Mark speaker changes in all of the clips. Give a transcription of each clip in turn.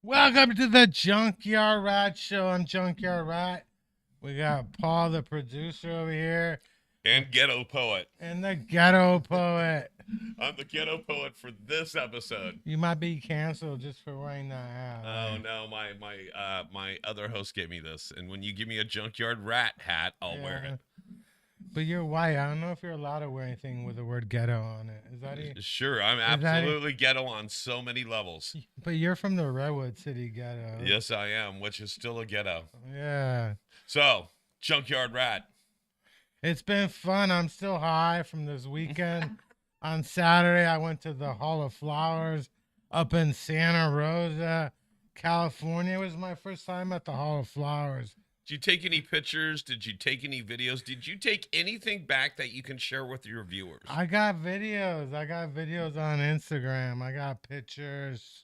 Speaker 1: Welcome to the Junkyard Rat show on Junkyard Rat. We got Paul, the producer, over here.
Speaker 2: And Ghetto Poet.
Speaker 1: And the Ghetto Poet.
Speaker 2: I'm the Ghetto Poet for this episode.
Speaker 1: You might be canceled just for wearing that hat.
Speaker 2: Oh, no, my other host gave me this. And when you give me a Junkyard Rat hat, I'll wear it.
Speaker 1: But you're white. I don't know if you're allowed to wear anything with the word ghetto on it. Is that it?
Speaker 2: Sure, I'm absolutely ghetto on so many levels.
Speaker 1: But you're from the Redwood City ghetto.
Speaker 2: Yes, I am, which is still a ghetto.
Speaker 1: Yeah.
Speaker 2: So, Junkyard Rat.
Speaker 1: It's been fun. I'm still high from this weekend. On Saturday, I went to the Hall of Flowers up in Santa Rosa, California. It was my first time at the Hall of Flowers.
Speaker 2: Did you take any pictures? Did you take any videos? Did you take anything back that you can share with your viewers?
Speaker 1: I got videos. I got videos on Instagram. I got pictures.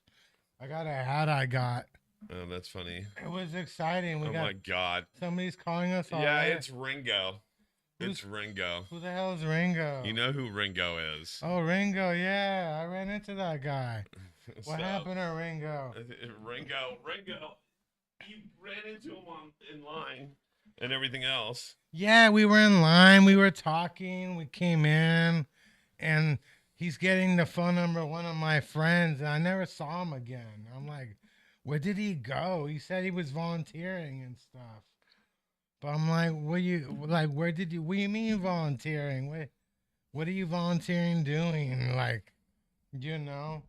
Speaker 1: I got a hat I got.
Speaker 2: Oh, that's funny.
Speaker 1: It was exciting.
Speaker 2: My God.
Speaker 1: Somebody's calling us all.
Speaker 2: Yeah, it's Ringo. It's Ringo.
Speaker 1: Who the hell is Ringo?
Speaker 2: You know who Ringo is.
Speaker 1: Oh, Ringo, yeah. I ran into that guy. What happened to Ringo?
Speaker 2: Ringo. You ran into him in line and everything else.
Speaker 1: Yeah, we were in line. We were talking. We came in, and he's getting the phone number of one of my friends, and I never saw him again. I'm like, where did he go? He said he was volunteering and stuff. But I'm like, what do you mean volunteering? What are you volunteering doing? Like, you know?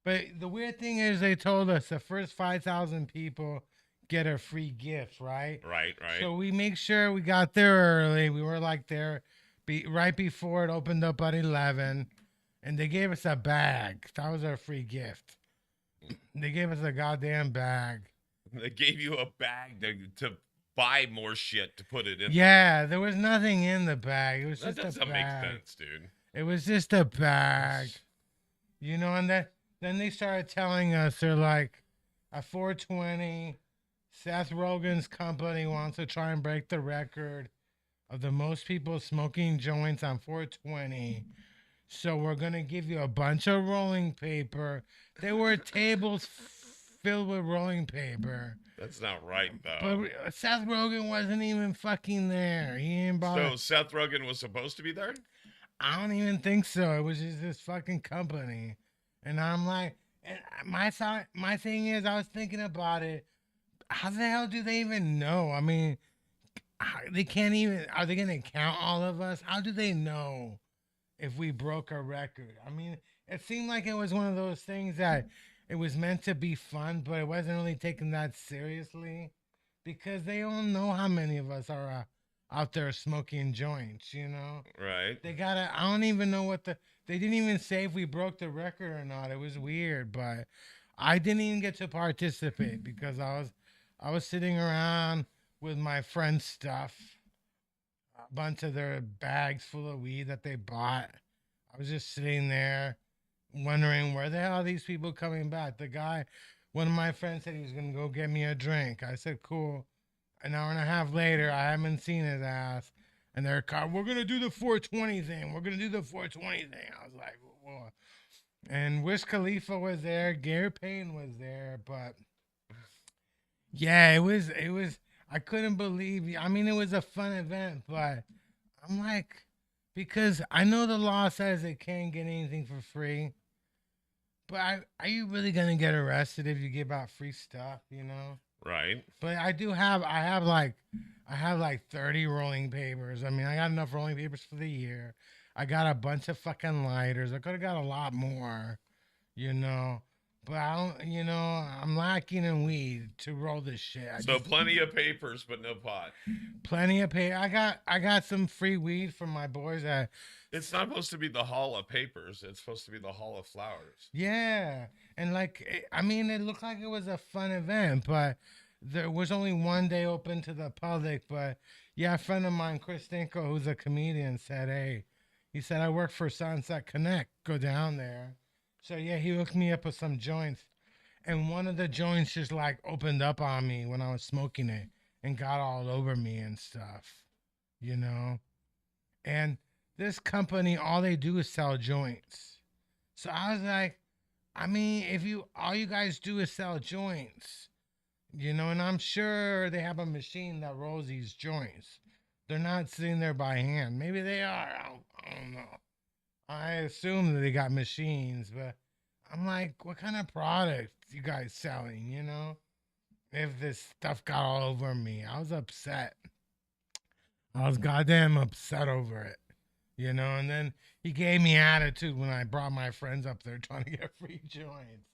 Speaker 1: But the weird thing is they told us the first 5,000 people get a free gift, right?
Speaker 2: Right.
Speaker 1: So we make sure we got there early. We were like there right before it opened up at 11. And they gave us a bag. That was our free gift. They gave us a goddamn bag.
Speaker 2: They gave you a bag to buy more shit to put it in.
Speaker 1: Yeah, there was nothing in the bag. It was just a bag.
Speaker 2: That doesn't make sense, dude.
Speaker 1: It was just a bag. You know, and then they started telling us, they're like, at 420, Seth Rogen's company wants to try and break the record of the most people smoking joints on 420. So we're going to give you a bunch of rolling paper. There were tables filled with rolling paper.
Speaker 2: That's not right, though.
Speaker 1: But Seth Rogen wasn't even fucking there. He didn't bother.
Speaker 2: So Seth Rogen was supposed to be there?
Speaker 1: I don't even think so. It was just this fucking company. And I'm like, and my thing is, I was thinking about it. How the hell do they even know? I mean, they can't even, are they going to count all of us? How do they know if we broke a record? I mean, it seemed like it was one of those things that it was meant to be fun, but it wasn't really taken that seriously because they don't know how many of us are out there smoking joints, you know?
Speaker 2: Right.
Speaker 1: I don't even know they didn't even say if we broke the record or not. It was weird, but I didn't even get to participate because I was sitting around with my friend's stuff, a bunch of their bags full of weed that they bought. I was just sitting there wondering where the hell are these people coming back. One of my friends said he was going to go get me a drink. I said, cool. An hour and a half later, I haven't seen his ass. And they're we're going to do the 420 thing. We're going to do the 420 thing. I was like, whoa. And Wiz Khalifa was there. Gary Payne was there. But yeah, it was, I couldn't believe, I mean, it was a fun event, but I'm like, because I know the law says they can't get anything for free, But are you really gonna get arrested if you give out free stuff? You know.
Speaker 2: Right.
Speaker 1: But I have like 30 rolling papers. I mean, I got enough rolling papers for the year. I got a bunch of fucking lighters. I could have got a lot more, you know. But I don't, I'm lacking in weed to roll this shit. I
Speaker 2: So
Speaker 1: just
Speaker 2: plenty of papers, but no pot.
Speaker 1: plenty of pay. I got some free weed from my boys at
Speaker 2: It's not supposed to be the Hall of Papers. It's supposed to be the Hall of Flowers.
Speaker 1: yeah, and like I mean, it looked like it was a fun event, but there was only one day open to the public. But yeah, a friend of mine, Chris Dinko, who's a comedian, said, "Hey," he said, "I work for Sunset Connect. Go down there." So yeah, he hooked me up with some joints, and one of the joints just like opened up on me when I was smoking it and got all over me and stuff, you know. And this company, all they do is sell joints. So I was like, I mean, if you all you guys do is sell joints, and I'm sure they have a machine that rolls these joints. They're not sitting there by hand. Maybe they are. I don't know. I assume that they got machines, but I'm like, what kind of product you guys selling? If this stuff got all over me, I was upset. I was goddamn upset over it. And then he gave me attitude when I brought my friends up there trying to get free joints.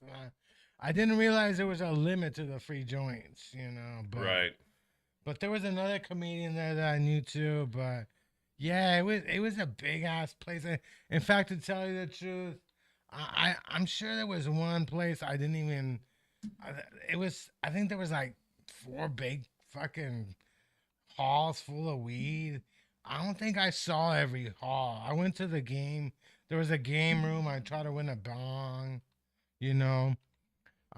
Speaker 1: I didn't realize there was a limit to the free joints, but
Speaker 2: Right.
Speaker 1: but there was another comedian there that I knew too, but yeah, it was a big ass place. In fact, to tell you the truth, I'm sure there was one place I didn't even. I think there was like four big fucking halls full of weed. I don't think I saw every hall. I went to the game. There was a game room. I tried to win a bong. You know.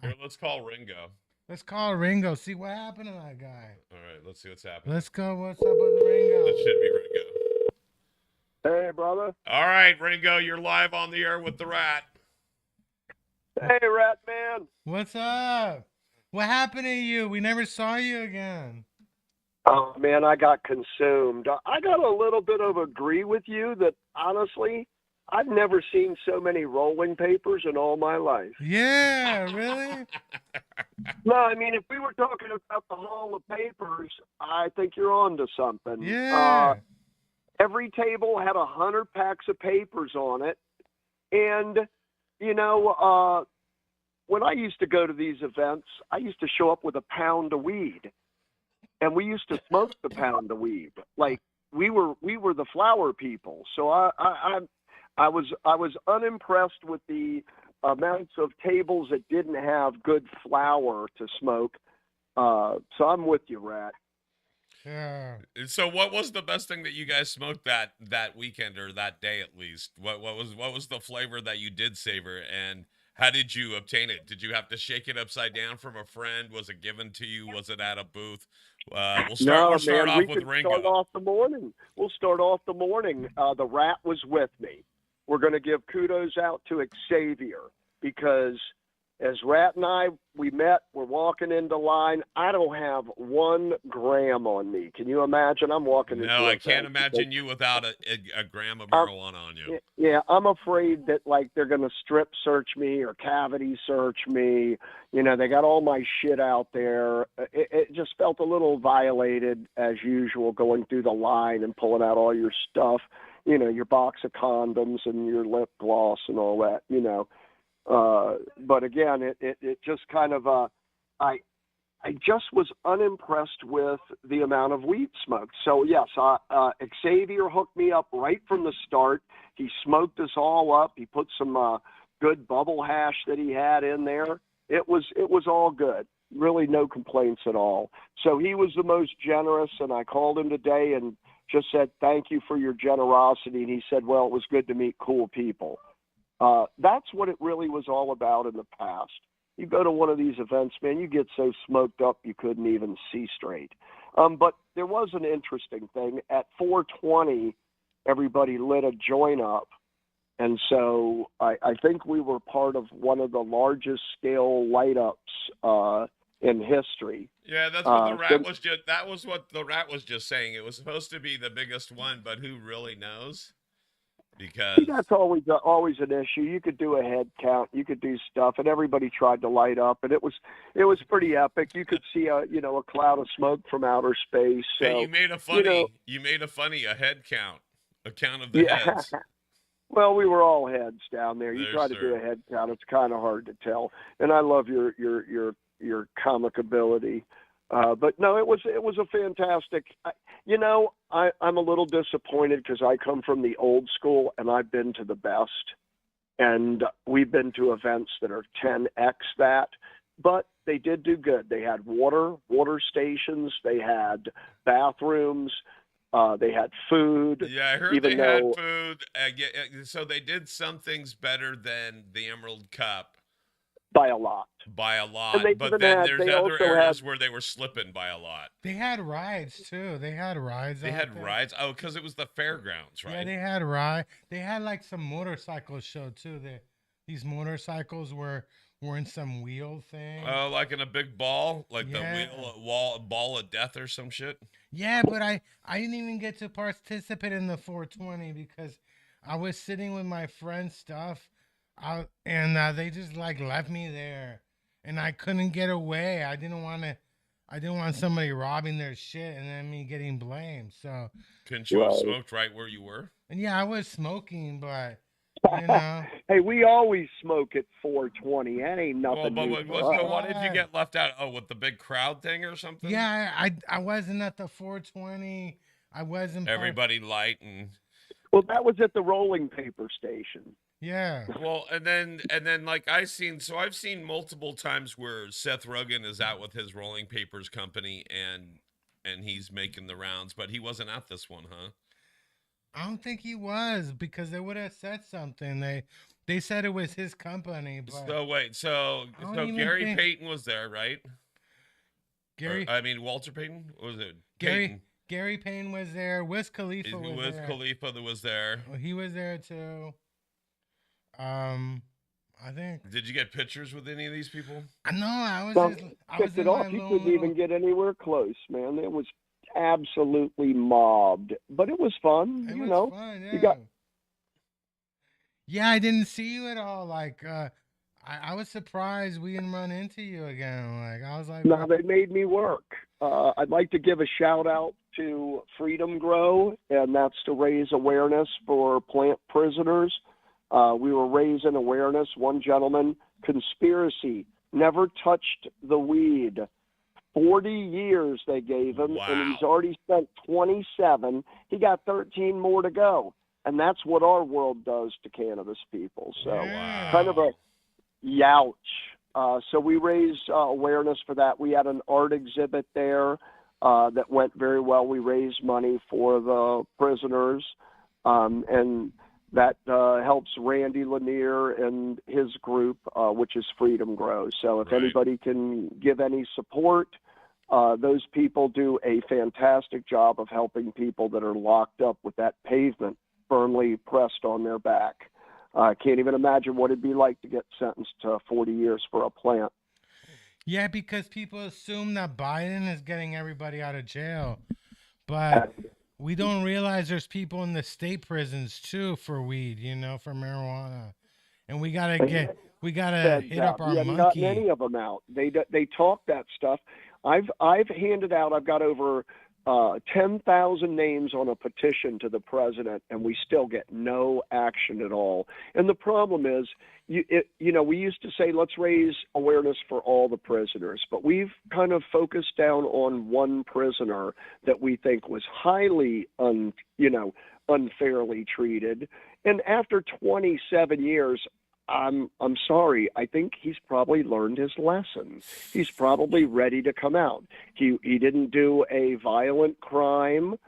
Speaker 2: Here,
Speaker 1: I,
Speaker 2: let's call Ringo.
Speaker 1: let's call Ringo. See what happened to that guy.
Speaker 2: All right, let's see what's happening.
Speaker 1: Let's go. What's up with Ringo?
Speaker 2: That should be Ringo.
Speaker 3: Hey, brother.
Speaker 2: All right, Ringo, you're live on the air with the Rat.
Speaker 3: Hey, Rat Man.
Speaker 1: What's up? What happened to you? We never saw you again.
Speaker 3: Oh, man, I got consumed. I got a little bit of agree with you that, honestly, I've never seen so many rolling papers in all my life.
Speaker 1: Yeah, really?
Speaker 3: No, I mean, if we were talking about the Hall of Papers, I think you're on to something.
Speaker 1: Yeah.
Speaker 3: Every table had 100 packs of papers on it. And, when I used to go to these events, I used to show up with a pound of weed. And we used to smoke the pound of weed. Like we were the flower people. So I was unimpressed with the amounts of tables that didn't have good flower to smoke. So I'm with you, Rat.
Speaker 1: Yeah.
Speaker 2: So, what was the best thing that you guys smoked that weekend or that day at least? What was the flavor that you did savor, and how did you obtain it? Did you have to shake it upside down from a friend? Was it given to you? Was it at a booth? We'll start off with Ringo.
Speaker 3: Start off the morning. We'll start off the morning. The Rat was with me. We're going to give kudos out to Xavier because as Rat and I, we met, we're walking into line. I don't have 1 gram on me. Can you imagine? I'm walking into
Speaker 2: No, I can't imagine you without a gram of marijuana on you.
Speaker 3: Yeah, I'm afraid that, like, they're going to strip search me or cavity search me. They got all my shit out there. It just felt a little violated, as usual, going through the line and pulling out all your stuff, your box of condoms and your lip gloss and all that, But again, it just kind of, I just was unimpressed with the amount of weed smoked. So yes, Xavier hooked me up right from the start. He smoked us all up. He put some good bubble hash that he had in there. It was all good. Really no complaints at all. So he was the most generous, and I called him today and just said, thank you for your generosity. And he said, well, it was good to meet cool people. That's what it really was all about in the past. You go to one of these events, man, you get so smoked up you couldn't even see straight. But there was an interesting thing. At 4:20, everybody lit a joint up. And so I think we were part of one of the largest scale light ups in history.
Speaker 2: Yeah, that's what the Rat was just. That was what the Rat was just saying. It was supposed to be the biggest one, but who really knows? because
Speaker 3: That's always an issue. You could do a head count, you could do stuff, and everybody tried to light up, and it was pretty epic. You could see a cloud of smoke from outer space.
Speaker 2: hey,
Speaker 3: So
Speaker 2: you made a head count, a count of the
Speaker 3: yeah.
Speaker 2: heads.
Speaker 3: Well, we were all heads down there. You
Speaker 2: There,
Speaker 3: try to do
Speaker 2: sir.
Speaker 3: a head count; it's kind of hard to tell. And I love your comic ability. But no, it was a fantastic. I'm a little disappointed because I come from the old school and I've been to the best, and we've been to events that are 10x that. But they did do good. They had water stations. They had bathrooms. They had food.
Speaker 2: Yeah, I heard
Speaker 3: Even
Speaker 2: they had
Speaker 3: though
Speaker 2: food. So they did some things better than the Emerald Cup
Speaker 3: by a lot.
Speaker 2: by a
Speaker 3: And
Speaker 2: lot, but then there's
Speaker 3: they
Speaker 2: other
Speaker 3: also
Speaker 2: areas
Speaker 3: had,
Speaker 2: where they were slipping by a lot.
Speaker 1: They had rides too. They had rides
Speaker 2: They
Speaker 1: out
Speaker 2: had
Speaker 1: there.
Speaker 2: rides. Oh, because it was the fairgrounds,
Speaker 1: Yeah,
Speaker 2: right?
Speaker 1: they had ride. They had like some motorcycle show too. These motorcycles were in some wheel thing.
Speaker 2: Oh, like in a big ball, like the
Speaker 1: Yeah.
Speaker 2: ball of death or some shit.
Speaker 1: Yeah, but I didn't even get to participate in the 420 because I was sitting with my friend's stuff, and they just like left me there, and I couldn't get away. I didn't want somebody robbing their shit and then me getting blamed. So,
Speaker 2: Couldn't you have
Speaker 3: right.
Speaker 2: smoked right where you were?
Speaker 1: and yeah, I was smoking, but you know,
Speaker 3: Hey, we always smoke at 420. That ain't
Speaker 2: Well,
Speaker 3: nothing
Speaker 2: but
Speaker 3: new
Speaker 2: so
Speaker 3: for us.
Speaker 2: why did you
Speaker 1: Right.
Speaker 2: get left out? Oh, with the big crowd thing or something?
Speaker 1: yeah, I wasn't at the 420. I wasn't part.
Speaker 2: Everybody light and
Speaker 3: Well, that was at the rolling paper station.
Speaker 1: Yeah.
Speaker 2: well, and then like I've seen multiple times where Seth Rogen is out with his rolling papers company and he's making the rounds, but he wasn't at this one, huh?
Speaker 1: I don't think he was because they would have said something. They said it was his company, but
Speaker 2: So wait, so
Speaker 1: I don't
Speaker 2: so
Speaker 1: even
Speaker 2: Gary
Speaker 1: think-
Speaker 2: Payton was there, right?
Speaker 1: Gary
Speaker 2: I mean Walter Payton? What was it?
Speaker 1: Gary
Speaker 2: Payton.
Speaker 1: Gary Payne was there. Wiz Khalifa was
Speaker 2: Wiz
Speaker 1: there.
Speaker 2: Khalifa that was there.
Speaker 1: Well, he was there too. I think
Speaker 2: Did you get pictures with any of these people?
Speaker 1: I know. I
Speaker 3: Well,
Speaker 1: was
Speaker 3: Picked
Speaker 1: in
Speaker 3: it
Speaker 1: my
Speaker 3: off. You couldn't
Speaker 1: little.
Speaker 3: even get anywhere close, man. It was absolutely mobbed, but it was fun.
Speaker 1: It
Speaker 3: You
Speaker 1: was
Speaker 3: know,
Speaker 1: fun. Yeah.
Speaker 3: you got
Speaker 1: Yeah, I didn't see you at all. Like, I was surprised we didn't run into you again. Like, I was like,
Speaker 3: no, they made me work. I'd like to give a shout out to Freedom Grow, and that's to raise awareness for plant prisoners. We were raising awareness. One gentleman, conspiracy, never touched the weed. 40 years they gave him, and he's
Speaker 2: Wow.
Speaker 3: already spent 27. He got 13 more to go. And that's what our world does to cannabis people. So
Speaker 1: Yeah.
Speaker 3: kind of a youch. So we raised awareness for that. We had an art exhibit there that went very well. We raised money for the prisoners, and that helps Randy Lanier and his group, which is Freedom Grow. So if
Speaker 2: Right.
Speaker 3: anybody can give any support, those people do a fantastic job of helping people that are locked up with that pavement firmly pressed on their back. I can't even imagine what it'd be like to get sentenced to 40 years for a plant.
Speaker 1: yeah, because people assume that Biden is getting everybody out of jail, but we don't realize there's people in the state prisons too for weed, for marijuana, and we gotta hit up our
Speaker 3: We haven't gotten
Speaker 1: monkey.
Speaker 3: any of them out. They talk that stuff. I've handed out. I've got over 10,000 names on a petition to the president, and we still get no action at all. And the problem is, we used to say let's raise awareness for all the prisoners, but we've kind of focused down on one prisoner that we think was highly unfairly treated. And after 27 years, I'm sorry. I think he's probably learned his lesson. He's probably ready to come out. He didn't do a violent crime,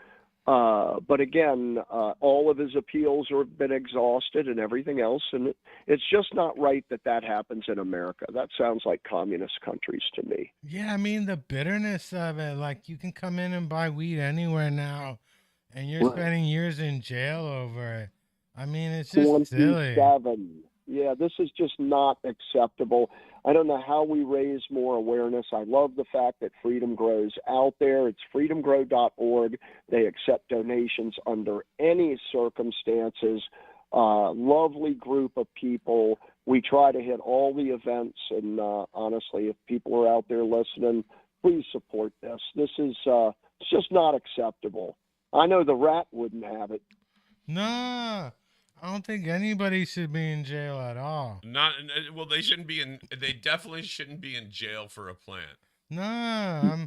Speaker 3: but again, all of his appeals have been exhausted and everything else, and it's just not right that happens in America. That sounds like communist countries to me.
Speaker 1: Yeah, I mean the bitterness of it. Like you can come in and buy weed anywhere now, and you're
Speaker 3: Right.
Speaker 1: spending years in jail over it. I mean, it's just silly.
Speaker 3: 27. Yeah, this is just not acceptable. I don't know how we raise more awareness. I love the fact that Freedom Grow's out there. It's freedomgrow.org. They accept donations under any circumstances. Lovely group of people. We try to hit all the events, and honestly, if people are out there listening, please support this. This is it's just not acceptable. I know the Rat wouldn't have it.
Speaker 1: Nah, I don't think anybody should be in jail at all.
Speaker 2: Not well. They shouldn't be in. They definitely shouldn't be in jail for a plant.
Speaker 1: Nah,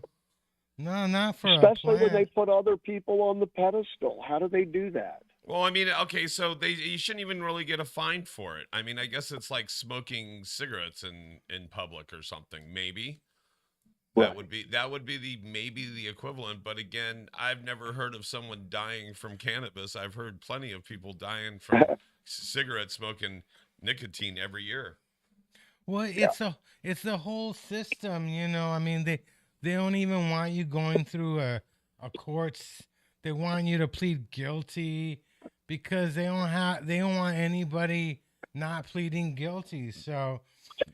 Speaker 1: no, not for a
Speaker 3: Especially when they
Speaker 1: plant.
Speaker 3: put other people on the pedestal. How do they do that?
Speaker 2: Well, I mean, okay, so you shouldn't even really get a fine for it. I mean, I guess it's like smoking cigarettes in public or something. Maybe
Speaker 3: Right.
Speaker 2: that would be the maybe the equivalent. But again, I've never heard of someone dying from cannabis. I've heard plenty of people dying from cigarette smoking nicotine every year.
Speaker 1: Well, it's the whole system, you know. I mean, they don't even want you going through a courts. They want you to plead guilty because they don't want anybody not pleading guilty. So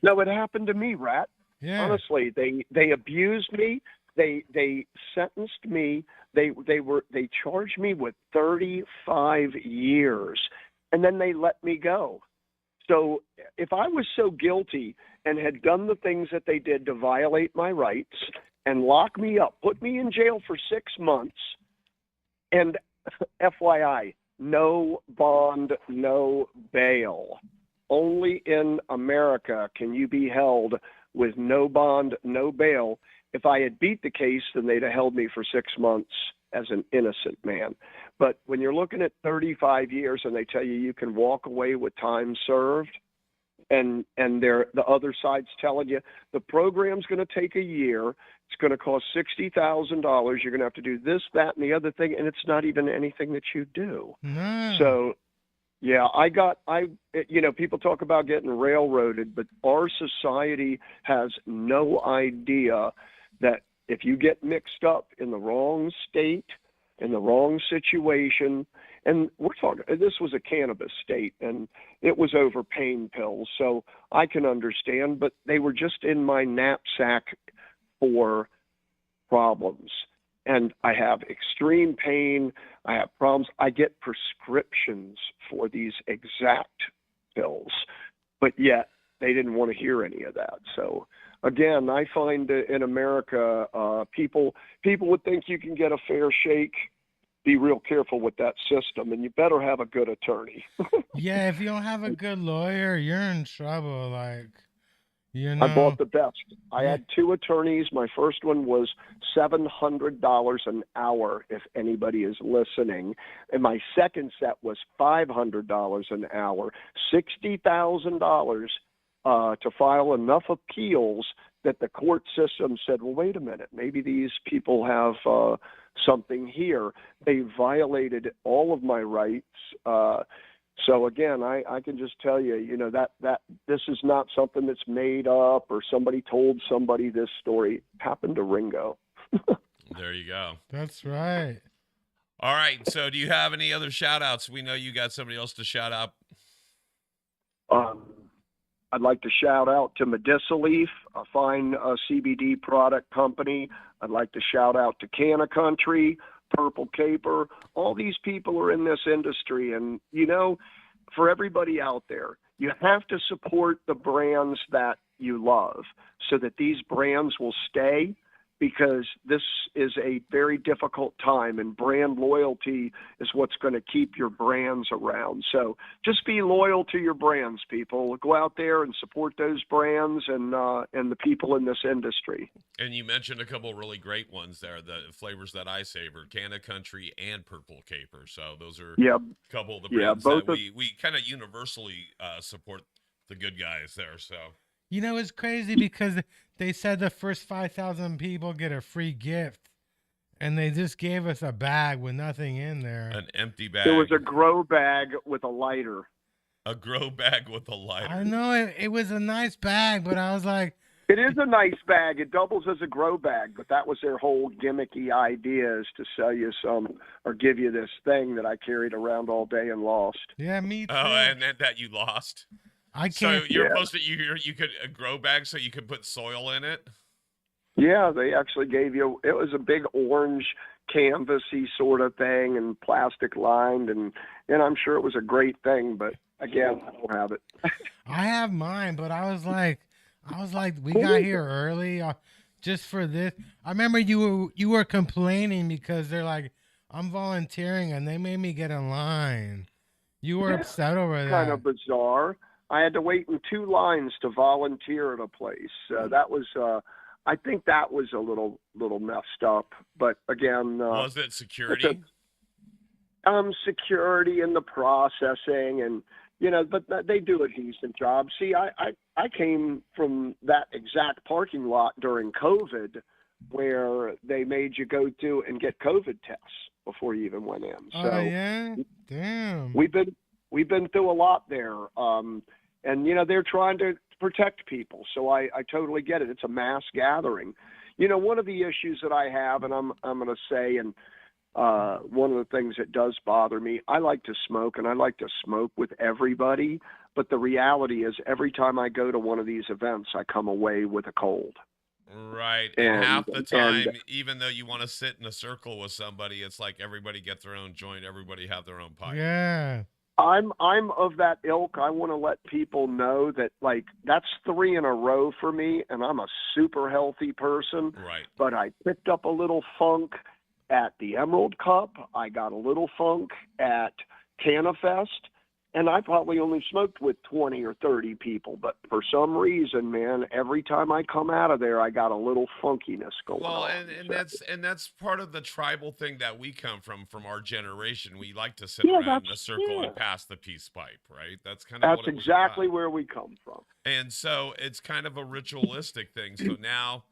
Speaker 3: No, it happened to me, Rat.
Speaker 1: yeah,
Speaker 3: Honestly, they abused me. They sentenced me. They charged me with 35 years, and then they let me go. So if I was so guilty and had done the things that they did to violate my rights and lock me up, put me in jail for 6 months, and FYI, no bond, no bail. Only in America can you be held with no bond, no bail. If I had beat the case, then they'd have held me for 6 months as an innocent man. But when you're looking at 35 years and they tell you you can walk away with time served, and the other side's telling you the program's going to take a year, it's going to cost $60,000, you're going to have to do this, that, and the other thing, and it's not even anything that you do.
Speaker 1: no,
Speaker 3: So yeah, people talk about getting railroaded, but our society has no idea that if you get mixed up in the wrong state, in the wrong situation, and we're talking, this was a cannabis state, and it was over pain pills, so I can understand, but they were just in my knapsack for problems. And I have extreme pain. I have problems. I get prescriptions for these exact pills, but yet they didn't want to hear any of that. So again, I find that in America, people would think you can get a fair shake. Be real careful with that system, and you better have a good attorney.
Speaker 1: yeah. If you don't have a good lawyer, you're in trouble. Like, you
Speaker 3: I
Speaker 1: know,
Speaker 3: bought the best. I
Speaker 1: Yeah.
Speaker 3: had 2 attorneys. My first one was $700 an hour, if anybody is listening. And my second set was $500 an hour, $60,000 to file enough appeals that the court system said, well, wait a minute, maybe these people have something here. They violated all of my rights. So again, I can just tell you, that this is not something that's made up or somebody told somebody this story. It happened to Ringo.
Speaker 2: There you go.
Speaker 1: that's right.
Speaker 2: All right. So, do you have any other shout outs? We know you got somebody else to shout out.
Speaker 3: I'd like to shout out to Medicaleaf, a fine CBD product company. I'd like to shout out to Canna Country, Purple Caper. All these people are in this industry. And, for everybody out there, you have to support the brands that you love so that these brands will stay, because this is a very difficult time, and brand loyalty is what's going to keep your brands around. So just be loyal to your brands, people. Go out there and support those brands and the people in this industry.
Speaker 2: And you mentioned a couple really great ones there, the flavors that I savor, Canna Country and Purple Caper. So those are a couple of the brands that we kind of universally support the good guys there. So
Speaker 1: It's crazy because they said the first 5,000 people get a free gift, and they just gave us a bag with nothing in there.
Speaker 2: an empty bag.
Speaker 3: There was a grow bag with a lighter.
Speaker 2: A grow bag with a lighter.
Speaker 1: I know it was a nice bag, but I was like,
Speaker 3: It is a nice bag. It doubles as a grow bag, but that was their whole gimmicky idea, is to sell you some or give you this thing that I carried around all day and lost.
Speaker 1: yeah, me too.
Speaker 2: Oh, and then that you lost.
Speaker 1: I
Speaker 2: So
Speaker 1: can't.
Speaker 2: you're supposed to you could a grow bag so you could put soil in it.
Speaker 3: Yeah, they actually gave you, it was a big orange canvasy sort of thing and plastic lined, and I'm sure it was a great thing, but again, I don't have it.
Speaker 1: I have mine, but I was like, we got here early just for this. I remember you were complaining because they're like, I'm volunteering, and they made me get in line. You were upset over
Speaker 3: Kind
Speaker 1: that.
Speaker 3: of bizarre. I had to wait in 2 lines to volunteer at a place. That was, I think that was a little messed up. But again,
Speaker 2: Was it security?
Speaker 3: security and the processing, and but they do a decent job. See, I came from that exact parking lot during COVID, where they made you go to and get COVID tests before you even went in.
Speaker 1: Oh
Speaker 3: So
Speaker 1: yeah, damn.
Speaker 3: we've been through a lot there, and they're trying to protect people. So I totally get it. It's a mass gathering. One of the issues that I have, and I'm going to say, and one of the things that does bother me, I like to smoke, and I like to smoke with everybody. But the reality is, every time I go to one of these events, I come away with a cold.
Speaker 2: Right. And half the time, even though you want to sit in a circle with somebody, it's like everybody get their own joint, everybody have their own pipe.
Speaker 1: Yeah.
Speaker 3: I'm of that ilk. I want to let people know that, like, that's 3 in a row for me, and I'm a super healthy person.
Speaker 2: Right.
Speaker 3: But I picked up a little funk at the Emerald Cup. I got a little funk at CannaFest, and I probably only smoked with 20 or 30 people. But for some reason, man, every time I come out of there, I got a little funkiness going on.
Speaker 2: Well, and that's part of the tribal thing that we come from our generation. We like to sit around in a circle and pass the peace pipe, right? That's kind of
Speaker 3: That's
Speaker 2: what it was
Speaker 3: exactly
Speaker 2: about.
Speaker 3: where we come from.
Speaker 2: And so it's kind of a ritualistic thing. So now,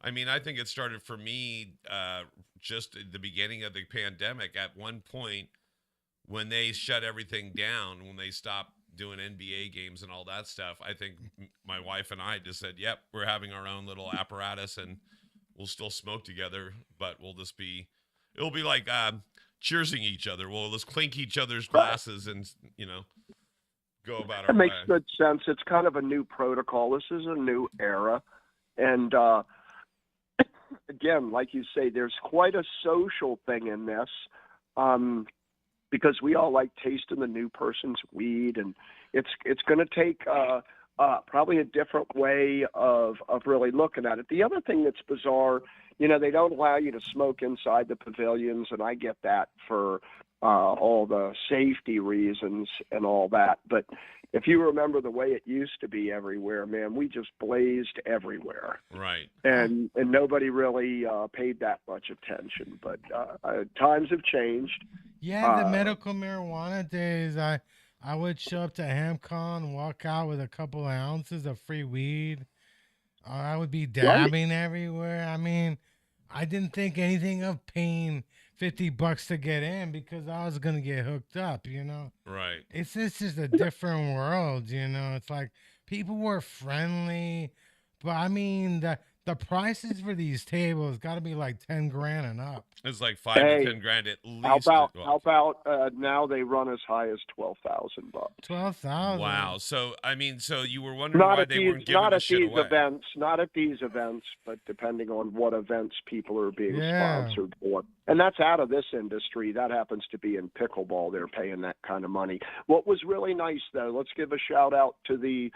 Speaker 2: I mean, I think it started for me just at the beginning of the pandemic. At one point, when they shut everything down, when they stopped doing NBA games and all that stuff, I think my wife and I just said, yep, we're having our own little apparatus and we'll still smoke together, but it'll be like cheersing each other. We'll just clink each other's glasses and, go about our way.
Speaker 3: It makes good sense. It's kind of a new protocol. This is a new era. And again, like you say, there's quite a social thing in this. Because we all like tasting the new person's weed, and it's going to take probably a different way of really looking at it. The other thing that's bizarre, they don't allow you to smoke inside the pavilions, and I get that for all the safety reasons and all that. But if you remember the way it used to be everywhere, man, we just blazed everywhere.
Speaker 2: Right.
Speaker 3: And nobody really paid that much attention. But times have changed.
Speaker 1: Yeah, the medical marijuana days, I would show up to HamCon, walk out with a couple of ounces of free weed. I would be dabbing everywhere. I mean, I didn't think anything of paying $50 to get in because I was gonna get hooked up.
Speaker 2: Right.
Speaker 1: It's just a different world. It's like people were friendly, but I mean the prices for these tables got to be like 10 grand and up.
Speaker 2: It's like 5 to 10 grand at least.
Speaker 3: How about now they run as high as $12,000?
Speaker 1: 12,000.
Speaker 2: Wow. So I mean, so you were wondering why they weren't giving the shit away.
Speaker 3: Not at these events, but depending on what events people are being sponsored for. And that's out of this industry. That happens to be in pickleball. They're paying that kind of money. What was really nice, though, let's give a shout out to the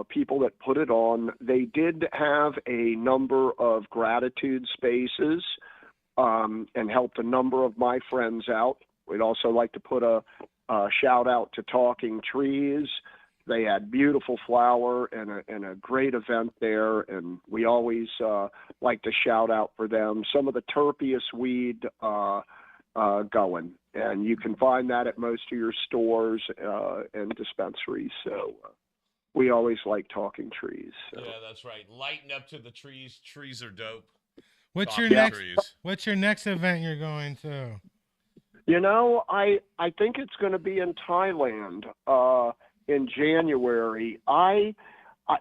Speaker 3: people that put it on. They did have a number of gratitude spaces and helped a number of my friends out. We'd also like to put a shout out to Talking Trees. They had beautiful flower and a great event there, and we always like to shout out for them. Some of the terpiest weed going, and you can find that at most of your stores and dispensaries. So we always like Talking Trees. So.
Speaker 2: Yeah, that's right. Lighten up to the trees. Trees are dope.
Speaker 1: What's your next event you're going to?
Speaker 3: I think it's going to be in Thailand in January.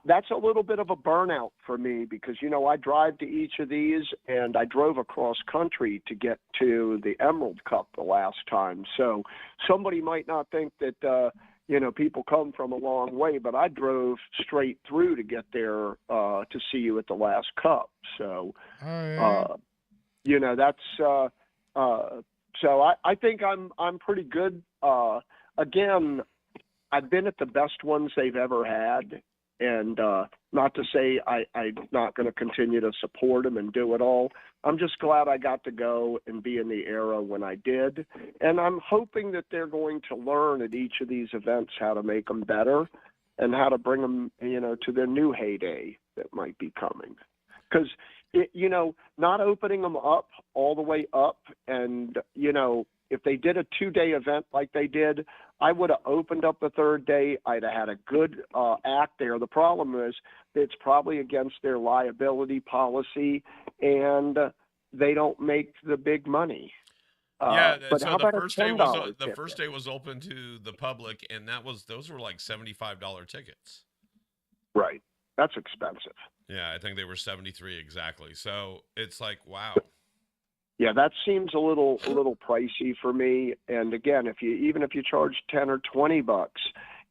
Speaker 3: That's a little bit of a burnout for me because, I drive to each of these, and I drove across country to get to the Emerald Cup the last time. So somebody might not think that, people come from a long way, but I drove straight through to get there to see you at the last cup. So, that's So I think I'm pretty good. Again, I've been at the best ones they've ever had, and not to say I'm not going to continue to support them and do it all. I'm just glad I got to go and be in the era when I did, and I'm hoping that they're going to learn at each of these events how to make them better and how to bring them, to their new heyday that might be coming. Because not opening them up all the way up, and if they did a 2-day event like they did, I would have opened up the third day. I'd have had a good act there. The problem is it's probably against their liability policy, and they don't make the big money.
Speaker 2: Yeah,
Speaker 3: But
Speaker 2: so
Speaker 3: how about a $10
Speaker 2: the
Speaker 3: ticket?
Speaker 2: first day was open to the public, and those were like $75 tickets.
Speaker 3: Right. That's expensive.
Speaker 2: Yeah, I think they were 73 exactly. So it's like, wow.
Speaker 3: Yeah, that seems a little pricey for me. And again, even if you charge 10 or 20 bucks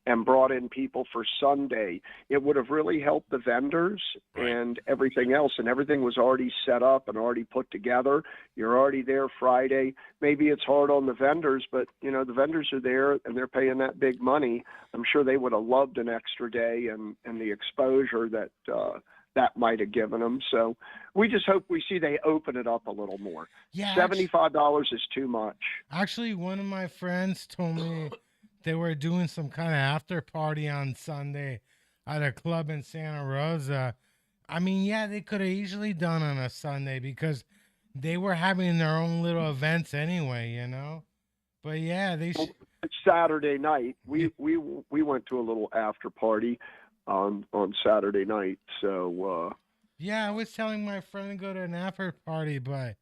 Speaker 3: and brought in people for Sunday, it would have really helped the vendors and everything else. And everything was already set up and already put together. You're already there Friday. Maybe it's hard on the vendors, but the vendors are there and they're paying that big money. I'm sure they would have loved an extra day and the exposure that that might have given them. So we just hope they open it up a little more.
Speaker 1: Yeah,
Speaker 3: $75 is too much.
Speaker 1: Actually, one of my friends told me they were doing some kind of after party on Sunday at a club in Santa Rosa. I mean, yeah, they could have easily done on a Sunday because they were having their own little events anyway, But yeah,
Speaker 3: It's Saturday night. We went to a little after party on Saturday night. So
Speaker 1: yeah, I was telling my friend to go to an after party, but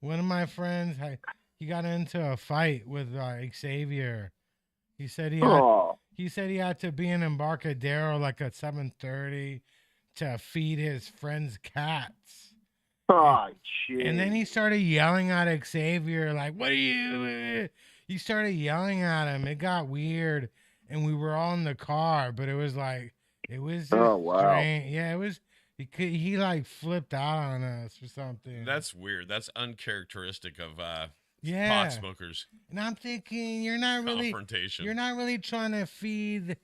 Speaker 1: one of my friends, he got into a fight with Xavier. He said he had to be in Embarcadero like at 7:30 to feed his friend's cats.
Speaker 3: shit.
Speaker 1: And then he started yelling at Xavier, like, "What are you?" He started yelling at him. It got weird, and we were all in the car, but it was just strange. Yeah, it was. He like flipped out on us or something.
Speaker 2: That's weird. That's uncharacteristic of
Speaker 1: yeah.
Speaker 2: pot smokers.
Speaker 1: And I'm thinking you're not really trying to feed.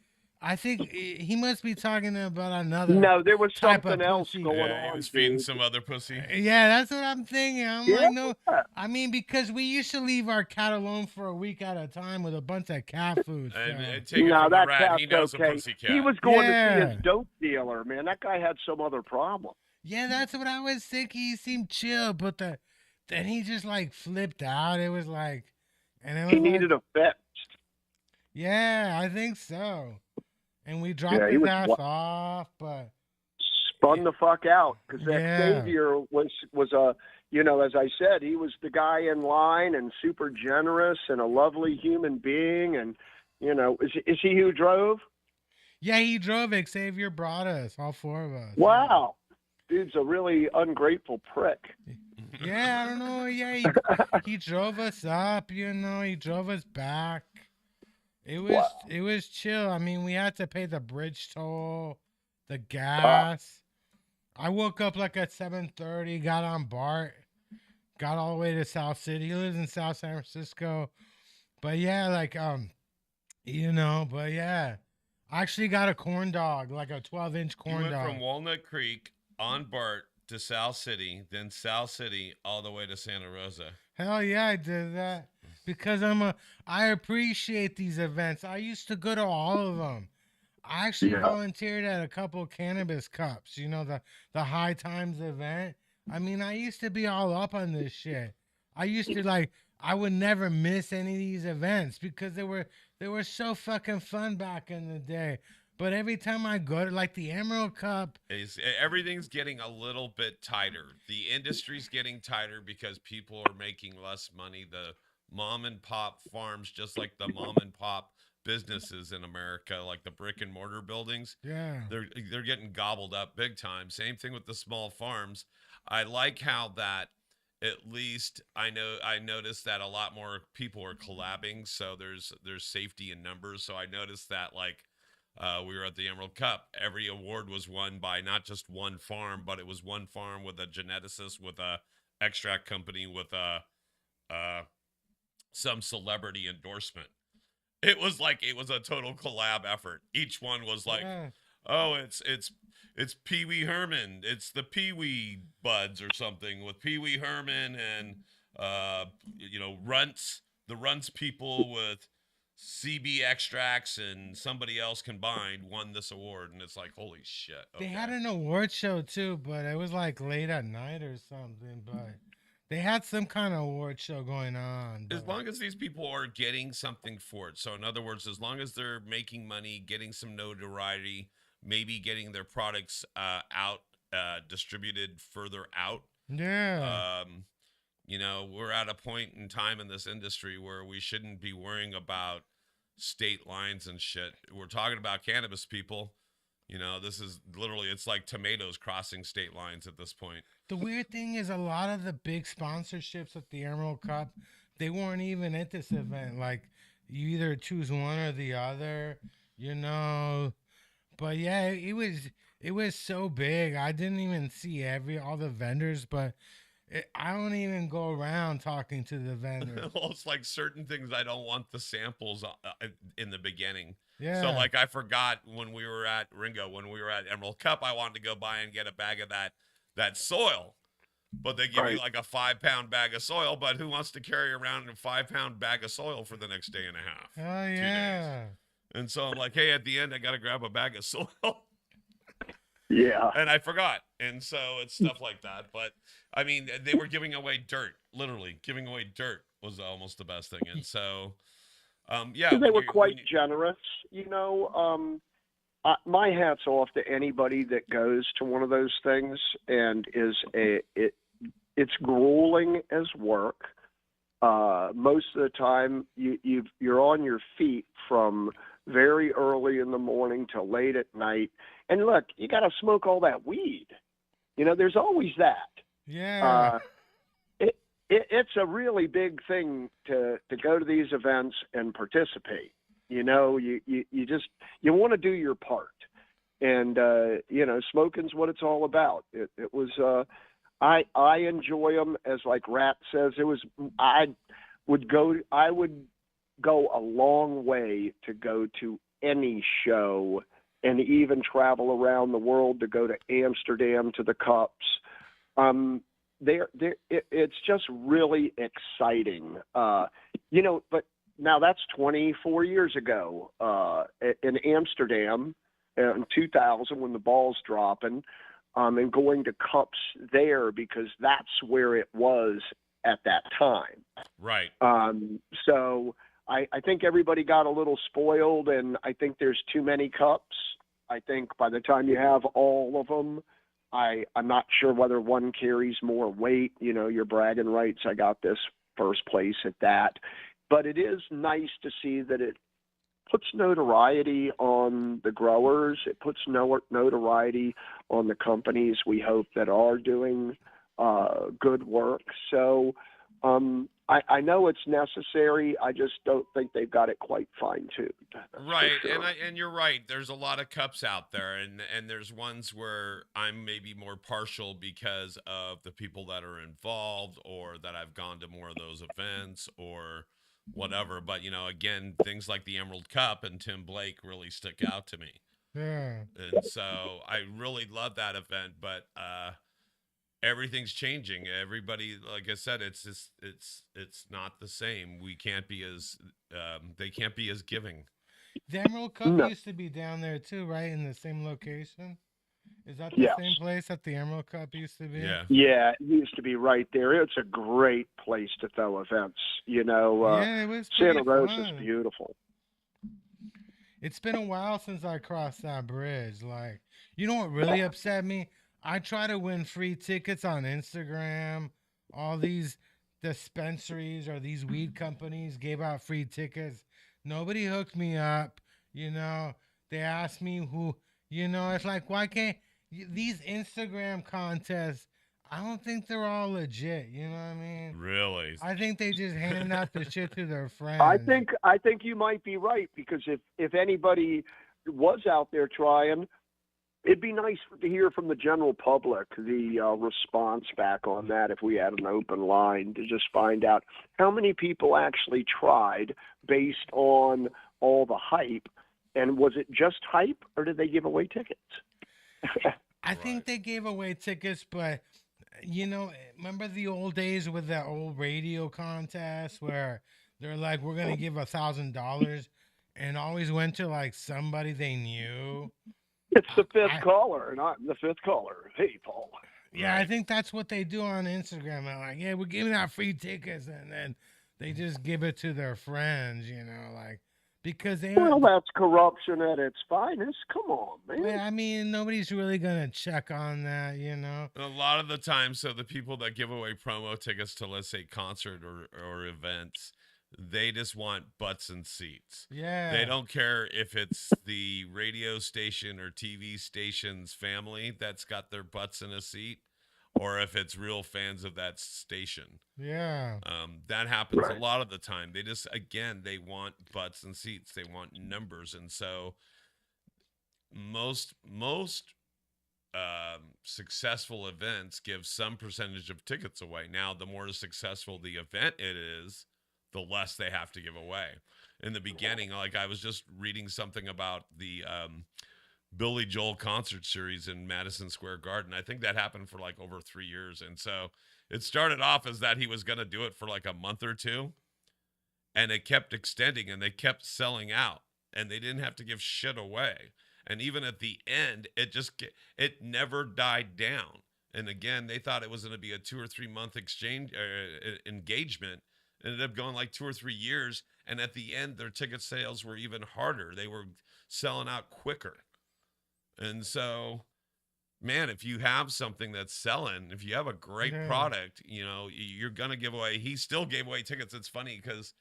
Speaker 1: I think he must be talking about another.
Speaker 3: No, there was
Speaker 1: type
Speaker 3: something
Speaker 1: of
Speaker 3: else
Speaker 1: pussy.
Speaker 3: going
Speaker 2: Yeah,
Speaker 3: on.
Speaker 2: he was feeding some other pussy.
Speaker 1: Yeah, that's what I'm thinking. I'm
Speaker 3: Yeah.
Speaker 1: like, no. I mean, because we used to leave our cat alone for a week at a time with a bunch of cat food.
Speaker 2: And
Speaker 1: So.
Speaker 2: take it
Speaker 3: No,
Speaker 2: from the
Speaker 3: that
Speaker 2: rat. He knows
Speaker 3: cat's okay.
Speaker 2: a pussy cat.
Speaker 3: He was going to
Speaker 1: Yeah.
Speaker 3: see his dope dealer, man. That guy had some other problem.
Speaker 1: Yeah, that's what I was thinking. He seemed chill, but then he just like flipped out. It was like, and it was
Speaker 3: He needed a fix.
Speaker 1: Yeah, I think so. And we dropped
Speaker 3: Yeah, he
Speaker 1: his
Speaker 3: was
Speaker 1: ass off, but
Speaker 3: Spun the fuck out because
Speaker 1: Yeah.
Speaker 3: Xavier was a, as I said, he was the guy in line and super generous and a lovely human being. And, is he who drove?
Speaker 1: yeah, he drove. Xavier brought us, all four of us.
Speaker 3: Wow. Dude's a really ungrateful prick.
Speaker 1: Yeah, I don't know. Yeah, he drove us up. He drove us back. It was chill. I mean, we had to pay the bridge toll, the gas. I woke up like at 7:30, got on BART, got all the way to South City. He lives in South San Francisco. But yeah, but yeah. I actually got a corn dog, like a 12-inch
Speaker 2: You
Speaker 1: corn
Speaker 2: went
Speaker 1: dog.
Speaker 2: from Walnut Creek on BART to South City, then South City all the way to Santa Rosa.
Speaker 1: Hell yeah, I did that because I appreciate these events. I used to go to all of them. I actually volunteered at a couple cannabis cups, the High Times event. I mean, I used to be all up on this shit. I used to I would never miss any of these events because they were so fucking fun back in the day. But every time I go to the Emerald Cup,
Speaker 2: Everything's getting a little bit tighter. The industry's getting tighter because people are making less money. The mom and pop farms, just like the mom and pop businesses in America, like the brick and mortar buildings,
Speaker 1: yeah,
Speaker 2: they're getting gobbled up big time. Same thing with the small farms. I like how that at least I noticed that a lot more people are collabing, so there's safety in numbers. So I noticed that we were at the Emerald Cup. Every award was won by not just one farm, but it was one farm with a geneticist, with a extract company, with a some celebrity endorsement. It was like it was a total collab effort. Each one was like,
Speaker 1: Yeah.
Speaker 2: oh, it's Pee Wee Herman. It's the Pee Wee Buds or something with Pee Wee Herman and Runts, the Runts people with CB extracts and somebody else combined won this award, and it's like, holy shit.
Speaker 1: They
Speaker 2: Okay.
Speaker 1: had an award show too, but it was like late at night or something. But they had some kind of award show going on.
Speaker 2: As
Speaker 1: But
Speaker 2: long as these people are getting something for it. So in other words, as long as they're making money, getting some notoriety, maybe getting their products out, distributed further out.
Speaker 1: yeah,
Speaker 2: We're at a point in time in this industry where we shouldn't be worrying about state lines and shit. We're talking about cannabis, people. This is literally, it's like tomatoes crossing state lines at this point.
Speaker 1: the weird thing is a lot of the big sponsorships at the Emerald Cup, they weren't even at this event. Like you either choose one or the other, you know. But yeah, it was so big. I didn't even see all the vendors, but I don't even go around talking to the vendors.
Speaker 2: Well, it's like certain things I don't want the samples in the beginning. So
Speaker 1: Yeah,
Speaker 2: like I forgot when we were at Emerald Cup, I wanted to go buy and get a bag of that soil. But they give you
Speaker 3: Right.
Speaker 2: like a 5-pound bag of soil, but who wants to carry around a 5-pound bag of soil for the next day and a half?
Speaker 1: oh
Speaker 2: 2 days.
Speaker 1: yeah.
Speaker 2: And so I'm like, hey, at the end I gotta grab a bag of soil.
Speaker 3: Yeah.
Speaker 2: And I forgot. And so it's stuff like that. But I mean, they were giving away dirt, literally giving away dirt was almost the best thing. And so, yeah,
Speaker 3: They
Speaker 2: when
Speaker 3: were
Speaker 2: you-
Speaker 3: quite
Speaker 2: when you-
Speaker 3: generous, my hat's off to anybody that goes to one of those things and it's grueling as work. Most of the time, you're on your feet from very early in the morning till late at night. And look, you got to smoke all that weed. There's always that.
Speaker 1: Yeah.
Speaker 3: It's a really big thing to go to these events and participate. You want to do your part, and smoking's what it's all about. It was I enjoy them, as like Rat says. I would go a long way to go to any show and even travel around the world to go to Amsterdam to the Cups. It's just really exciting. But now that's 24 years ago in Amsterdam in 2000 when the ball's dropping, and going to Cups there because that's where it was at that time.
Speaker 2: right.
Speaker 3: So I think everybody got a little spoiled, and I think there's too many Cups. I think by the time you have all of them, I'm not sure whether one carries more weight. Your bragging rights, I got this first place at that. But it is nice to see that it puts notoriety on the growers. It puts notoriety on the companies we hope that are doing good work. So I know it's necessary. I just don't think they've got it quite fine-tuned.
Speaker 2: Right,
Speaker 3: sure.
Speaker 2: and you're right. There's a lot of cups out there, and there's ones where I'm maybe more partial because of the people that are involved, or that I've gone to more of those events, or whatever. But again, things like the Emerald Cup and Tim Blake really stick out to me,
Speaker 1: Yeah.
Speaker 2: and so I really love that event. But everything's changing. Everybody, like I said, it's not the same. We can't be as they can't be as giving.
Speaker 1: The Emerald Cup
Speaker 3: No.
Speaker 1: used to be down there too, right? In the same location? Is that the
Speaker 3: Yes.
Speaker 1: same place that the Emerald Cup used to be?
Speaker 2: Yeah.
Speaker 3: Yeah, it used to be right there. It's a great place to throw events.
Speaker 1: Yeah, it was pretty
Speaker 3: Santa Rosa's
Speaker 1: fun.
Speaker 3: beautiful.
Speaker 1: It's been a while since I crossed that bridge. Like, you know what really upset me? I try to win free tickets on Instagram. All these dispensaries or these weed companies gave out free tickets. Nobody hooked me up. They asked me who, it's like, why can't these Instagram contests? I don't think they're all legit. You know what I mean?
Speaker 2: Really?
Speaker 1: I think they just hand out the shit to their friends.
Speaker 3: I think you might be right, because if anybody was out there trying, It'd be nice to hear from the general public the response back on that if we had an open line to just find out how many people actually tried based on all the hype. And was it just hype, or did they give away tickets?
Speaker 1: I think they gave away tickets, but remember the old days with that old radio contest where they're like, we're gonna give $1,000, and always went to like somebody they knew.
Speaker 3: It's the fifth caller, and I'm the fifth caller. Hey, Paul.
Speaker 1: Yeah, I think that's what they do on Instagram. They're like, yeah, we're giving out free tickets, and then they just give it to their friends, like because they.
Speaker 3: Well, that's corruption at its finest. Come on, man.
Speaker 1: I mean, nobody's really gonna check on that,
Speaker 2: A lot of the time, so the people that give away promo tickets to, let's say, concert or events, they just want butts and seats.
Speaker 1: Yeah.
Speaker 2: They don't care if it's the radio station or TV station's family that's got their butts in a seat, or if it's real fans of that station.
Speaker 1: Yeah.
Speaker 2: That happens a lot of the time. They just, again, they want butts and seats. They want numbers. And so most successful events give some percentage of tickets away. Now, the more successful the event it is, the less they have to give away. In the beginning, like I was just reading something about the Billy Joel concert series in Madison Square Garden. I think that happened for like over 3 years. And so it started off as that he was going to do it for like a month or two. And it kept extending and they kept selling out and they didn't have to give shit away. And even at the end, it never died down. And again, they thought it was going to be a 2 or 3 month engagement. It ended up going like 2 or 3 years. And at the end, their ticket sales were even harder. They were selling out quicker. And so, man, if you have something that's selling, if you have a great product, you're going to give away. He still gave away tickets. It's funny because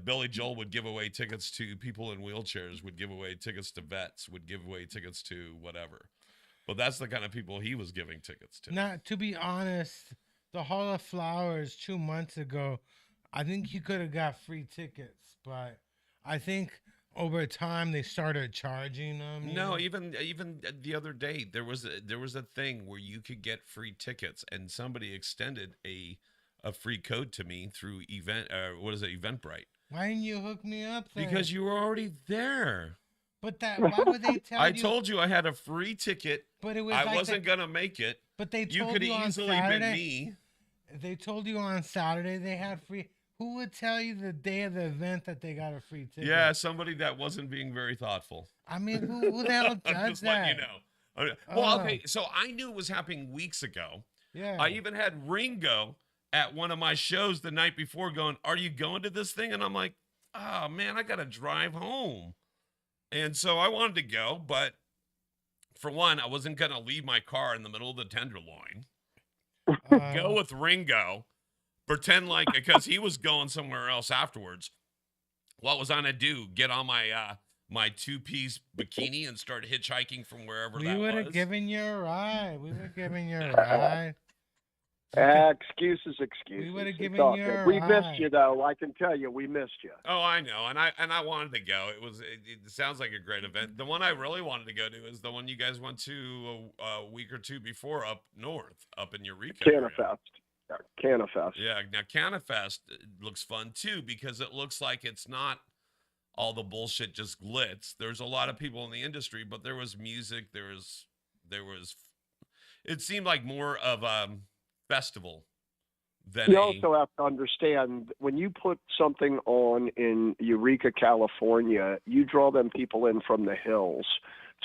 Speaker 2: Billy Joel would give away tickets to people in wheelchairs, would give away tickets to vets, would give away tickets to whatever. But that's the kind of people he was giving tickets to.
Speaker 1: Now, to be honest, the Hall of Flowers 2 months ago, I think you could have got free tickets, but I think over time they started charging them.
Speaker 2: No, even the other day there was a thing where you could get free tickets, and somebody extended a free code to me through Eventbrite.
Speaker 1: Why didn't you hook me up then?
Speaker 2: Because you were already there.
Speaker 1: But why would they tell you?
Speaker 2: I told you I had a free ticket.
Speaker 1: But it was
Speaker 2: I wasn't gonna make it.
Speaker 1: But they told
Speaker 2: you could have easily been me.
Speaker 1: They told you on Saturday they had free. Who would tell you the day of the event that they got a free ticket?
Speaker 2: Yeah, somebody that wasn't being very thoughtful.
Speaker 1: I mean, who the hell does
Speaker 2: I'm just
Speaker 1: that?
Speaker 2: letting you know. Well, okay, so I knew it was happening weeks ago.
Speaker 1: Yeah.
Speaker 2: I even had Ringo at one of my shows the night before going, "Are you going to this thing?" And I'm like, "Oh, man, I got to drive home." And so I wanted to go, but for one, I wasn't going to leave my car in the middle of the Tenderloin. Go with Ringo. Pretend like, because he was going somewhere else afterwards. What was I gonna do? Get on my my 2-piece bikini and start hitchhiking from wherever that was?
Speaker 1: We would have given you a ride. Excuses.
Speaker 3: We
Speaker 1: would have given you a ride.
Speaker 3: We missed you, though. I can tell you, we missed you.
Speaker 2: Oh, I know, and I wanted to go. It sounds like a great event. The one I really wanted to go to is the one you guys went to a week or two before up north, up in Eureka.
Speaker 3: Canafest. Canafest.
Speaker 2: Yeah, now Canafest looks fun too because it looks like it's not all the bullshit just glitz. There's a lot of people in the industry, but there was music, there was it seemed like more of a festival than
Speaker 3: you also have to understand when you put something on in Eureka, California, you draw them people in from the hills.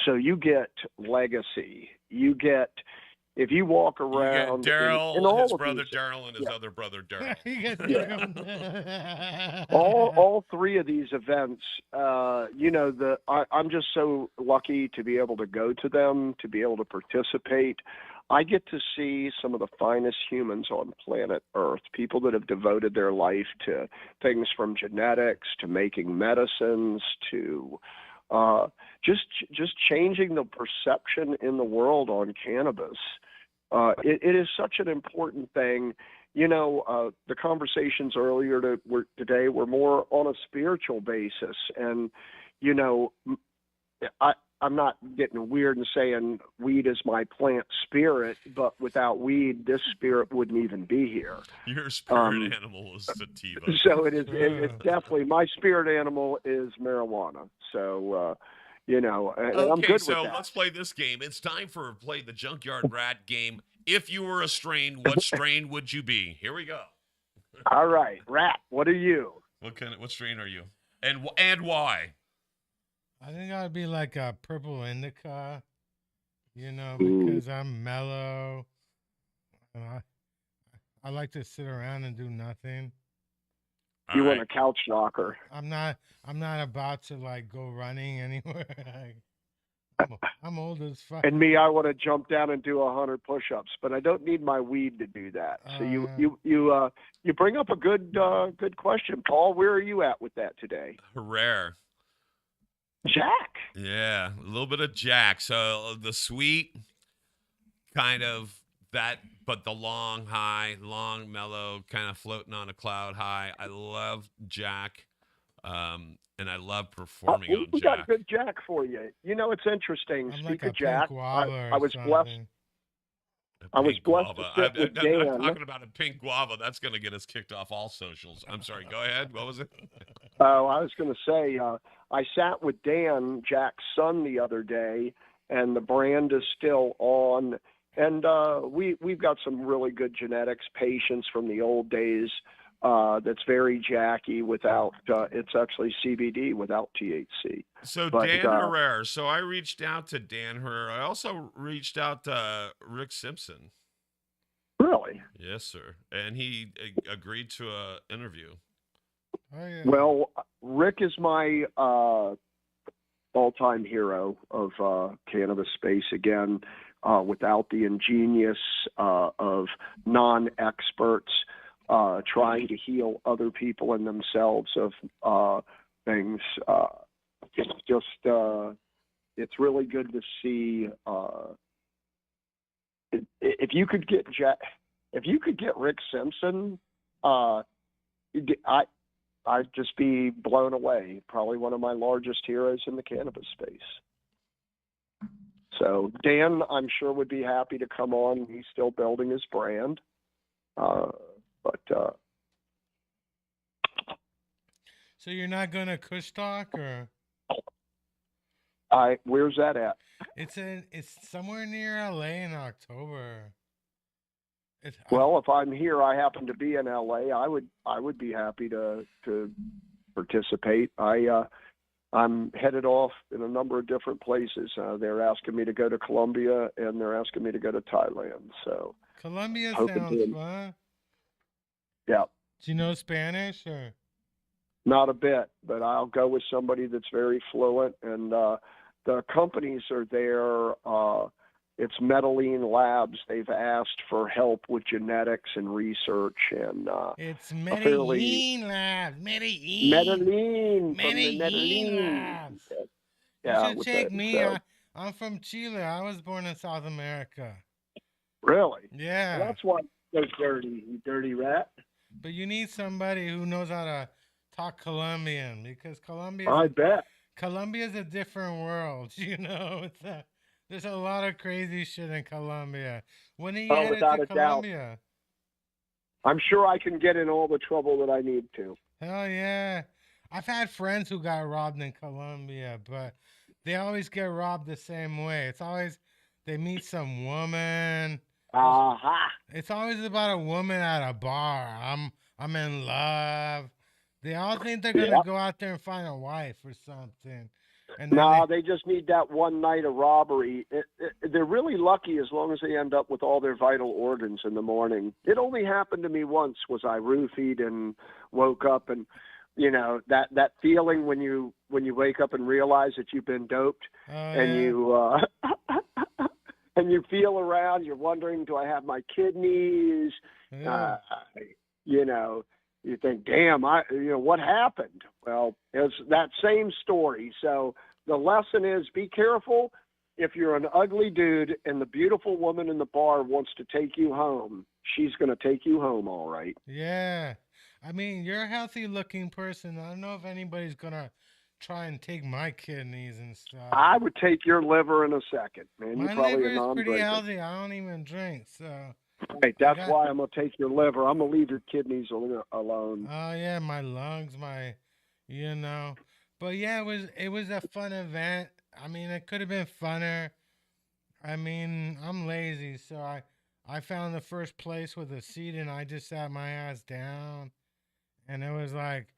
Speaker 3: So you get legacy. You get if you walk around,
Speaker 2: Daryl, his brother Daryl, and his other brother Daryl.
Speaker 3: all three of these events, I'm just so lucky to be able to go to them, to be able to participate. I get to see some of the finest humans on planet Earth, people that have devoted their life to things from genetics to making medicines to just changing the perception in the world on cannabis. It is such an important thing. The conversations earlier today were more on a spiritual basis. And, I I'm not getting weird and saying weed is my plant spirit, but without weed, this spirit wouldn't even be here.
Speaker 2: Your spirit animal is sativa.
Speaker 3: So it is.
Speaker 1: Sure.
Speaker 3: It's definitely my spirit animal is marijuana. So and I'm
Speaker 2: Okay,
Speaker 3: good
Speaker 2: so
Speaker 3: with that.
Speaker 2: let's play this game. It's time for play the Junkyard Rat game. If you were a strain, what strain would you be? Here we go.
Speaker 3: All right, Rat. What are you?
Speaker 2: What strain are you? And why?
Speaker 1: I think I'd be like a purple indica,
Speaker 3: Ooh.
Speaker 1: because I'm mellow. And I like to sit around and do nothing.
Speaker 2: All
Speaker 3: You
Speaker 2: right.
Speaker 3: want a couch knocker?
Speaker 1: I'm not about to like go running anywhere. I'm old as fuck.
Speaker 3: And me, I want to jump down and do 100 push-ups, but I don't need my weed to do that. So you bring up a good question, Paul. Where are you at with that today?
Speaker 2: Rare.
Speaker 3: Jack.
Speaker 2: Yeah, a little bit of Jack. So the sweet kind of that, but the long high, long mellow, kind of floating on a cloud high. I love Jack, and I love performing on
Speaker 3: We
Speaker 2: Jack.
Speaker 3: got good Jack for you. It's interesting.
Speaker 1: I'm
Speaker 3: Speak
Speaker 1: like a
Speaker 3: of Jack,
Speaker 1: pink guava
Speaker 3: I was
Speaker 1: or
Speaker 3: blessed.
Speaker 1: something.
Speaker 3: I was
Speaker 2: Pink
Speaker 3: blessed to
Speaker 2: guava.
Speaker 3: sit with
Speaker 2: I'm
Speaker 3: Dan.
Speaker 2: not talking about a pink guava. That's going to get us kicked off all socials. I'm sorry. Go ahead. What was it?
Speaker 3: Oh, I was going to say, I sat with Dan, Jack's son, the other day, and the brand is still on. And we've got some really good genetics patients from the old days that's very Jacky without, it's actually CBD without THC.
Speaker 2: So
Speaker 3: But,
Speaker 2: Dan Herrera. So I reached out to Dan Herrera. I also reached out to Rick Simpson.
Speaker 3: Really?
Speaker 2: Yes, sir. And he agreed to an interview.
Speaker 1: Oh, yeah.
Speaker 3: Well, Rick is my all-time hero of cannabis space. Again, without the ingenious of non-experts trying to heal other people and themselves of things. It's just it's really good to see. If you could get Rick Simpson, I'd just be blown away. Probably one of my largest heroes in the cannabis space. So Dan, I'm sure, would be happy to come on. He's still building his brand.
Speaker 1: So you're not gonna Kush Talk, or
Speaker 3: Where's that at?
Speaker 1: it's somewhere near LA in October.
Speaker 3: Well, if I'm here, I happen to be in LA. I would be happy to participate. I'm headed off in a number of different places. They're asking me to go to Colombia and they're asking me to go to Thailand. So
Speaker 1: Colombia
Speaker 3: hoping
Speaker 1: sounds
Speaker 3: to-
Speaker 1: fun.
Speaker 3: yeah,
Speaker 1: Do you know Spanish, or?
Speaker 3: not a bit, but I'll go with somebody that's very fluent. And the companies are there. It's Medellin Labs. They've asked for help with genetics and research, and
Speaker 1: It's
Speaker 3: fairly-
Speaker 1: Medellin Labs.
Speaker 3: Medellin from the
Speaker 1: Medellin
Speaker 3: Medellin.
Speaker 1: Labs.
Speaker 3: Yeah,
Speaker 1: You should
Speaker 3: with
Speaker 1: take
Speaker 3: the-
Speaker 1: me.
Speaker 3: so-
Speaker 1: I'm from Chile. I was born in South America.
Speaker 3: Really?
Speaker 1: Yeah.
Speaker 3: Well, that's why you're so dirty, you dirty rat.
Speaker 1: But you need somebody who knows how to talk Colombian, because
Speaker 3: I bet.
Speaker 1: Colombia's a different world. There's a lot of crazy shit in Colombia. When are you headed
Speaker 3: without
Speaker 1: to
Speaker 3: a doubt.
Speaker 1: Colombia?
Speaker 3: I'm sure I can get in all the trouble that I need to.
Speaker 1: Hell yeah. I've had friends who got robbed in Colombia, but they always get robbed the same way. It's always they meet some woman.
Speaker 3: Aha.
Speaker 1: It's always about a woman at a bar. I'm in love. They all think they're gonna
Speaker 3: Yep.
Speaker 1: go out there and find a wife or something. And then
Speaker 3: No, they just need that one night of robbery. They're really lucky as long as they end up with all their vital organs in the morning. It only happened to me once. Was I roofied and woke up, and that feeling when you wake up and realize that you've been doped, and you and you feel around. You're wondering, do I have my kidneys?
Speaker 1: Yeah.
Speaker 3: You think, damn, what happened? Well, it's that same story. So the lesson is, be careful. If you're an ugly dude and the beautiful woman in the bar wants to take you home, she's going to take you home, all right.
Speaker 1: Yeah. I mean, you're a healthy looking person. I don't know if anybody's gonna try and take my kidneys and stuff.
Speaker 3: I would take your liver in a second, man. You're
Speaker 1: My
Speaker 3: probably
Speaker 1: liver
Speaker 3: a
Speaker 1: is pretty
Speaker 3: non-drinker.
Speaker 1: healthy. I don't even drink, so
Speaker 3: Right,
Speaker 1: I
Speaker 3: that's
Speaker 1: got.
Speaker 3: why I'm gonna take your liver. I'm gonna leave your kidneys alone.
Speaker 1: Oh yeah, my lungs, my, you know. But yeah, it was a fun event. I mean, it could have been funner. I mean, I'm lazy, so I found the first place with a seat and I just sat my ass down, and it was like,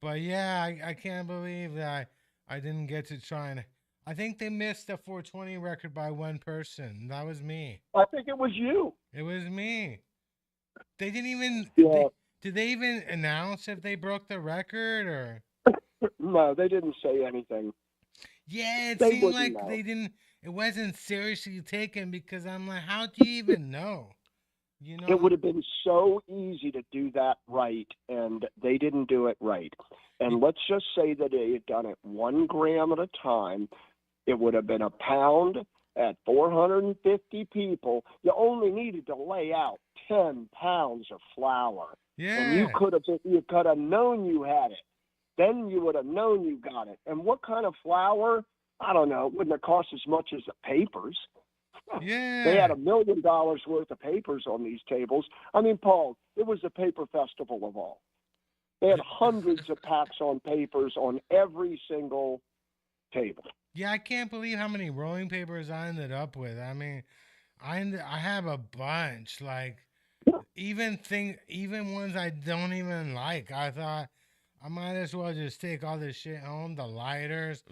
Speaker 1: but yeah, I can't believe that I didn't get to try and. I think they missed the 420 record by one person. That was me.
Speaker 3: I think it was you.
Speaker 1: It was me. They didn't even.
Speaker 3: Yeah.
Speaker 1: Did they even announce if they broke the record or?
Speaker 3: No, they didn't say anything.
Speaker 1: Yeah, it
Speaker 3: They
Speaker 1: seemed
Speaker 3: wouldn't
Speaker 1: like
Speaker 3: know.
Speaker 1: they didn't. It wasn't seriously taken because I'm like, how do you even know? You
Speaker 3: It would
Speaker 1: know?
Speaker 3: have been so easy to do that right, and they didn't do it right. And let's just say that they had done it 1 gram at a time. It would have been a pound at 450 people. You only needed to lay out 10 pounds of flour, and
Speaker 1: Yeah,
Speaker 3: you could have known you had it. Then you would have known you got it. And what kind of flour? I don't know. It wouldn't have cost as much as the papers. They had
Speaker 1: yeah,
Speaker 3: $1 million worth of papers on these tables. I mean, Paul, it was the paper festival of all. They had hundreds of packs on papers on every single table.
Speaker 1: yeah. I can't believe how many rolling papers I ended up with. I mean, I have a bunch. Like even ones I don't even like. I thought I might as well just take all this shit home. The lighters.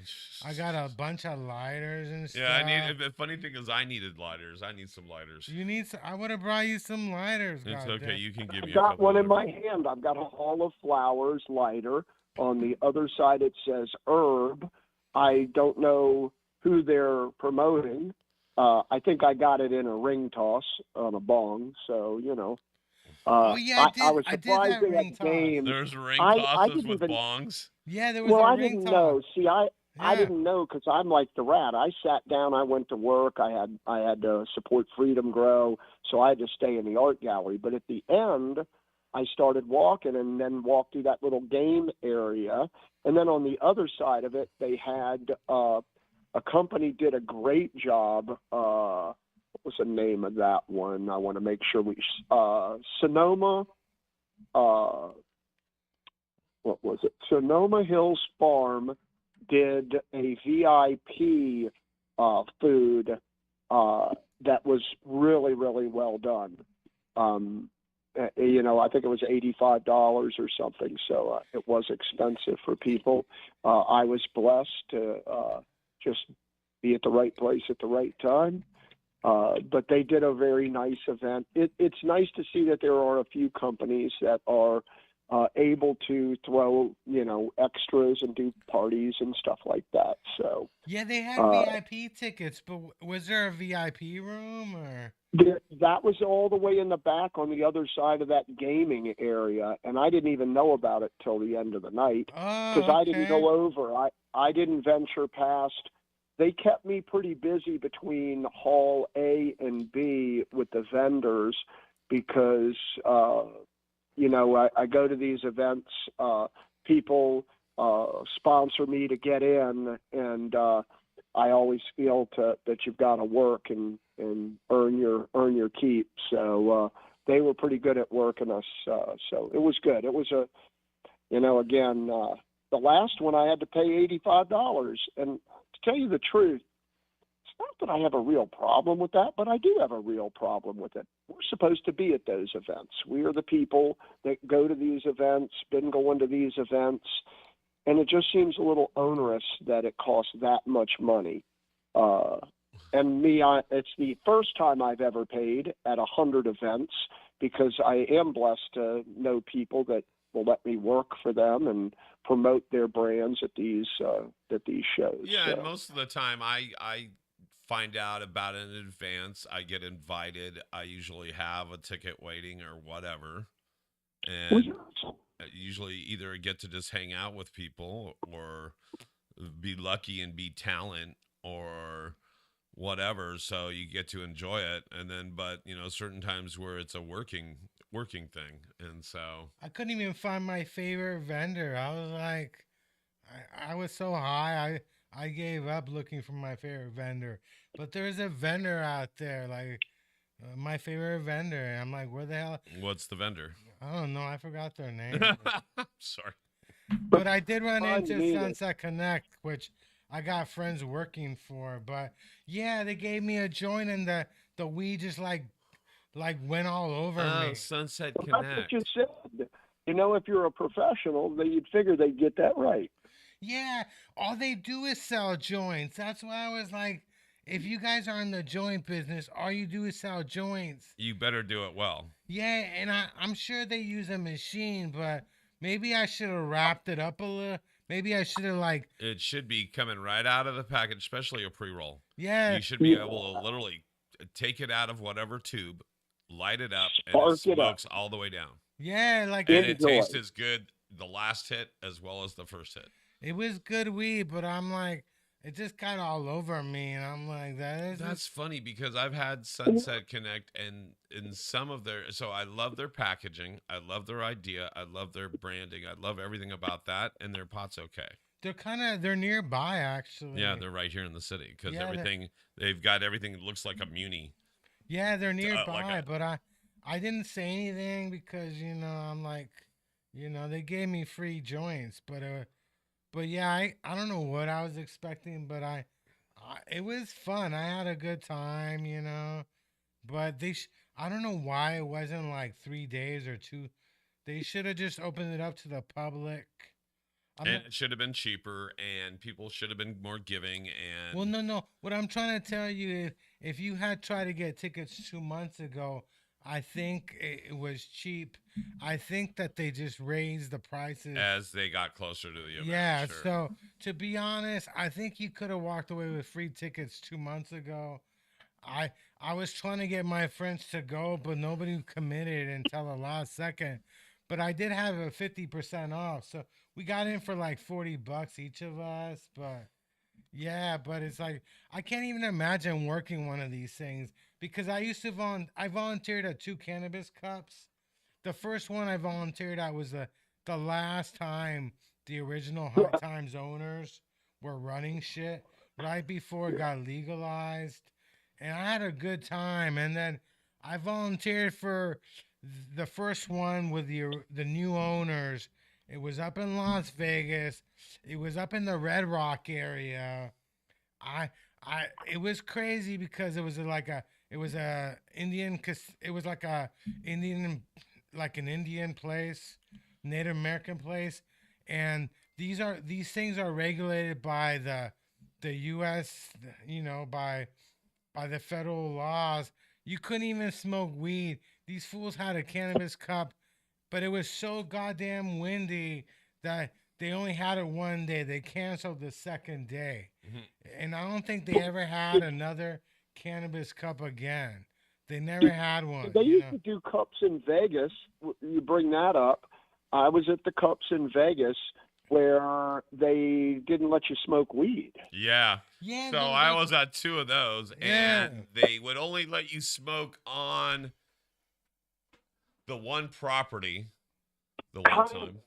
Speaker 1: I got a bunch of lighters and
Speaker 2: Yeah, I
Speaker 1: stuff.
Speaker 2: need. The funny thing is, I needed lighters. I need some lighters.
Speaker 1: You need. I would have brought you some lighters.
Speaker 2: It's
Speaker 1: God
Speaker 2: okay.
Speaker 1: damn.
Speaker 2: You can give
Speaker 3: I've
Speaker 2: me a
Speaker 3: got
Speaker 2: couple.
Speaker 3: one in
Speaker 2: Of
Speaker 3: my hand. I've got a Hall of Flowers lighter. On the other side, it says herb. I don't know who they're promoting. I think I got it in a ring toss on a bong. So, you know,
Speaker 1: Oh yeah,
Speaker 3: I was
Speaker 1: I did
Speaker 3: surprised
Speaker 1: that
Speaker 3: they
Speaker 1: ring
Speaker 3: had
Speaker 1: toss.
Speaker 3: games.
Speaker 2: There's ring
Speaker 3: I
Speaker 2: tosses
Speaker 3: didn't
Speaker 2: with
Speaker 3: even,
Speaker 2: bongs.
Speaker 1: Yeah, there was
Speaker 3: well,
Speaker 1: a
Speaker 3: I
Speaker 1: ring
Speaker 3: didn't
Speaker 1: toss.
Speaker 3: know. See, I
Speaker 1: Yeah.
Speaker 3: didn't know because I'm like the rat. I sat down. I went to work. I had to support Freedom Grow, so I had to stay in the art gallery. But at the end, I started walking and then walked through that little game area. And then on the other side of it, they had a company did a great job. What was the name of that one? I want to make sure we Sonoma. Uh, what was it? Sonoma Hills Farm did a VIP food that was really, really well done. You know, I think it was $85 or something, so it was expensive for people. I was blessed to just be at the right place at the right time. But they did a very nice event. It's nice to see that there are a few companies that are able to throw, you know, extras and do parties and stuff like that. So
Speaker 1: Yeah, they had
Speaker 3: uh,
Speaker 1: VIP tickets, but was there a VIP room or?
Speaker 3: that was all the way in the back on the other side of that gaming area, and I didn't even know about it till the end of the night because
Speaker 1: Oh,
Speaker 3: I didn't
Speaker 1: okay.
Speaker 3: go over. I didn't venture past. They kept me pretty busy between Hall A and B with the vendors because you know, I go to these events, people sponsor me to get in, and I always feel that you've got to work and earn your keep. So they were pretty good at working us, so it was good. It was you know, again, the last one I had to pay $85, and to tell you the truth, it's not that I have a real problem with that, but I do have a real problem with it. We're supposed to be at those events. We are the people that go to these events, been going to these events, and it just seems a little onerous that it costs that much money. Uh, and it's the first time I've ever paid at 100 events because I am blessed to know people that will let me work for them and promote their brands at these shows.
Speaker 2: Yeah, and
Speaker 3: So.
Speaker 2: most of the time, I find out about it in advance. I get invited. I usually have a ticket waiting or whatever,
Speaker 3: Well,
Speaker 2: and I usually either get to just hang out with people or be lucky and be talent or whatever, so you get to enjoy it. And then, but you know, certain times where it's a working thing, and so
Speaker 1: I couldn't even find my favorite vendor. I was like, I was so high, I gave up looking for my favorite vendor. But there's a vendor out there, like my favorite vendor. And I'm like, where the hell?
Speaker 2: What's the vendor?
Speaker 1: I don't know. I forgot their name.
Speaker 2: Sorry.
Speaker 1: But I did run
Speaker 3: Fine to
Speaker 1: into
Speaker 3: me that-
Speaker 1: Sunset Connect, which I got friends working for. But yeah, they gave me a joint, and the weed just like went all over
Speaker 2: Oh,
Speaker 1: me.
Speaker 2: Sunset
Speaker 3: That's what
Speaker 2: Connect.
Speaker 3: you said. You know, if you're a professional, then you'd figure they'd get that right.
Speaker 1: Yeah, all they do is sell joints. That's why I was like, if you guys are in the joint business, all you do is sell joints.
Speaker 2: You better do it well.
Speaker 1: Yeah, and I'm sure they use a machine, but maybe I should have wrapped it up a little. Maybe I should have like,
Speaker 2: It should be coming right out of the package, especially a pre-roll.
Speaker 1: yeah,
Speaker 2: You should be able to literally take it out of whatever tube, light it up, and
Speaker 3: Spark
Speaker 2: it
Speaker 3: it up.
Speaker 2: smokes all the way down.
Speaker 1: yeah, like
Speaker 2: And it
Speaker 3: Enjoy.
Speaker 2: tastes as good the last hit as well as the first hit.
Speaker 1: it was good weed, but I'm like, it just got all over me, and I'm like,
Speaker 2: That's funny because I've had Sunset Connect and in some of their, so I love their packaging, I love their idea, I love their branding, I love everything about that, and their pot's okay.
Speaker 1: they're nearby actually.
Speaker 2: Yeah, they're right here in the city because
Speaker 1: Yeah,
Speaker 2: they've got everything that looks like a muni.
Speaker 1: Yeah, they're nearby,
Speaker 2: a-
Speaker 1: but I didn't say anything because I'm like, they gave me free joints, but yeah, I don't know what I was expecting, but it was fun. I had a good time. But I don't know why it wasn't like 3 days or two. They should have just opened it up to the public.
Speaker 2: And it should have been cheaper, and people should have been more giving. And
Speaker 1: Well, no. What I'm trying to tell you is, if you had tried to get tickets 2 months ago, I think it was cheap. I think that they just raised the prices.
Speaker 2: as they got closer to the event,
Speaker 1: Yeah.
Speaker 2: sure.
Speaker 1: So to be honest, I think you could have walked away with free tickets 2 months ago. I was trying to get my friends to go, but nobody committed until the last second. But I did have a 50% off, so we got in for like $40 each of us. But yeah, but it's like I can't even imagine working one of these things because I volunteered at 2 cannabis cups. The first one I volunteered at was the last time the original High Times owners were running shit right before it got legalized, and I had a good time. And then I volunteered for the first one with the new owners. It was up in Las Vegas. It was up in the Red Rock area. I it was crazy because it was a it was like a Indian like an Indian place, Native American place, and these things are regulated by the U.S. By the federal laws. You couldn't even smoke weed. These fools had a cannabis cup, but it was so goddamn windy that they only had it one day. They canceled the second day.
Speaker 2: Mhm.
Speaker 1: And I don't think they ever had another cannabis cup again. They never had one.
Speaker 3: They
Speaker 1: you
Speaker 3: used
Speaker 1: know?
Speaker 3: to do cups in Vegas. You bring that up. I was at the cups in Vegas where they didn't let you smoke weed.
Speaker 2: Yeah.
Speaker 1: Yeah.
Speaker 2: So I was at 2 of those, and they would only let you smoke on the one property the one time.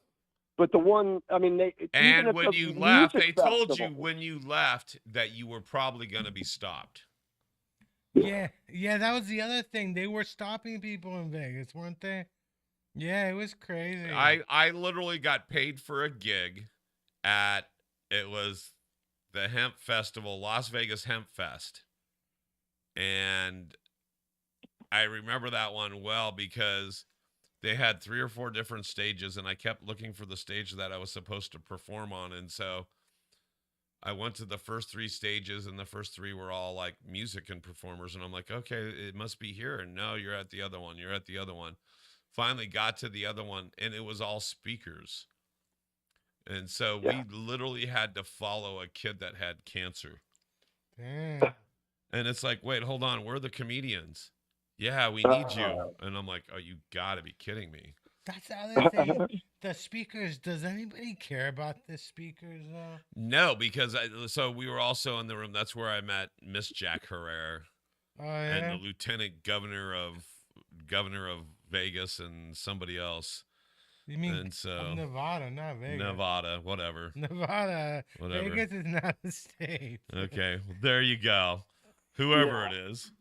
Speaker 3: But the one, I mean, even
Speaker 2: And
Speaker 3: if
Speaker 2: when
Speaker 3: the
Speaker 2: you left, they
Speaker 3: music
Speaker 2: told you
Speaker 3: festival-
Speaker 2: when you left that you were probably going to be stopped.
Speaker 1: Yeah, that was the other thing. They were stopping people in Vegas, weren't they? Yeah, it was crazy.
Speaker 2: I literally got paid for a gig it was the Hemp Festival, Las Vegas Hemp Fest. And I remember that one well because they had 3 or 4 different stages, and I kept looking for the stage that I was supposed to perform on. And so I went to the first 3 stages, and the first 3 were all like music and performers. And I'm like, okay, it must be here. And no, you're at the other one. You're at the other one. Finally got to the other one, and it was all speakers. And so we literally had to follow a kid that had cancer.
Speaker 1: Damn.
Speaker 2: And it's like, wait, hold on. We're the comedians. Yeah, we need you. And I'm like, oh, you got to be kidding me.
Speaker 1: That's the other thing. The speakers, does anybody care about the speakers though?
Speaker 2: No, because so we were also in the room. That's where I met Miss Jack Herrera
Speaker 1: Oh
Speaker 2: and
Speaker 1: yeah.
Speaker 2: the lieutenant governor of Vegas and somebody else.
Speaker 1: You mean
Speaker 2: And so
Speaker 1: Nevada, not Vegas.
Speaker 2: Nevada, whatever.
Speaker 1: Nevada.
Speaker 2: Whatever.
Speaker 1: Vegas is not a state.
Speaker 2: Okay, well, there you go. Whoever it is.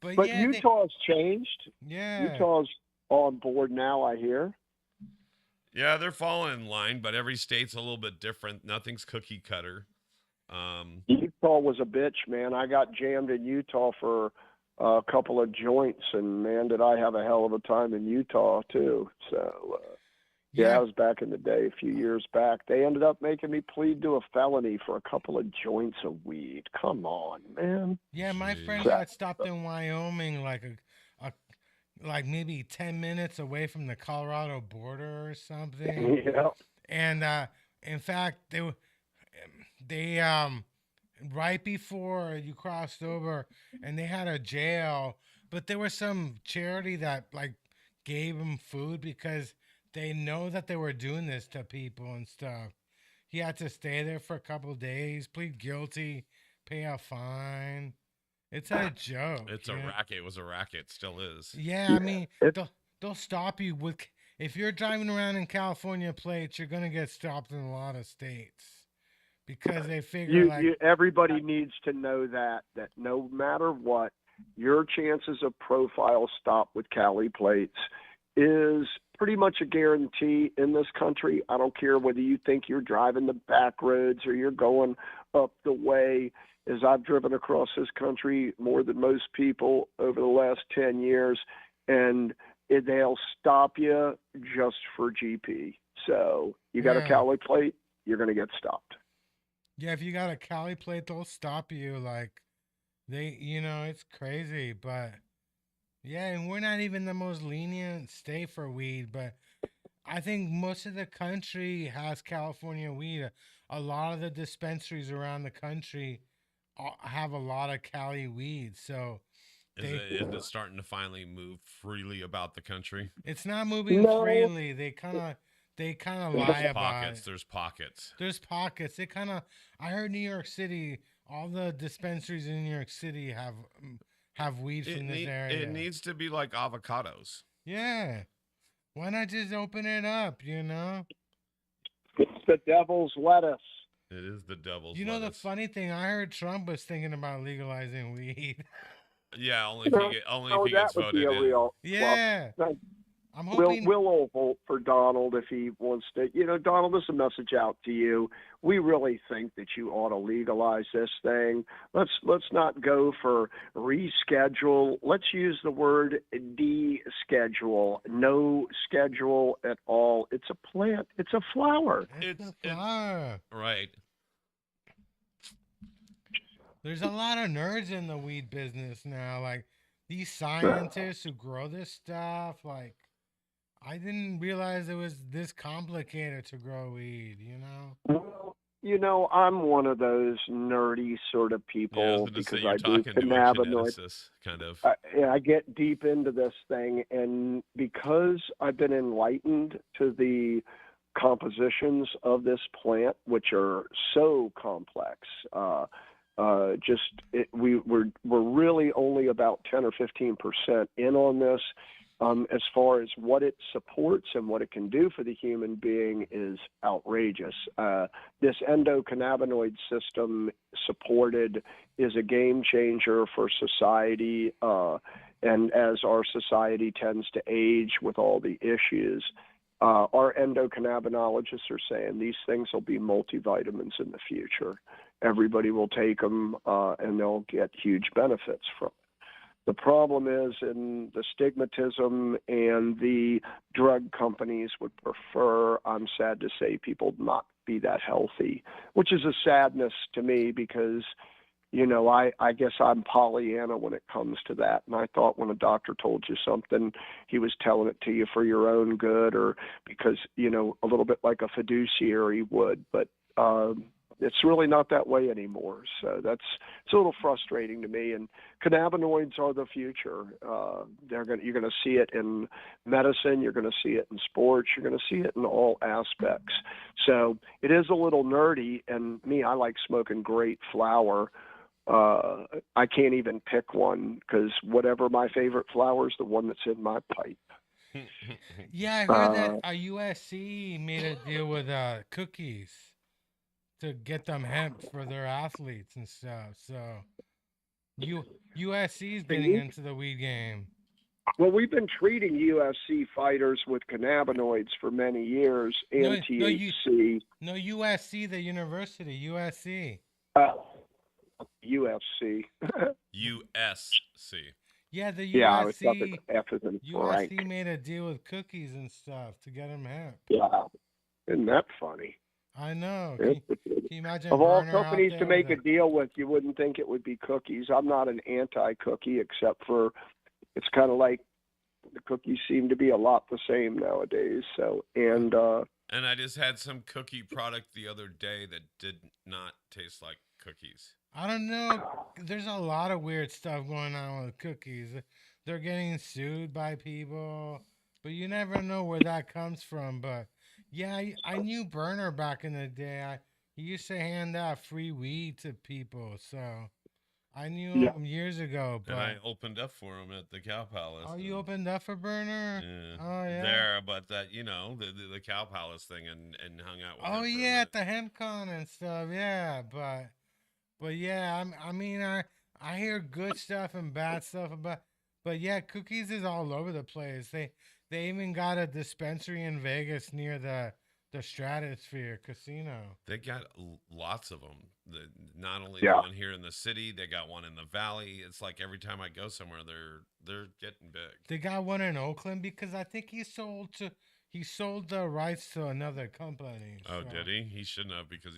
Speaker 3: But
Speaker 1: yeah,
Speaker 3: Utah's changed.
Speaker 1: yeah.
Speaker 3: Utah's on board now, I hear.
Speaker 2: Yeah, they're falling in line, but every state's a little bit different. Nothing's cookie cutter.
Speaker 3: Utah was a bitch, man. I got jammed in Utah for a couple of joints, and man, did I have a hell of a time in Utah too. So, yeah, I was back in the day, a few years back. They ended up making me plead to a felony for a couple of joints of weed. Come on, man.
Speaker 1: Yeah, my
Speaker 2: Jeez.
Speaker 1: friend got stopped in Wyoming, like maybe 10 minutes away from the Colorado border or something.
Speaker 3: Yeah.
Speaker 1: And in fact, they right before you crossed over, and they had a jail, but there was some charity that like gave him food because they know that they were doing this to people and stuff. He had to stay there for a couple of days, plead guilty, pay a fine. It's a joke.
Speaker 2: It's a racket. It was a racket. Still is.
Speaker 1: Yeah, I mean, they'll stop you with if you're driving around in California plates, you're gonna get stopped in a lot of states because they figure
Speaker 3: everybody needs to know that no matter what, your chances of profile stop with Cali plates is pretty much a guarantee in this country. I don't care whether you think you're driving the back roads or you're going up the way. As I've driven across this country more than most people over the last 10 years, and they'll stop you just for GP. So you got a Cali plate, you're going to get stopped.
Speaker 1: Yeah, if you got a Cali plate, they'll stop you. Like, it's crazy. But, yeah, and we're not even the most lenient state for weed, but I think most of the country has California weed. A lot of the dispensaries around the country have a lot of Cali weed, so
Speaker 2: is it starting to finally move freely about the country?
Speaker 1: It's not moving freely. They kind of lie about it.
Speaker 2: There's pockets.
Speaker 1: There's pockets. I heard New York City, all the dispensaries in New York City have weed from this area.
Speaker 2: It needs to be like avocados.
Speaker 1: Yeah. Why not just open it up,
Speaker 3: It's the devil's lettuce.
Speaker 2: It is the devil's
Speaker 1: lettuce. The funny thing, I heard Trump was thinking about legalizing weed.
Speaker 2: Yeah, only if he gets voted in.
Speaker 3: Real,
Speaker 1: yeah.
Speaker 3: Well,
Speaker 1: I'm hoping
Speaker 3: we'll all vote for Donald if he wants to. Donald, this is a message out to you. We really think that you ought to legalize this thing. Let's not go for reschedule. Let's use the word deschedule. No schedule at all. It's a plant. It's a flower.
Speaker 1: It's a flower.
Speaker 2: Right.
Speaker 1: There's a lot of nerds in the weed business now. Like these scientists who grow this stuff. Like I didn't realize it was this complicated to grow weed.
Speaker 3: Well, I'm one of those nerdy sort of people because I do cannabinoids.
Speaker 2: Kind of.
Speaker 3: I get deep into this thing, and because I've been enlightened to the compositions of this plant, which are so complex. We're really only about 10 or 15% in on this. As far as what it supports and what it can do for the human being is outrageous. This endocannabinoid system supported is a game changer for society. And as our society tends to age with all the issues, our endocannabinologists are saying these things will be multivitamins in the future. Everybody will take them and they'll get huge benefits from it. The problem is in the stigmatism, and the drug companies would prefer, I'm sad to say, people not be that healthy, which is a sadness to me because, I guess I'm Pollyanna when it comes to that. And I thought when a doctor told you something, he was telling it to you for your own good or because, a little bit like a fiduciary would. But it's really not that way anymore. So it's a little frustrating to me. And cannabinoids are the future. You're going to see it in medicine. You're going to see it in sports. You're going to see it in all aspects. So it is a little nerdy. And me, I like smoking great flower. I can't even pick one because whatever my favorite flower is, the one that's in my pipe.
Speaker 1: Yeah, I heard that USC made a deal with cookies to get them hemp for their athletes and stuff. So U USC's getting
Speaker 3: See?
Speaker 1: into the weed game.
Speaker 3: Well, we've been treating UFC fighters with cannabinoids for many years and
Speaker 1: No, no,
Speaker 3: THC.
Speaker 1: no, USC, the university, USC.
Speaker 3: Uh, UFC.
Speaker 2: USC.
Speaker 1: Yeah, the
Speaker 3: Yeah, it's got the
Speaker 1: USC
Speaker 3: F as in Frank.
Speaker 1: USC made a deal with cookies and stuff to get them hemp.
Speaker 3: Yeah. Isn't that funny?
Speaker 1: I know. Can you imagine
Speaker 3: Of all
Speaker 1: Werner out
Speaker 3: companies
Speaker 1: there
Speaker 3: to
Speaker 1: with
Speaker 3: make a deal with, you wouldn't think it would be cookies. I'm not an anti-cookie, except for it's kind of like the cookies seem to be a lot the same nowadays. So, and
Speaker 2: And I just had some cookie product the other day that did not taste like cookies.
Speaker 1: I don't know. There's a lot of weird stuff going on with cookies. They're getting sued by people, but you never know where that comes from. But yeah, I knew Burner back in the day. He used to hand out free weed to people, so I knew
Speaker 3: yeah,
Speaker 1: him years ago.
Speaker 2: And I
Speaker 1: But
Speaker 2: opened up for him at the Cow Palace.
Speaker 1: oh, you opened up for Burner?
Speaker 2: Yeah,
Speaker 1: Oh yeah.
Speaker 2: there, but that the Cow Palace thing and hung out with him
Speaker 1: Oh
Speaker 2: for a
Speaker 1: yeah,
Speaker 2: minute.
Speaker 1: at the HempCon and stuff. Yeah, but yeah, I mean, I hear good stuff and bad stuff about, but yeah, cookies is all over the place. They even got a dispensary in Vegas near the Stratosphere Casino.
Speaker 2: They got lots of them. Not only
Speaker 3: yeah.
Speaker 2: the one here in the city, they got one in the valley. It's like every time I go somewhere, they're getting big.
Speaker 1: They got one in Oakland because I think he sold the rights to another company.
Speaker 2: Oh,
Speaker 1: so-
Speaker 2: did he? He shouldn't have because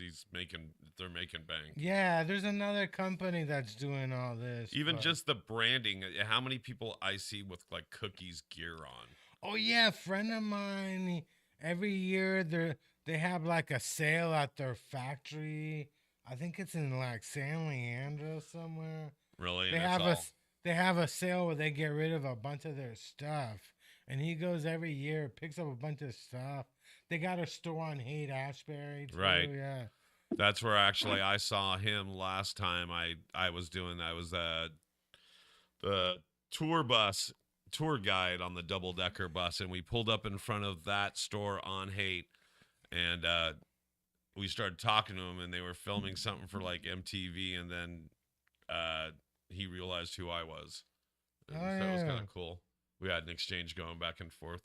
Speaker 2: they're making bank.
Speaker 1: Yeah, there's another company that's doing all this.
Speaker 2: Even
Speaker 1: but-
Speaker 2: just the branding, how many people I see with like cookies gear on?
Speaker 1: Oh yeah, a friend of mine. Every year they have like a sale at their factory. I think it's in like San Leandro somewhere.
Speaker 2: Really?
Speaker 1: They
Speaker 2: And
Speaker 1: have
Speaker 2: it's
Speaker 1: they have a sale where they get rid of a bunch of their stuff, and he goes every year, picks up a bunch of stuff. They got a store on Haight Ashbury too.
Speaker 2: Right.
Speaker 1: Yeah.
Speaker 2: That's where actually I saw him last time I was the tour guide on the double decker bus, and we pulled up in front of that store on Haight, and we started talking to him, and they were filming something for like MTV, and then he realized who I was. And
Speaker 1: Oh,
Speaker 2: so it was
Speaker 1: yeah.
Speaker 2: kind of cool. We had an exchange going back and forth.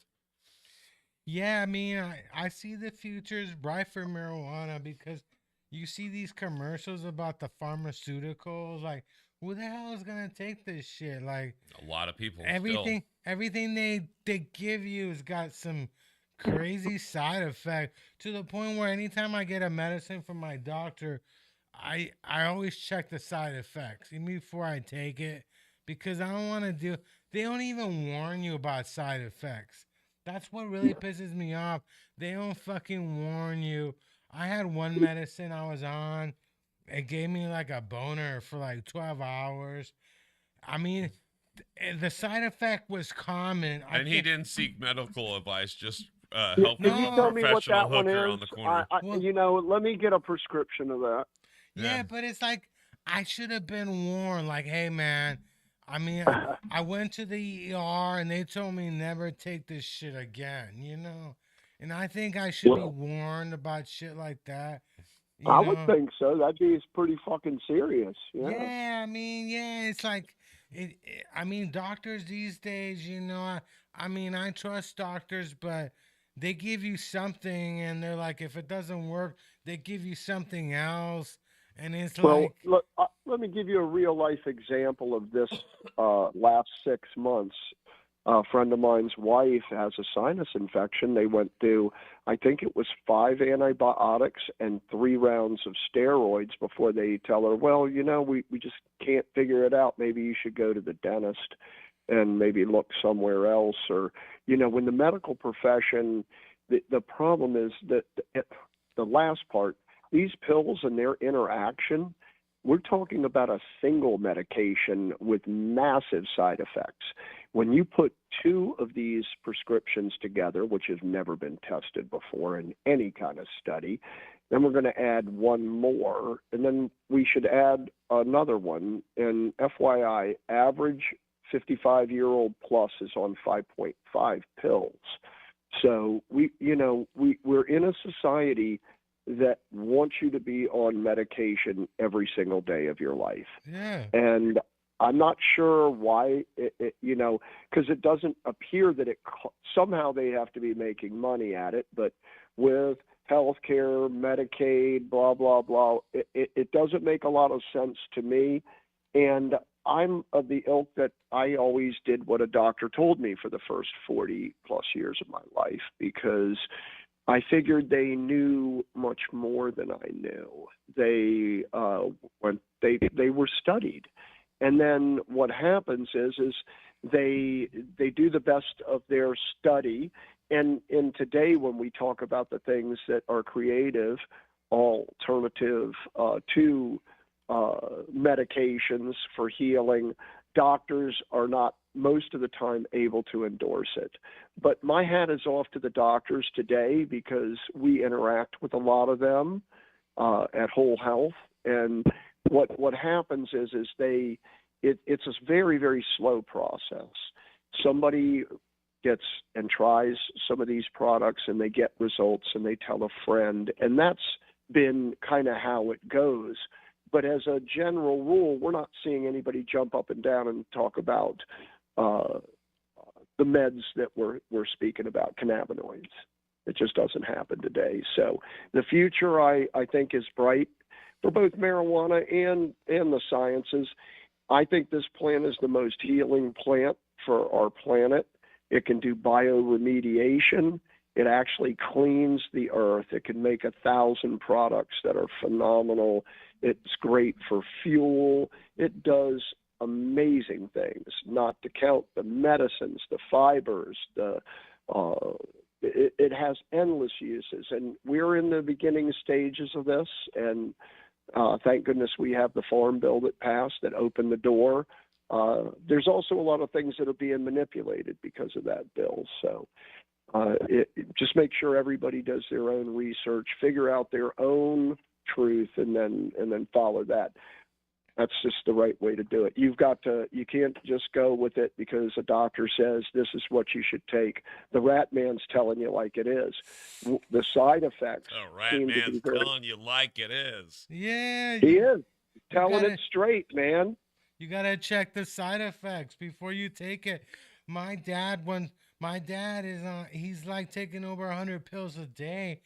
Speaker 1: Yeah, I mean, I see the future's bright for marijuana because you see these commercials about the pharmaceuticals. Like, who the hell is gonna take this shit? Like,
Speaker 2: A lot of people
Speaker 1: everything they give you has got some crazy side effect to the point where anytime I get a medicine from my doctor, I always check the side effects even before I take it because I don't want to do. They don't even warn you about side effects. That's what really pisses me off. They don't fucking warn you. I had one medicine I was on. It gave me like a boner for like 12 hours. I mean, the side effect was common.
Speaker 2: And he didn't seek medical advice, just
Speaker 3: Yeah,
Speaker 2: help
Speaker 3: can
Speaker 2: from
Speaker 3: you
Speaker 2: a
Speaker 3: tell me what
Speaker 2: professional
Speaker 3: that one
Speaker 2: hooker
Speaker 3: is?
Speaker 2: on the corner.
Speaker 1: Well-
Speaker 3: Let me get a prescription of that.
Speaker 1: Yeah,
Speaker 2: Yeah.
Speaker 1: but it's like I should have been warned. Like, hey, man. I mean, I went to the ER and they told me never take this shit again. You know, and I think I should be
Speaker 3: Well-
Speaker 1: warned about shit like that. You
Speaker 3: I
Speaker 1: know?
Speaker 3: would think so. That'd be pretty fucking serious. Yeah.
Speaker 1: Yeah, I mean, yeah, it's like I mean, doctors these days, I mean, I trust doctors, but they give you something, and they're like, if it doesn't work, they give you something else, and it's
Speaker 3: Well,
Speaker 1: like,
Speaker 3: look, let me give you a real life example of this. Last 6 months, a friend of mine's wife has a sinus infection. They went through, I think it was 5 antibiotics and 3 rounds of steroids before they tell her, well, we just can't figure it out. Maybe you should go to the dentist and maybe look somewhere else. Or, when the medical profession, the problem is that the last part, these pills and their interaction, we're talking about a single medication with massive side effects. When you put 2 of these prescriptions together, which has never been tested before in any kind of study, then we're going to add 1 more, and then we should add another one. And FYI, average 55-year-old plus is on 5.5 pills. So we're in a society that wants you to be on medication every single day of your life.
Speaker 1: Yeah.
Speaker 3: And I'm not sure why, because it doesn't appear that somehow they have to be making money at it. But with healthcare, Medicaid, blah, blah, blah, it doesn't make a lot of sense to me. And I'm of the ilk that I always did what a doctor told me for the first 40 plus years of my life, because I figured they knew much more than I knew. They were studied. And then what happens is they do the best of their study. And today, when we talk about the things that are creative, alternative to medications for healing, doctors are not most of the time able to endorse it. But my hat is off to the doctors today, because we interact with a lot of them at Whole Health. And what happens is it's a very, very slow process. Somebody gets and tries some of these products and they get results and they tell a friend, and that's been kind of how it goes. But as a general rule, we're not seeing anybody jump up and down and talk about the meds that we're speaking about, cannabinoids. It just doesn't happen today. So the future, I think, is bright for both marijuana and the sciences. I think this plant is the most healing plant for our planet. It can do bioremediation. It actually cleans the earth. It can make 1,000 products that are phenomenal. It's great for fuel. It does amazing things, not to count the medicines, the fibers, it has endless uses. And we're in the beginning stages of this, and thank goodness we have the Farm Bill that passed that opened the door. There's also a lot of things that are being manipulated because of that bill. So just make sure everybody does their own research, figure out their own truth, and then follow that. That's just the right way to do it. You can't just go with it because a doctor says this is what you should take. The Rat Man's telling you like it is. The side effects.
Speaker 2: The Rat Man's telling you like it is.
Speaker 1: Yeah.
Speaker 3: He is. Telling it straight, man.
Speaker 1: You got to check the side effects before you take it. My dad is on, he's like taking over 100 pills a day.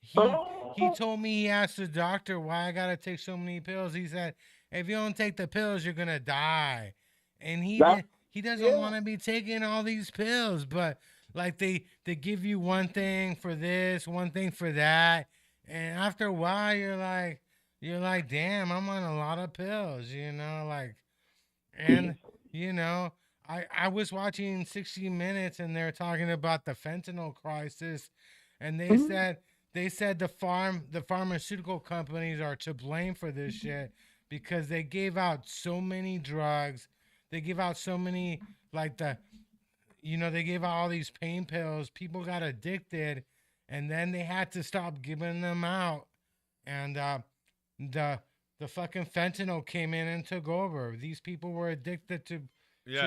Speaker 1: He told me, he asked the doctor why I got to take so many pills. He said, if you don't take the pills, you're going to die. And he doesn't want to be taking all these pills, but like they give you one thing for this, one thing for that. And after a while, you're like, damn, I'm on a lot of pills, and I was watching 60 Minutes and they're talking about the fentanyl crisis, and they said the pharmaceutical companies are to blame for this shit because they gave out so many drugs. They give out so many, they gave out all these pain pills. People got addicted, and then they had to stop giving them out. And the fucking fentanyl came in and took over. These people were addicted to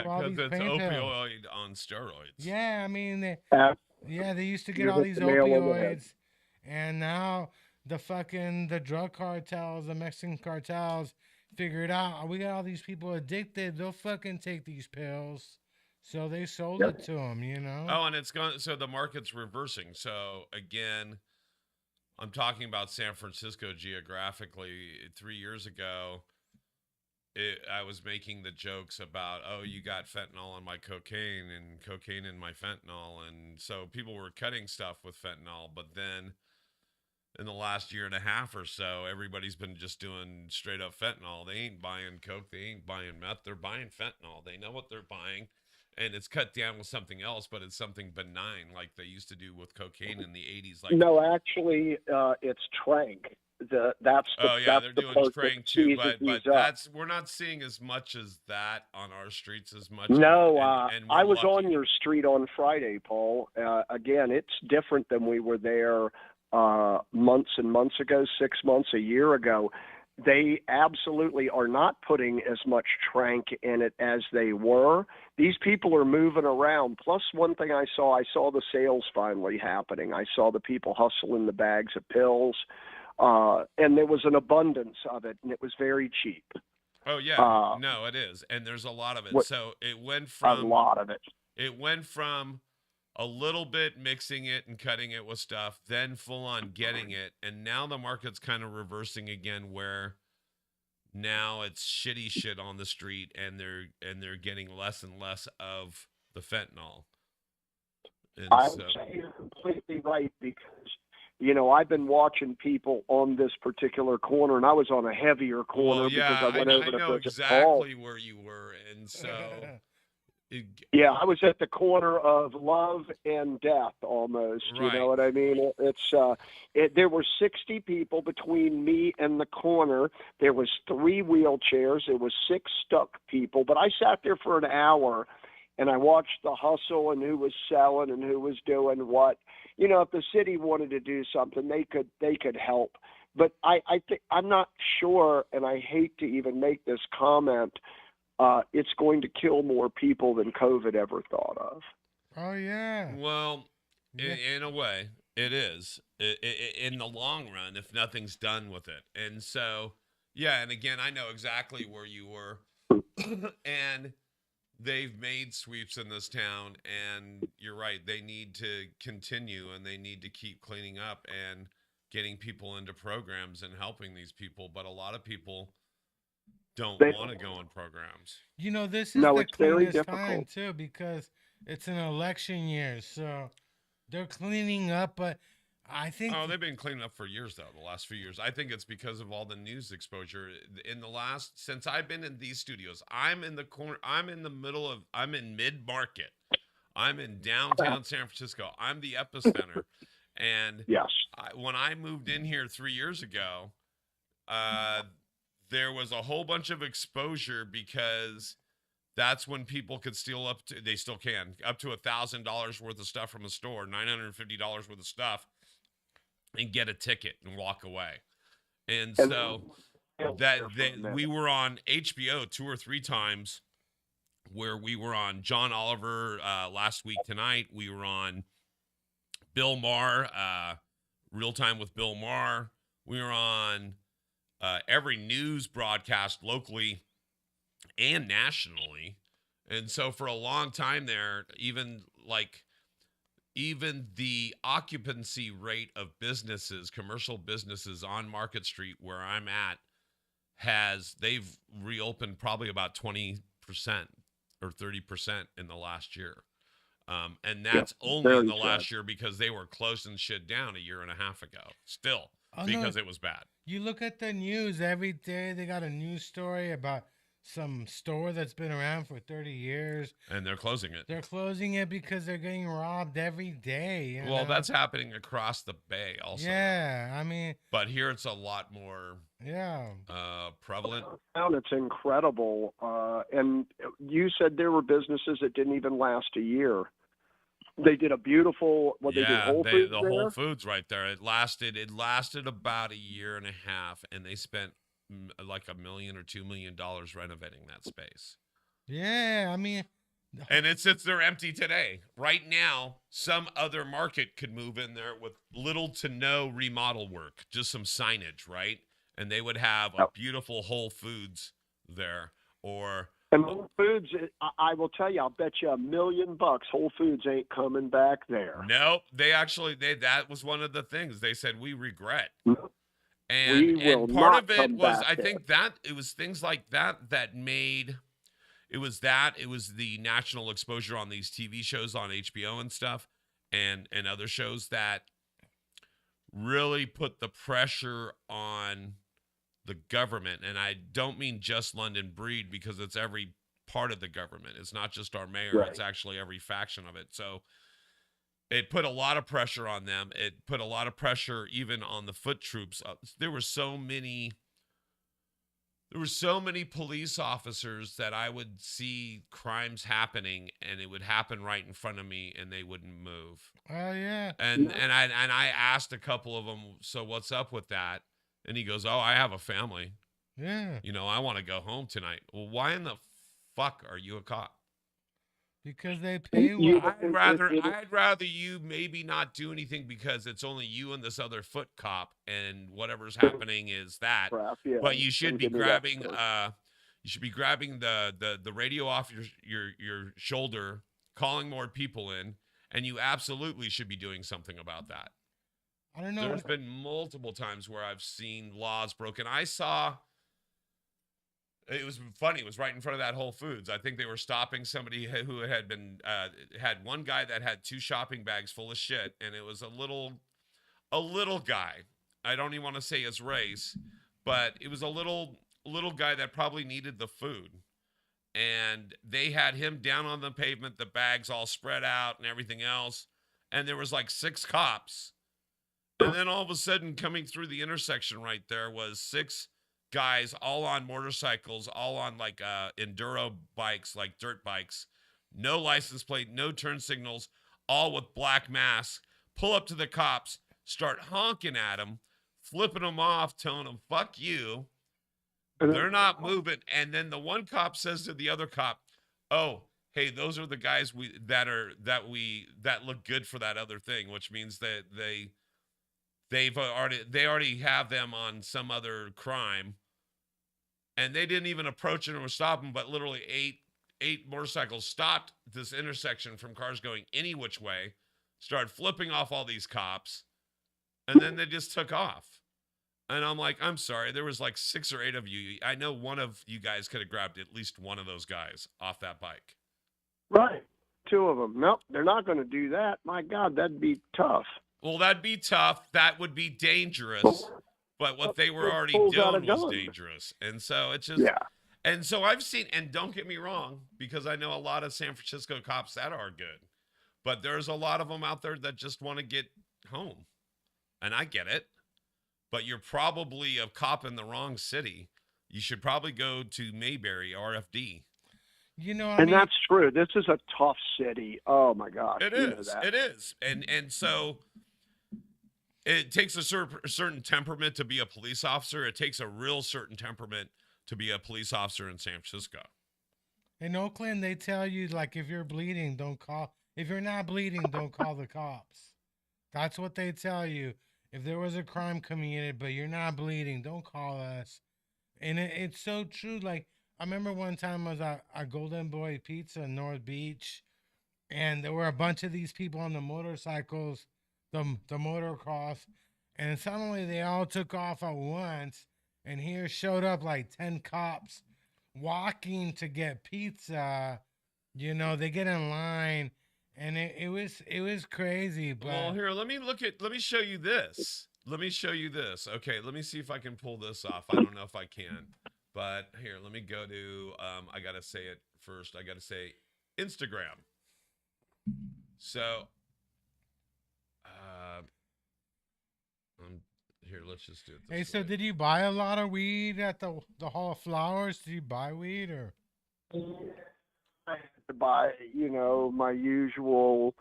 Speaker 1: all these
Speaker 2: it's
Speaker 1: pain
Speaker 2: opioid
Speaker 1: pills.
Speaker 2: on steroids.
Speaker 1: Yeah, I mean, they used to get
Speaker 3: You
Speaker 1: all
Speaker 3: hit
Speaker 1: these
Speaker 3: the nail on the head.
Speaker 1: opioids, and now the drug cartels, the Mexican cartels, figured out we got all these people addicted. They'll fucking take these pills, so they sold it to them.
Speaker 2: Oh, and it's gone. So the market's reversing. So again, I'm talking about San Francisco geographically. 3 years ago, I was making the jokes about, oh, you got fentanyl in my cocaine and cocaine in my fentanyl. And so people were cutting stuff with fentanyl. But then in the last year and a half or so, everybody's been just doing straight up fentanyl. They ain't buying coke. They ain't buying meth. They're buying fentanyl. They know what they're buying. And it's cut down with something else, but it's something benign like they used to do with cocaine in the 80s.
Speaker 3: No, actually, it's trank.
Speaker 2: They're doing trank too, but we're not seeing as much as that on our streets as much.
Speaker 3: No, I was on your street on Friday, Paul. Again, it's different than we were there months and months ago, 6 months, a year ago. they absolutely are not putting as much trank in it as they were. These people are moving around. Plus, one thing I saw the sales finally happening. I saw the people hustling the bags of pills, and there was an abundance of it, and it was very cheap.
Speaker 2: Oh yeah, no, it is, and there's a lot of it. So it went from
Speaker 3: a lot of it.
Speaker 2: It went from a little bit mixing it and cutting it with stuff, then full on getting it, and now the market's kind of reversing again, where now it's shitty shit on the street, and they're getting less and less of the fentanyl. And
Speaker 3: I would say you're completely right, because I've been watching people on this particular corner, and I was on a heavier corner because I went over to
Speaker 2: know
Speaker 3: visit
Speaker 2: exactly
Speaker 3: Paul.
Speaker 2: where you were, and so.
Speaker 3: Yeah, I was at the corner of love and death almost.
Speaker 2: Right.
Speaker 3: You know what I mean? There were 60 people between me and the corner. There was 3 wheelchairs. There was 6 stuck people. But I sat there for an hour, and I watched the hustle and who was selling and who was doing what. If the city wanted to do something, they could help. But I think I'm not sure, and I hate to even make this comment. It's going to kill more people than COVID ever thought of.
Speaker 1: Oh yeah.
Speaker 2: Well, in a way, it is. In the long run, if nothing's done with it, and so yeah. And again, I know exactly where you were, and they've made sweeps in this town, and you're right. They need to continue, and they need to keep cleaning up and getting people into programs and helping these people. But a lot of people don't want to go in programs.
Speaker 1: This is the cleanest time too, because it's an election year, so they're cleaning up. But I think
Speaker 2: they've been cleaning up for years, though. The last few years, I think it's because of all the news exposure since I've been in these studios. I'm in the corner. I'm in the middle of. I'm in mid-market. I'm in downtown San Francisco. I'm the epicenter, and
Speaker 3: yes,
Speaker 2: when I moved in here 3 years ago, there was a whole bunch of exposure, because that's when people could steal they still can, up to $1,000 worth of stuff from a store, $950 worth of stuff, and get a ticket and walk away. And so we were on HBO 2 or 3 times, where we were on John Oliver last week tonight. We were on Bill Maher, Real Time with Bill Maher. We were on every news broadcast locally and nationally. And so for a long time there, even the occupancy rate of businesses, commercial businesses on Market Street where I'm at, they've reopened probably about 20% or 30% in the last year. And that's only in the last year, because they were closing shit down a year and a half ago still, because it was bad.
Speaker 1: You look at the news every day, they got a news story about some store that's been around for 30 years.
Speaker 2: And they're closing it.
Speaker 1: They're closing it because they're getting robbed every day.
Speaker 2: Well, that's happening across the bay also.
Speaker 1: Yeah, I mean.
Speaker 2: But here it's a lot more prevalent.
Speaker 3: It's incredible. And you said there were businesses that didn't even last a year. They did a beautiful, they did Whole Foods there?
Speaker 2: Whole Foods right there. It lasted about a year and a half, and they spent like $1 million or $2 million renovating that space.
Speaker 1: Yeah, I mean,
Speaker 2: and it sits there empty today. Right now, some other market could move in there with little to no remodel work, just some signage, right? And they would have a beautiful Whole Foods there,
Speaker 3: And Whole Foods, I will tell you, I'll bet you $1 million Whole Foods ain't coming back there.
Speaker 2: Nope. That was one of the things they said we regret.
Speaker 3: No.
Speaker 2: And part of it was, I think that it was things like that made, it was the national exposure on these TV shows on HBO and stuff, and other shows that really put the pressure on the government. And I don't mean just London Breed, because it's every part of the government. It's not just our mayor. Right. It's actually every faction of it. So it put a lot of pressure on them. It put a lot of pressure even on the foot troops. There were so many police officers that I would see crimes happening, and it would happen right in front of me, and they wouldn't move.
Speaker 1: Oh yeah.
Speaker 2: And I asked a couple of them, so what's up with that? And he goes, "Oh, I have a family.
Speaker 1: Yeah,
Speaker 2: You know, I want to go home tonight. Well, why in the fuck are you a cop?
Speaker 1: because they pay well.
Speaker 2: I'd rather you maybe not do anything because it's only you and this other foot cop, and whatever's happening is that.
Speaker 3: Crap, yeah.
Speaker 2: But you should
Speaker 3: Don't
Speaker 2: be
Speaker 3: give me that
Speaker 2: grabbing
Speaker 3: story.
Speaker 2: the radio off your shoulder, calling more people in, and you absolutely should be doing something about that.
Speaker 1: I don't know.
Speaker 2: There's been multiple times where I've seen laws broken. I saw. It was funny. It was right in front of that Whole Foods. I think they were stopping somebody who had been had one guy that had 2 shopping bags full of shit, and it was a little guy. I don't even want to say his race, but it was a little guy that probably needed the food, and they had him down on the pavement, the bags all spread out and everything else, and there was like 6 cops, and then all of a sudden, coming through the intersection right there was 6 guys all on motorcycles, all on like enduro bikes, like dirt bikes, no license plate, no turn signals, all with black masks, pull up to the cops, start honking at them, flipping them off, telling them, fuck you. They're not moving. And then the one cop says to the other cop, oh, hey, those are the guys that look good for that other thing, which means that they already have them on some other crime. And they didn't even approach him or stop him, but literally eight motorcycles stopped this intersection from cars going any which way, started flipping off all these cops, and then they just took off. And I'm like, I'm sorry, there was like 6 or 8 of you. I know one of you guys could have grabbed at least one of those guys off that bike.
Speaker 3: Right. 2 of them. Nope, they're not going to do that. My God, that'd be tough.
Speaker 2: Well, that'd be tough. That would be dangerous. But what they were already doing was dangerous. And so it's just,
Speaker 3: yeah.
Speaker 2: And so I've seen, and don't get me wrong, because I know a lot of San Francisco cops that are good, but there's a lot of them out there that just want to get home. And I get it, but you're probably a cop in the wrong city. You should probably go to Mayberry, RFD.
Speaker 1: You know,
Speaker 3: and that's true. This is a tough city. Oh my gosh.
Speaker 2: It is. It is. And so it takes a certain temperament to be a police officer. It takes a real certain temperament to be a police officer in San Francisco.
Speaker 1: In Oakland, they tell you, like, if you're bleeding, don't call. If you're not bleeding, don't call the cops. That's what they tell you. If there was a crime committed, but you're not bleeding, don't call us. And it's so true. Like, I remember one time I was at Golden Boy Pizza in North Beach, and there were a bunch of these people on the motorcycles, the motocross, and suddenly they all took off at once, and here showed up like 10 cops walking to get pizza. You know, they get in line, and it was crazy. But
Speaker 2: well, here, let me show you this. Okay, let me see if I can pull this off. I don't know if I can, but here, let me go to I gotta say it first. I gotta say Instagram. So here, let's just do it this
Speaker 1: hey, so
Speaker 2: way.
Speaker 1: did you buy a lot of weed at the Hall of Flowers? Did you buy weed or?
Speaker 3: I had to buy, my usual,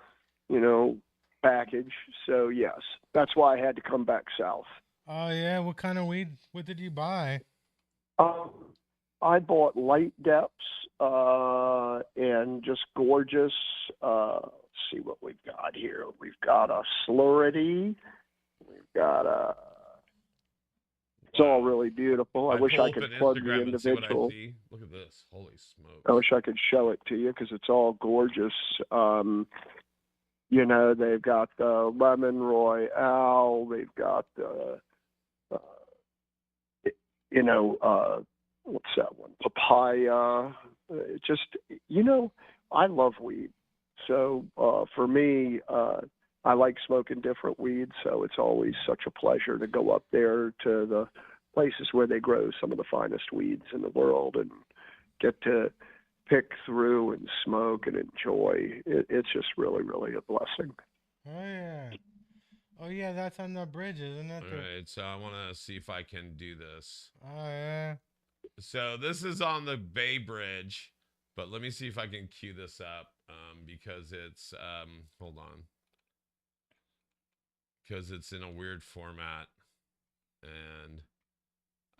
Speaker 3: package. So yes, that's why I had to come back south.
Speaker 1: Oh yeah, what kind of weed? What did you buy?
Speaker 3: I bought light depths and just gorgeous. Let's see what we've got here. We've got a slurity. We've got a. It's all really beautiful. I wish I could plug the individual.
Speaker 2: Look at this. Holy smokes.
Speaker 3: I wish I could show it to you because it's all gorgeous. They've got the Lemon Royale. They've got the, what's that one? Papaya. I love weed. So for me, I like smoking different weeds, so it's always such a pleasure to go up there to the places where they grow some of the finest weeds in the world and get to pick through and smoke and enjoy. It's just really, really a blessing.
Speaker 1: Oh yeah, that's on the bridge, isn't it?
Speaker 2: All right, so I want to see if I can do this.
Speaker 1: Oh yeah.
Speaker 2: So this is on the Bay Bridge, but let me see if I can cue this up because it's hold on. Because it's in a weird format, and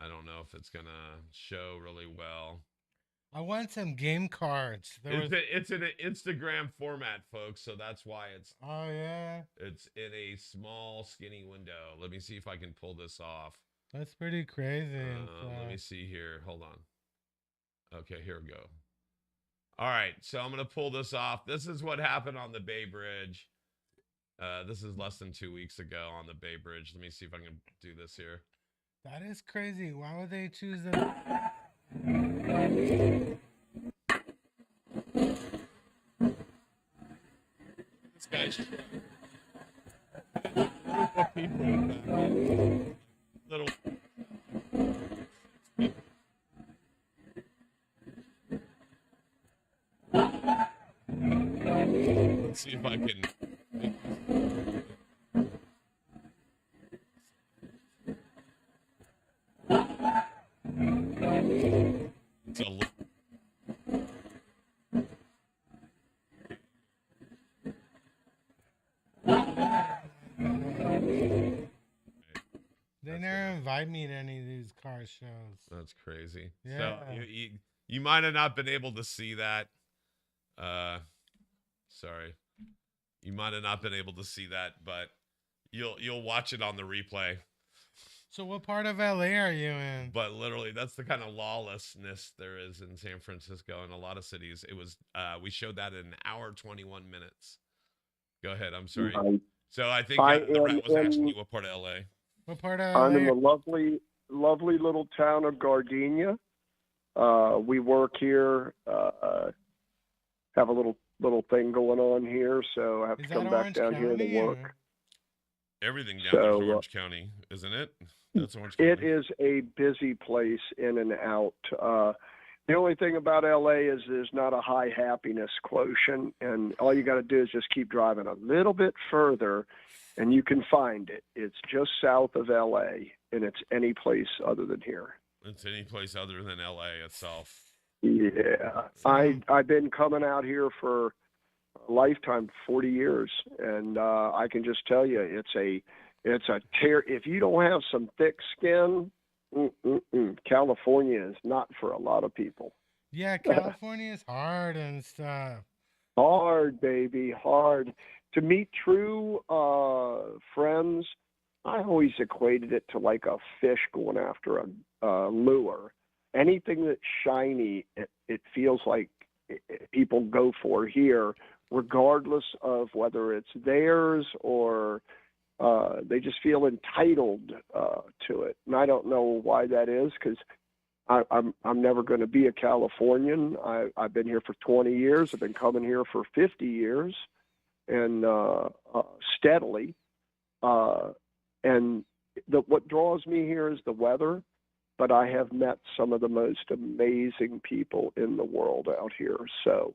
Speaker 2: I don't know if it's gonna show really well.
Speaker 1: I want some game cards.
Speaker 2: It's in an Instagram format, folks, so that's why
Speaker 1: Oh yeah,
Speaker 2: it's in a small, skinny window. Let me see if I can pull this off.
Speaker 1: that's pretty crazy.
Speaker 2: Let me see here. Hold on. Okay, here we go. All right, so I'm gonna pull this off. This is what happened on the Bay Bridge. This is less than 2 weeks ago on the Bay Bridge. Let me see if I can do this here.
Speaker 1: That is crazy. Why would they choose the?
Speaker 2: This guy's little. Let's see if I can. It's a little.
Speaker 1: They never invite me to any of these car shows.
Speaker 2: That's crazy.
Speaker 1: Yeah.
Speaker 2: So you might have not been able to see that. Sorry. You might have not been able to see that, but you'll watch it on the replay.
Speaker 1: So what part of LA are you in?
Speaker 2: But literally, that's the kind of lawlessness there is in San Francisco and a lot of cities. It was we showed that in an hour 21 minutes. Go ahead. I'm sorry. So I think the rat was asking you what part of LA.
Speaker 1: What part of
Speaker 3: I'm in
Speaker 1: LA?
Speaker 3: the lovely little town of Gardenia. We work here, have a little thing going on here, so I have
Speaker 1: Is
Speaker 3: to
Speaker 1: that
Speaker 3: come back
Speaker 1: Orange
Speaker 3: down here
Speaker 1: County,
Speaker 3: to work.
Speaker 1: or-
Speaker 2: Everything down
Speaker 3: So,
Speaker 2: there is Orange County, isn't it? That's Orange County.
Speaker 3: It is a busy place in and out. The only thing about LA is there's not a high happiness quotient, and all you got to do is just keep driving a little bit further, and you can find it. It's just south of LA, and it's any place other than here.
Speaker 2: It's any place other than LA itself.
Speaker 3: Yeah, I've been coming out here for a lifetime, 40 years, and I can just tell you, it's a tear. If you don't have some thick skin, California is not for a lot of people.
Speaker 1: Yeah, California is hard and stuff.
Speaker 3: Hard, baby, hard. To meet true friends, I always equated it to like a fish going after a lure. Anything that's shiny, it feels like people go for here, regardless of whether it's theirs or they just feel entitled to it. And I don't know why that is, because I'm never going to be a Californian. I've been here for 20 years. I've been coming here for 50 years, and steadily. And what draws me here is the weather. But I have met some of the most amazing people in the world out here. So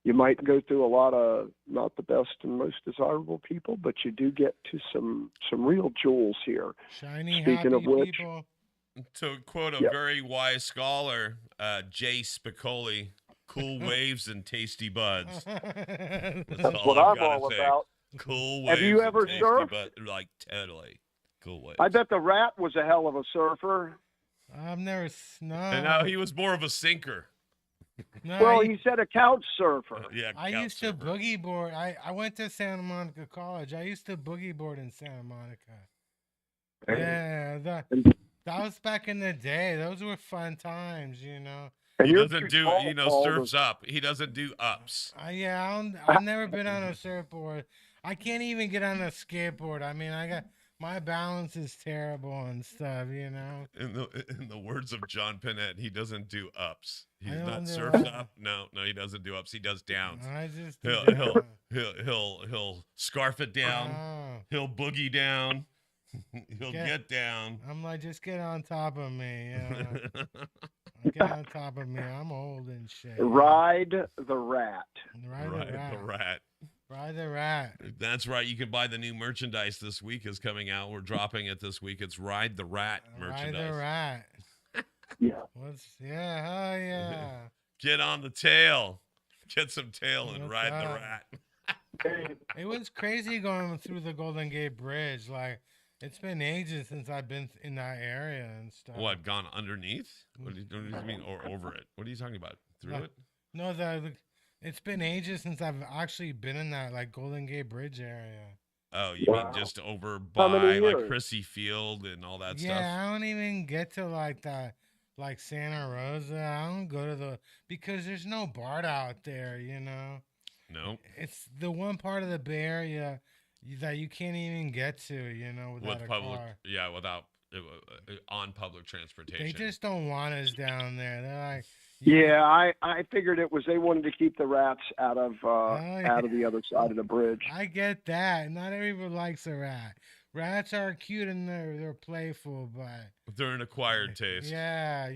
Speaker 3: you might go through a lot of not the best and most desirable people, but you do get to some real jewels here.
Speaker 1: Shiny,
Speaker 3: Speaking
Speaker 1: happy
Speaker 3: of which,
Speaker 1: people.
Speaker 2: To quote a very wise scholar, Jay Spicoli, cool waves and tasty buds.
Speaker 3: that's what I'm all about.
Speaker 2: Cool waves.
Speaker 3: Have you ever
Speaker 2: and tasty
Speaker 3: surfed?
Speaker 2: buds. Like, totally. Cool waves.
Speaker 3: I bet the rat was a hell of a surfer.
Speaker 1: I've never
Speaker 2: And now he was more of a sinker.
Speaker 1: No,
Speaker 3: Well, he said a couch surfer.
Speaker 2: Yeah,
Speaker 1: I
Speaker 2: couch
Speaker 1: used to
Speaker 2: surfer.
Speaker 1: boogie board. I went to Santa Monica College. I used to boogie board in Santa Monica. Yeah, that was back in the day. Those were fun times, you know.
Speaker 3: And
Speaker 2: He
Speaker 3: you're
Speaker 2: doesn't
Speaker 3: too
Speaker 2: do,
Speaker 3: tall, Paul,
Speaker 2: surfs up. He doesn't do ups.
Speaker 1: Yeah, I've never been on a surfboard. I can't even get on a skateboard. I mean, my balance is terrible and stuff, you know.
Speaker 2: In the words of John Pinette, he doesn't do ups. He's
Speaker 1: I don't
Speaker 2: not
Speaker 1: do
Speaker 2: surfs
Speaker 1: ups.
Speaker 2: up. No, he doesn't do ups. He does downs.
Speaker 1: I just
Speaker 2: He'll scarf it down.
Speaker 1: Oh,
Speaker 2: He'll boogie down. He'll get down.
Speaker 1: I'm like, just get on top of me. Yeah. Get on top of me. I'm old and shit.
Speaker 3: Ride the rat.
Speaker 1: Ride
Speaker 2: Right,
Speaker 1: the rat.
Speaker 2: the rat.
Speaker 1: Ride the rat.
Speaker 2: That's right. You can buy the new merchandise this week is coming out. We're dropping it this week. It's Ride the Rat merchandise.
Speaker 1: Ride the rat.
Speaker 3: Yeah.
Speaker 1: Hell yeah.
Speaker 2: Get on the tail. Get some tail and
Speaker 1: What's
Speaker 2: ride the
Speaker 1: up?
Speaker 2: rat.
Speaker 1: It was crazy going through the Golden Gate Bridge. Like, It's been ages since I've been in that area and stuff.
Speaker 2: What, gone underneath? What do you mean, or over it? What are you talking about? Through
Speaker 1: Like,
Speaker 2: it?
Speaker 1: no, it's been ages since I've actually been in that like Golden Gate Bridge area.
Speaker 2: Oh, you mean
Speaker 3: Wow.
Speaker 2: just over
Speaker 3: How many
Speaker 2: by like
Speaker 3: years?
Speaker 2: Chrissy Field and all that
Speaker 1: Yeah,
Speaker 2: stuff?
Speaker 1: I don't even get to like that, like Santa Rosa. I don't go to the because there's no BART out there.
Speaker 2: No,
Speaker 1: It's the one part of the Bay Area that you can't even get to. Without
Speaker 2: with
Speaker 1: a
Speaker 2: public,
Speaker 1: car.
Speaker 2: yeah, without on public
Speaker 1: They
Speaker 2: transportation.
Speaker 1: just don't want us down there. They're like, you,
Speaker 3: Yeah, I figured it was they wanted to keep the rats
Speaker 1: oh
Speaker 3: out
Speaker 1: yeah.
Speaker 3: of the other side of the bridge.
Speaker 1: I get that. Not everyone likes a rat. Rats are cute and they're playful, but
Speaker 2: They're an acquired taste.
Speaker 1: yeah,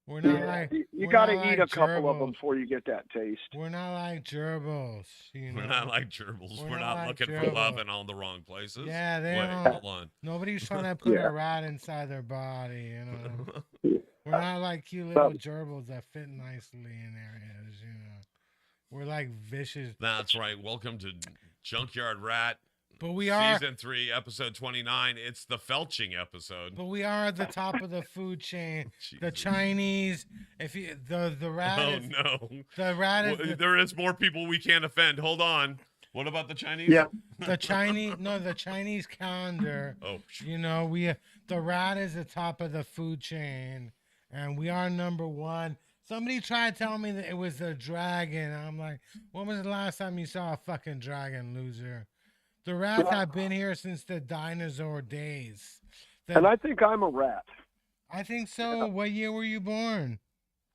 Speaker 1: we're not
Speaker 3: Yeah,
Speaker 1: like
Speaker 3: you
Speaker 1: we're
Speaker 3: got to
Speaker 1: not
Speaker 3: eat
Speaker 1: like
Speaker 3: a couple of them
Speaker 1: gerbils.
Speaker 3: before you get that taste.
Speaker 1: We're not like gerbils.
Speaker 2: We're not like gerbils.
Speaker 1: We're
Speaker 2: We're
Speaker 1: not
Speaker 2: not
Speaker 1: like
Speaker 2: looking for love
Speaker 1: gerbils.
Speaker 2: in all the wrong places.
Speaker 1: Yeah, they
Speaker 2: Wait,
Speaker 1: don't.
Speaker 2: hold on.
Speaker 1: Nobody's trying to put
Speaker 3: Yeah.
Speaker 1: a rat inside their body.
Speaker 3: Yeah.
Speaker 1: We're not like cute little gerbils that fit nicely in areas. We're like vicious,
Speaker 2: That's right. Welcome to Junkyard Rat,
Speaker 1: but we are.
Speaker 2: Season 3, Episode 29. It's the felching episode.
Speaker 1: But we are at the top of the food chain. The
Speaker 2: Jesus.
Speaker 1: Chinese, if you the rat
Speaker 2: Oh,
Speaker 1: is
Speaker 2: no.
Speaker 1: the rat is
Speaker 2: Well,
Speaker 1: the,
Speaker 2: there is more people we can't offend. Hold on. What about the Chinese?
Speaker 3: Yeah.
Speaker 1: the Chinese no the Chinese calendar.
Speaker 2: Oh,
Speaker 1: We the rat is the top of the food chain, and we are number one. Somebody tried to tell me that it was the dragon. I'm like, when was the last time you saw a fucking dragon, loser? The rats have been here since the dinosaur days.
Speaker 3: And I think I'm a rat.
Speaker 1: I think so. What year were you born?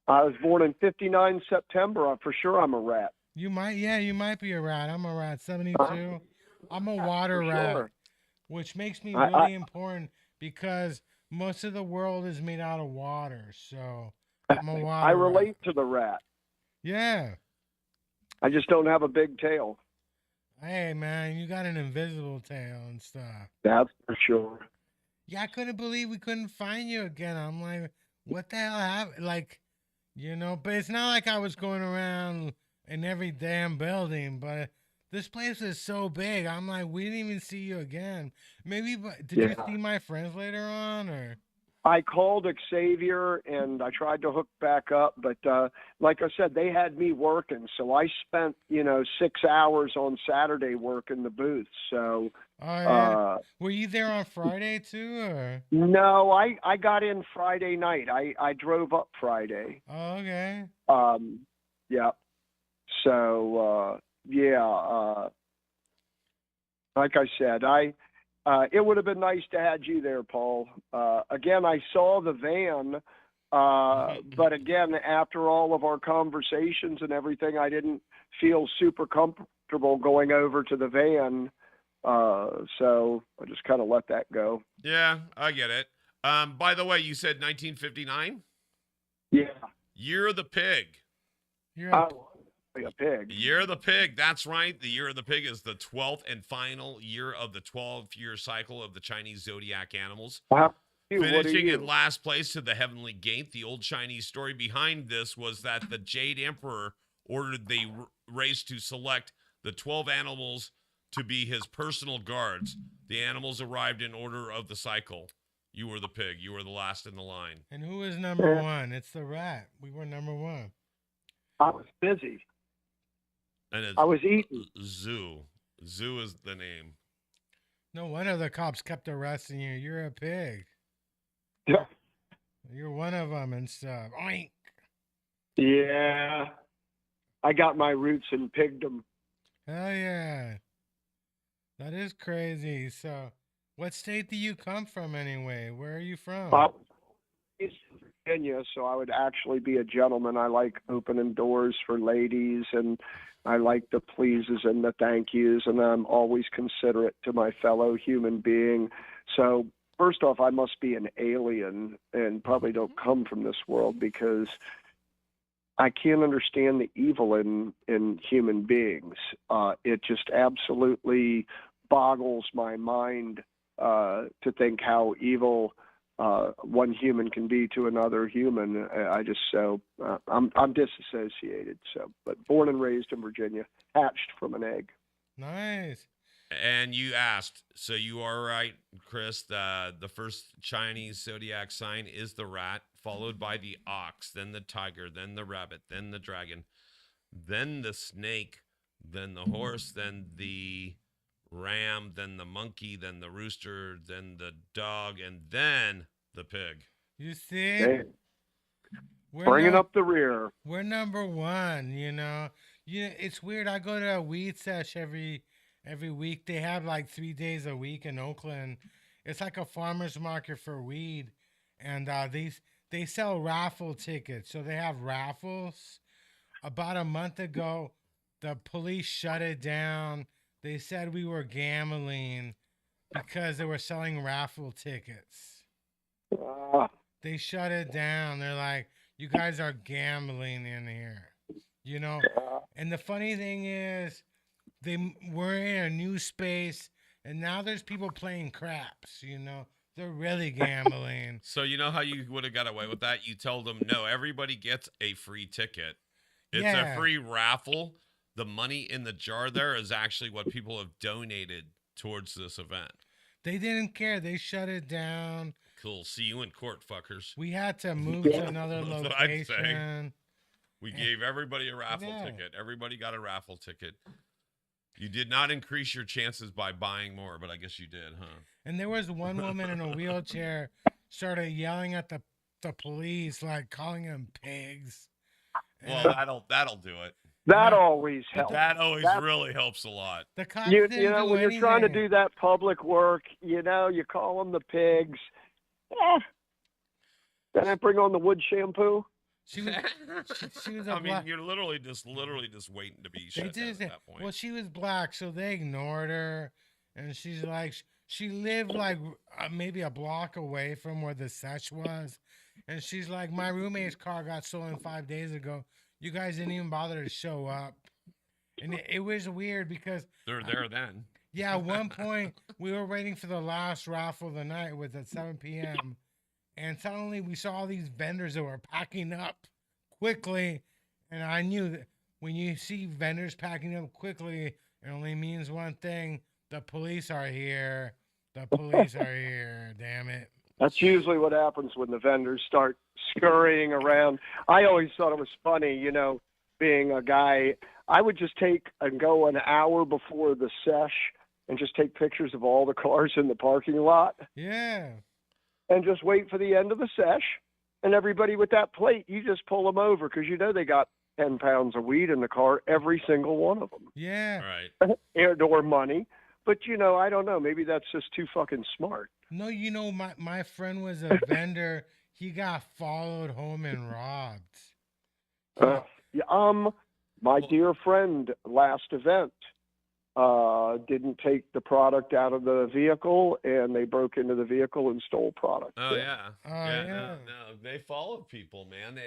Speaker 3: I was born in '59 September. For sure, I'm a rat.
Speaker 1: You might be a rat. I'm a rat. 72. I'm a water
Speaker 3: For
Speaker 1: rat,
Speaker 3: sure.
Speaker 1: which makes me
Speaker 3: I-
Speaker 1: really important because most of the world is made out of water. So I'm a water
Speaker 3: I
Speaker 1: rat.
Speaker 3: relate to the rat.
Speaker 1: Yeah.
Speaker 3: I just don't have a big tail.
Speaker 1: Hey, man, you got an invisible tail and stuff.
Speaker 3: That's for sure.
Speaker 1: Yeah, I couldn't believe we couldn't find you again. I'm like, what the hell happened? Like, but it's not like I was going around in every damn building, but this place is so big. I'm like, we didn't even see you again. Maybe, but did you
Speaker 3: Yeah.
Speaker 1: see my friends later on, or?
Speaker 3: I called Xavier and I tried to hook back up, but like I said, they had me working, so I spent 6 hours on Saturday working the booth. So
Speaker 1: Oh yeah. Were you there on Friday too, or?
Speaker 3: no, I got in Friday night. I drove up Friday.
Speaker 1: Oh, okay.
Speaker 3: Yeah. So like I said, it would have been nice to had you there, Paul. Again, I saw the van, but again, after all of our conversations and everything, I didn't feel super comfortable going over to the van. So I just kind of let that go.
Speaker 2: yeah, I get it. By the way, you said 1959?
Speaker 3: Yeah.
Speaker 2: Year of the Pig.
Speaker 1: You're a,
Speaker 3: A pig.
Speaker 2: Year of the Pig. That's right. The Year of the Pig is the 12th and final year of the 12-year cycle of the Chinese zodiac animals.
Speaker 3: What are
Speaker 2: Finishing
Speaker 3: you?
Speaker 2: in last place to the Heavenly Gate. The old Chinese story behind this was that the Jade Emperor ordered the race to select the 12 animals to be his personal guards. The animals arrived in order of the cycle. You were the pig. You were the last in the line.
Speaker 1: and who is number one? It's the rat. We were number one.
Speaker 3: I was busy.
Speaker 2: And it's
Speaker 3: I was eating.
Speaker 2: Zoo. Zoo is the name.
Speaker 1: No wonder the cops kept arresting you. You're a pig.
Speaker 3: Yeah.
Speaker 1: You're one of them and stuff. Oink.
Speaker 3: Yeah. I got my roots in pigdom.
Speaker 1: Hell yeah. That is crazy. So, what state do you come from anyway? Where are you from?
Speaker 3: I was in Virginia, so I would actually be a gentleman. I like opening doors for ladies, and I like the pleases and the thank yous, and I'm always considerate to my fellow human being. So, first off, I must be an alien and probably don't come from this world because I can't understand the evil in human beings. It just absolutely boggles my mind to think how evil one human can be to another human. I'm disassociated. So, but born and raised in Virginia, hatched from an egg.
Speaker 1: Nice.
Speaker 2: And you asked, so you are right, Chris. The first Chinese zodiac sign is the rat, followed by the ox, then the tiger, then the rabbit, then the dragon, then the snake, then the horse, then the ram, then the monkey, then the rooster, then the dog, and then the pig.
Speaker 1: You see,
Speaker 3: Hey,
Speaker 1: we're
Speaker 3: bringing
Speaker 1: no-
Speaker 3: up the rear.
Speaker 1: we're number one. It's weird. I go to a weed sesh every week. They have like 3 days a week in Oakland. It's like a farmer's market for weed, and they sell raffle tickets. So they have raffles. About a month ago, the police shut it down. They said we were gambling because they were selling raffle tickets.
Speaker 3: Uh,
Speaker 1: They shut it down. They're like, you guys are gambling in here, you know. And the funny thing is, we're in a new space, and now there's people playing craps. They're really gambling.
Speaker 2: So you know how you would have got away with that? You told them, no, everybody gets a free ticket. It's
Speaker 1: Yeah.
Speaker 2: a free raffle. The money in the jar there is actually what people have donated towards this event.
Speaker 1: They didn't care. They shut it down.
Speaker 2: Cool. See you in court, fuckers.
Speaker 1: We had to move to another
Speaker 2: That's what I'd say.
Speaker 1: location.
Speaker 2: We gave everybody a raffle
Speaker 1: Yeah.
Speaker 2: ticket. Everybody got a raffle ticket. You did not increase your chances by buying more, but I guess you did, huh?
Speaker 1: And there was one woman in a wheelchair started yelling at the police, like calling them pigs. And
Speaker 2: Well, that'll do it.
Speaker 3: that
Speaker 1: No,
Speaker 3: always helps.
Speaker 2: That always
Speaker 3: That-
Speaker 2: really helps a lot.
Speaker 1: the cops
Speaker 3: You
Speaker 1: didn't
Speaker 3: know,
Speaker 1: do
Speaker 3: when you're trying to
Speaker 1: anything.
Speaker 3: do that public work, you call them the pigs. Then I bring on the wood shampoo.
Speaker 1: She was, she was a
Speaker 2: I mean,
Speaker 1: black.
Speaker 2: you're literally just waiting to be
Speaker 1: They
Speaker 2: shut down
Speaker 1: did
Speaker 2: at
Speaker 1: say,
Speaker 2: that point.
Speaker 1: well, she was black, so they ignored her, and she's like, she lived like maybe a block away from where the sesh was, and she's like, my roommate's car got stolen 5 days ago. You guys didn't even bother to show up, and it was weird because
Speaker 2: They're there then.
Speaker 1: yeah, at one point we were waiting for the last raffle of the night. It was at 7 p.m. And suddenly we saw all these vendors that were packing up quickly. And I knew that when you see vendors packing up quickly, it only means one thing. The police are here. The police are here. Damn it.
Speaker 3: That's usually what happens when the vendors start scurrying around. I always thought it was funny, being a guy. I would just take and go an hour before the sesh and just take pictures of all the cars in the parking lot
Speaker 1: Yeah.
Speaker 3: and just wait for the end of the sesh. And everybody with that plate, you just pull them over because they got 10 pounds of weed in the car, every single one of them.
Speaker 1: Yeah.
Speaker 2: All right.
Speaker 3: Or money. But, I don't know. Maybe that's just too fucking smart.
Speaker 1: No, my friend was a vendor. He got followed home and robbed.
Speaker 3: My dear friend, last event, didn't take the product out of the vehicle, and they broke into the vehicle and stole product.
Speaker 2: Oh yeah.
Speaker 1: Oh,
Speaker 2: yeah.
Speaker 1: yeah.
Speaker 2: No, they follow people, man.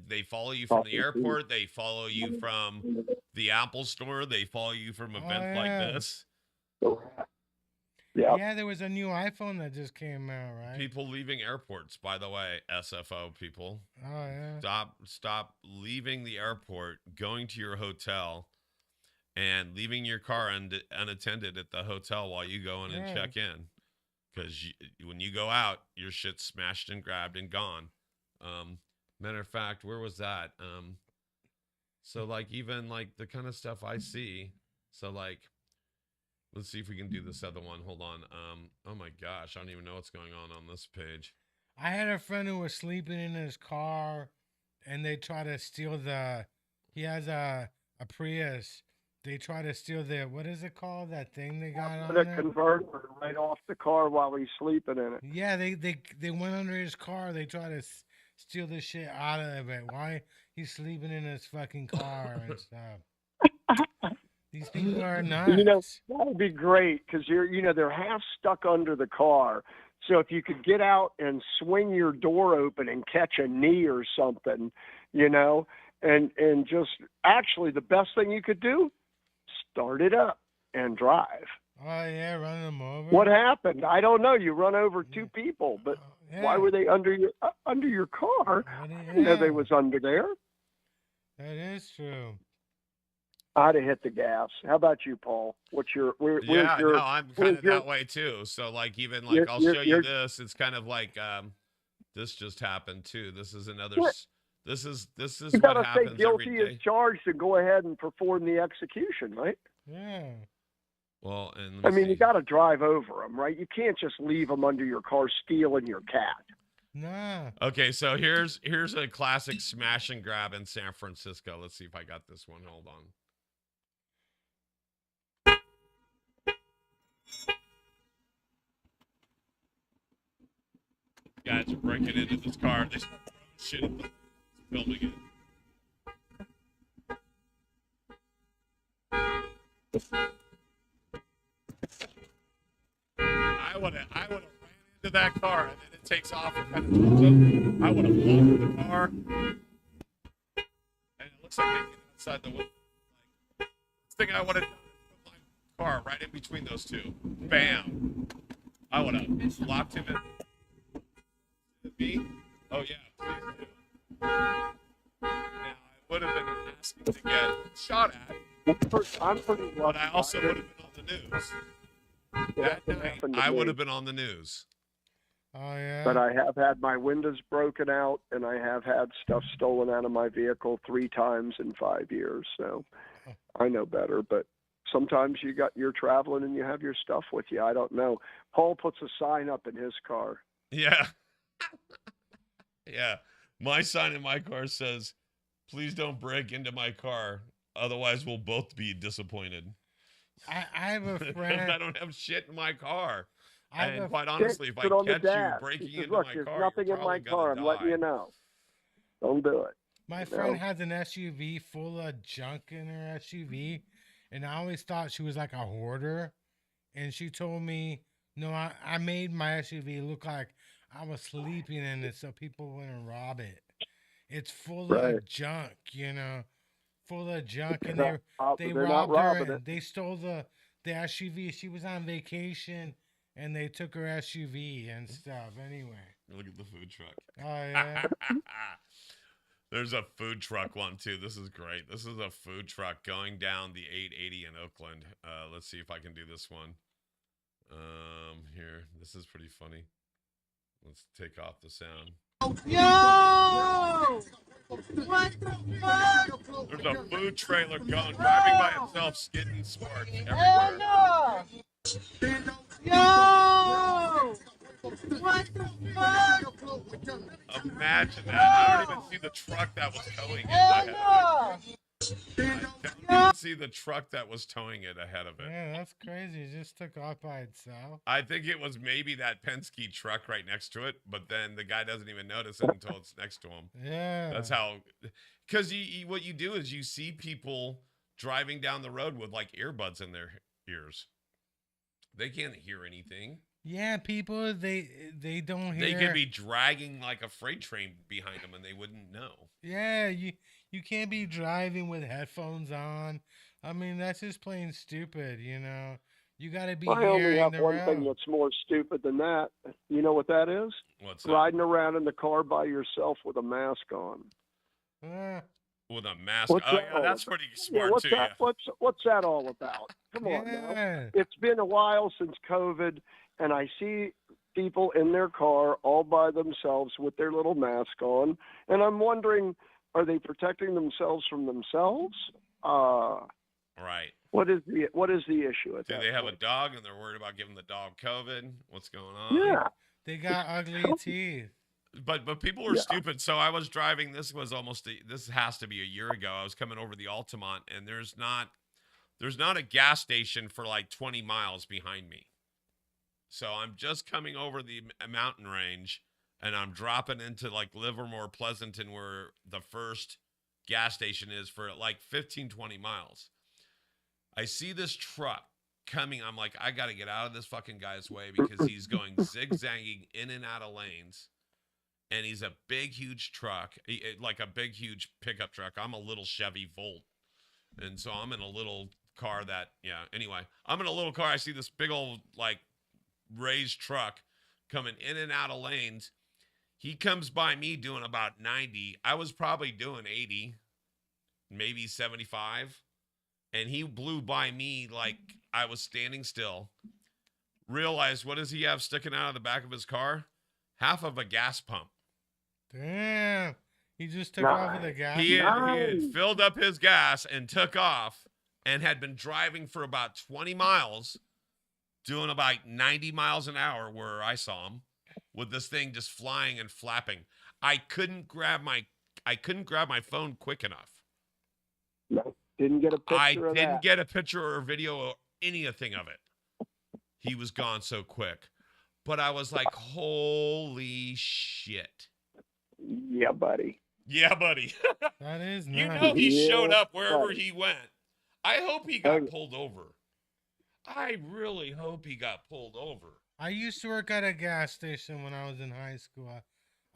Speaker 2: They follow you from the airport. They follow you from the Apple store. They follow you from events
Speaker 1: yeah.
Speaker 2: like this.
Speaker 3: Yeah.
Speaker 1: Yeah, there was a new iPhone that just came out, right?
Speaker 2: People leaving airports, by the way, SFO people.
Speaker 1: Oh yeah.
Speaker 2: Stop leaving the airport, going to your hotel, and leaving your car unattended at the hotel while you go in and
Speaker 1: Yeah.
Speaker 2: check in. Because when you go out, your shit's smashed and grabbed and gone. Matter of fact, where was that? So like even like the kind of stuff I see. So like, let's see if we can do this other one. Hold on. Oh my gosh, I don't even know what's going on this page.
Speaker 1: I had a friend who was sleeping in his car, and they tried to steal he has a Prius. They try to steal what is it called? That thing they got on
Speaker 3: Put a
Speaker 1: there?
Speaker 3: converter right off the car while he's sleeping in it.
Speaker 1: Yeah, they went under his car. They tried to steal the shit out of it. Why he's sleeping in his fucking car and stuff. These people are nuts.
Speaker 3: That would be great because they're half stuck under the car. So if you could get out and swing your door open and catch a knee or something, and just actually the best thing you could do, start it up and drive.
Speaker 1: Oh yeah, running them over.
Speaker 3: What happened? I don't know. You run over two people, but
Speaker 1: Yeah.
Speaker 3: why were they under your car?
Speaker 1: What do you-
Speaker 3: I didn't know they
Speaker 1: yeah.
Speaker 3: was under there.
Speaker 1: That is true.
Speaker 3: I'd have hit the gas. How about you, Paul? What's your where's
Speaker 2: Yeah,
Speaker 3: your
Speaker 2: no, I'm kind
Speaker 3: where's
Speaker 2: of
Speaker 3: your
Speaker 2: that way too. So like even like
Speaker 3: your
Speaker 2: I'll
Speaker 3: your,
Speaker 2: show you
Speaker 3: your
Speaker 2: this. It's kind of like this just happened too. This is another
Speaker 3: what?
Speaker 2: this is
Speaker 3: You
Speaker 2: what
Speaker 3: gotta say
Speaker 2: happens every
Speaker 3: guilty as
Speaker 2: day.
Speaker 3: charged and go ahead and perform the execution, right?
Speaker 1: Yeah.
Speaker 2: Well, and let
Speaker 3: I
Speaker 2: me
Speaker 3: mean, you
Speaker 2: see.
Speaker 3: got to drive over them, right? You can't just leave them under your car stealing your cat.
Speaker 1: Nah.
Speaker 2: Okay, so here's a classic smash and grab in San Francisco. Let's see if I got this one. Hold on. Guys are breaking into this car. They start throwing shit at the filming it. I would have ran into that car and then it takes off and kind of turns up. I would have blocked the car. And it looks like they get outside the window. Like, first thing I would have done is put my car right in between those two. Bam. I would have blocked him in. Me? Oh yeah, please do. Now I would have been asking to get shot at,
Speaker 3: I'm pretty lucky.
Speaker 2: but I also would have been on the news. That night,
Speaker 3: happened to
Speaker 2: I would
Speaker 3: me.
Speaker 2: have been on the news.
Speaker 1: Oh yeah.
Speaker 3: But I have had my windows broken out, and I have had stuff stolen out of my vehicle 3 times in 5 years. So I know better. But sometimes you're traveling and you have your stuff with you. I don't know. Paul puts a sign up in his car.
Speaker 2: Yeah. Yeah. My sign in my car says, please don't break into my car. Otherwise, we'll both be disappointed.
Speaker 1: I have a
Speaker 2: Because
Speaker 1: friend.
Speaker 2: I don't have shit in my car.
Speaker 1: I have
Speaker 2: And
Speaker 1: a
Speaker 2: quite honestly, if I
Speaker 3: Put on the
Speaker 2: catch you
Speaker 3: dash.
Speaker 2: breaking
Speaker 3: He says,
Speaker 2: into
Speaker 3: look,
Speaker 2: my
Speaker 3: there's
Speaker 2: car,
Speaker 3: nothing
Speaker 2: you're
Speaker 3: in my
Speaker 2: probably
Speaker 3: car.
Speaker 2: gonna
Speaker 3: I'm letting you
Speaker 2: die.
Speaker 3: know. Don't do it.
Speaker 1: My friend has an SUV full of junk in her SUV, and I always thought she was like a hoarder. And she told me, no, I made my SUV look like I was sleeping in it so people wouldn't rob it. It's full
Speaker 3: Right.
Speaker 1: of junk, full of junk. And
Speaker 3: They're
Speaker 1: they
Speaker 3: not
Speaker 1: robbed her
Speaker 3: robbing
Speaker 1: and
Speaker 3: it.
Speaker 1: they stole the SUV. She was on vacation and they took her SUV and stuff. Anyway.
Speaker 2: Look at the food truck.
Speaker 1: Oh, yeah.
Speaker 2: There's a food truck one too. This is great. This is a food truck going down the 880 in Oakland. Let's see if I can do this one. Here. This is pretty funny. Let's take off the sound.
Speaker 4: Yo! What the fuck?
Speaker 2: There's a food trailer going, driving by itself, skidding sparks
Speaker 4: Hell
Speaker 2: everywhere.
Speaker 4: no! Yo! What the fuck?
Speaker 2: Imagine that. I don't even see the truck that was towing it
Speaker 4: Hell
Speaker 2: ahead of
Speaker 4: no!
Speaker 2: it. I don't even see the truck that was towing it ahead of it.
Speaker 1: Yeah, that's crazy. It just took off by itself.
Speaker 2: I think it was maybe that Penske truck right next to it, but then the guy doesn't even notice it until it's next to him.
Speaker 1: Yeah.
Speaker 2: That's how, because what you do is you see people driving down the road with like earbuds in their ears. They can't hear anything.
Speaker 1: Yeah, people they don't hear.
Speaker 2: They could be dragging like a freight train behind them and they wouldn't know.
Speaker 1: Yeah, you can't be driving with headphones on. I mean, that's just plain stupid, You got to be
Speaker 3: I only
Speaker 1: hearing
Speaker 3: have
Speaker 1: the
Speaker 3: one
Speaker 1: road.
Speaker 3: thing that's more stupid than that. You know what that is?
Speaker 2: What's that?
Speaker 3: Riding around in the car by yourself with a mask on.
Speaker 2: With a mask.
Speaker 3: What's
Speaker 2: Oh,
Speaker 3: that
Speaker 2: yeah,
Speaker 3: all
Speaker 2: that's
Speaker 3: about?
Speaker 2: pretty
Speaker 3: Yeah,
Speaker 2: smart
Speaker 3: what's
Speaker 2: too.
Speaker 3: that?
Speaker 2: Yeah.
Speaker 3: What's that all about? Come on now.
Speaker 1: Yeah.
Speaker 3: It's been a while since COVID, and I see people in their car all by themselves with their little mask on, and I'm wondering, are they protecting themselves from themselves?
Speaker 2: Right.
Speaker 3: What is the issue at
Speaker 2: Do
Speaker 3: that
Speaker 2: they have a
Speaker 3: point?
Speaker 2: dog and they're worried about giving the dog COVID? What's going on?
Speaker 3: Yeah.
Speaker 1: They got ugly teeth.
Speaker 2: But people are
Speaker 3: Yeah.
Speaker 2: stupid. So I was driving. This has to be a year ago. I was coming over the Altamont, and there's not a gas station for like 20 miles behind me. So I'm just coming over the mountain range, and I'm dropping into like Livermore, Pleasanton, where the first gas station is for like 15, 20 miles. I see this truck coming. I'm like, I got to get out of this fucking guy's way because he's going zigzagging in and out of lanes. And he's a big, huge truck, like a big, huge pickup truck. I'm a little Chevy Volt. And so I'm in a little car that, anyway, I'm in a little car. I see this big old, like, raised truck coming in and out of lanes. He comes by me doing about 90. I was probably doing 80, maybe 75. and he blew by me like I was standing still. Realized, what does he have sticking out of the back of his car? Half of a gas pump.
Speaker 1: Damn. He just took off with a gas.
Speaker 2: He had
Speaker 3: Nice.
Speaker 2: filled up his gas and took off, and had been driving for about 20 miles, doing about 90 miles an hour where I saw him, with this thing just flying and flapping. I couldn't grab my phone quick enough.
Speaker 3: No, didn't get a picture
Speaker 2: I
Speaker 3: of
Speaker 2: didn't
Speaker 3: that.
Speaker 2: get a picture or video or anything of it. He was gone so quick. But I was like, holy shit.
Speaker 3: Yeah, buddy.
Speaker 2: Yeah, buddy.
Speaker 1: That is
Speaker 2: You
Speaker 1: nice.
Speaker 2: know he
Speaker 3: Yeah,
Speaker 2: showed up wherever
Speaker 3: buddy.
Speaker 2: he went. I hope he got pulled over. I really hope he got pulled over.
Speaker 1: I used to work at a gas station when I was in high school.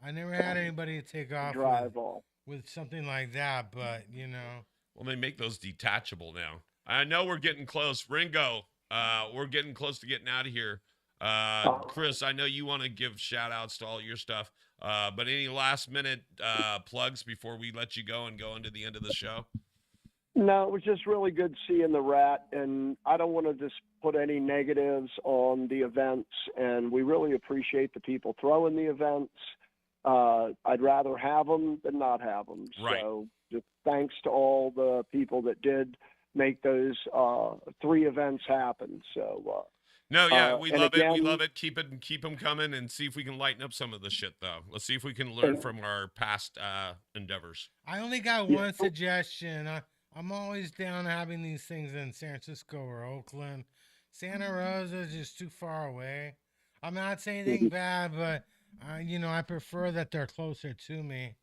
Speaker 1: I never had anybody to take off
Speaker 3: Drive off.
Speaker 1: with something like that, but you know.
Speaker 2: Well, they make those detachable now. I know we're getting close. Ringo, we're getting close to getting out of here. Chris, I know you want to give shout outs to all your stuff. But any last minute plugs before we let you go and go into the end of the show?
Speaker 3: No, it was just really good seeing the Rat, and I don't want to just put any negatives on the events, and we really appreciate the people throwing the events. I'd rather have them than not have them.
Speaker 2: Right.
Speaker 3: So just thanks to all the people that did make those 3 events happen. So
Speaker 2: No, yeah, we
Speaker 3: and
Speaker 2: love it. We
Speaker 3: again-
Speaker 2: love it. Keep them coming, and see if we can lighten up some of the shit, though. Let's see if we can learn from our past endeavors.
Speaker 1: I only got one suggestion. I'm always down having these things in San Francisco or Oakland. Santa Rosa is just too far away. I'm not saying anything bad, but you know, I prefer that they're closer to me.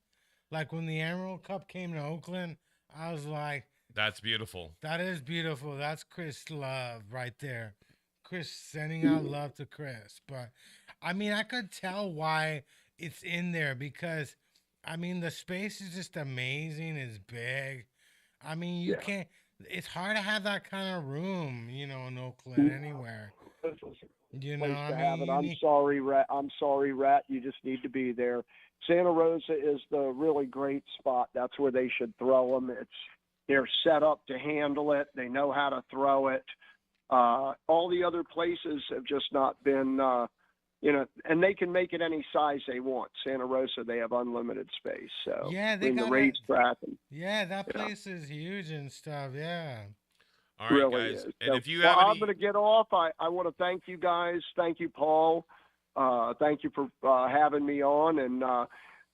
Speaker 1: Like when the Emerald Cup came to Oakland, I was like,
Speaker 2: That's beautiful.
Speaker 1: that is beautiful. That's Chris love right there. Chris sending out love to Chris. But I mean, I could tell why it's in there because I mean, the space is just amazing. It's big. I mean, you can't, it's hard to have that kind of room, you know, in Oakland anywhere. You know,
Speaker 3: place
Speaker 1: I
Speaker 3: to
Speaker 1: mean,
Speaker 3: have it.
Speaker 1: you
Speaker 3: I'm
Speaker 1: need-
Speaker 3: sorry, Rat. I'm sorry, Rat. You just need to be there. Santa Rosa is the really great spot. That's where they should throw them. They're set up to handle it. They know how to throw it. All the other places have just not been, you know, and they can make it any size they want. Santa Rosa, they have unlimited space. So
Speaker 1: Yeah, they
Speaker 3: in the
Speaker 1: got
Speaker 3: racetrack. And
Speaker 1: yeah, that place is huge and stuff. Yeah.
Speaker 2: All right,
Speaker 3: really
Speaker 2: guys.
Speaker 3: is.
Speaker 2: And
Speaker 3: So,
Speaker 2: if you
Speaker 3: well,
Speaker 2: have
Speaker 3: I'm
Speaker 2: any,
Speaker 3: going to get off. I want to thank you guys. Thank you, Paul. Thank you for having me on. And,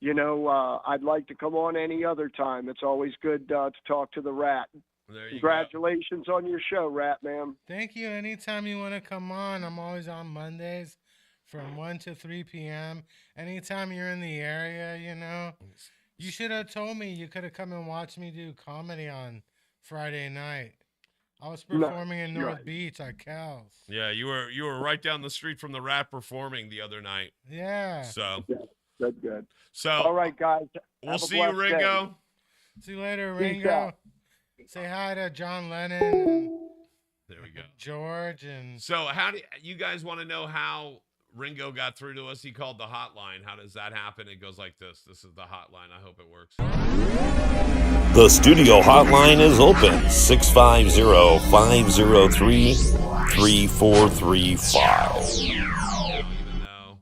Speaker 3: you know, I'd like to come on any other time. It's always good to talk to the Rat.
Speaker 2: there you go.
Speaker 3: Congratulations on your show, Rat Man.
Speaker 1: Thank you. Anytime you want to come on, I'm always on Mondays from 1 to 3 p.m. Anytime you're in the area, you know, you should have told me. You could have come and watched me do comedy on Friday night. I was
Speaker 3: No,
Speaker 1: performing in
Speaker 3: you're
Speaker 1: North
Speaker 3: right.
Speaker 1: Beach at Cal's.
Speaker 2: Yeah, you were right down the street from the Rat performing the other night.
Speaker 1: Yeah.
Speaker 2: So
Speaker 3: Good.
Speaker 2: so
Speaker 3: All right, guys.
Speaker 2: we'll
Speaker 3: Have a
Speaker 2: see you,
Speaker 3: blessed day.
Speaker 2: Ringo.
Speaker 1: See you later,
Speaker 3: Peace
Speaker 1: Ringo.
Speaker 3: out.
Speaker 1: Say hi to John Lennon and
Speaker 2: There we go.
Speaker 1: George and
Speaker 2: So how do you guys want to know how Ringo got through to us? He called the hotline. How does that happen? It goes like this. This is the hotline. I hope it works.
Speaker 5: The studio hotline is open 650-503-3435.
Speaker 2: Even though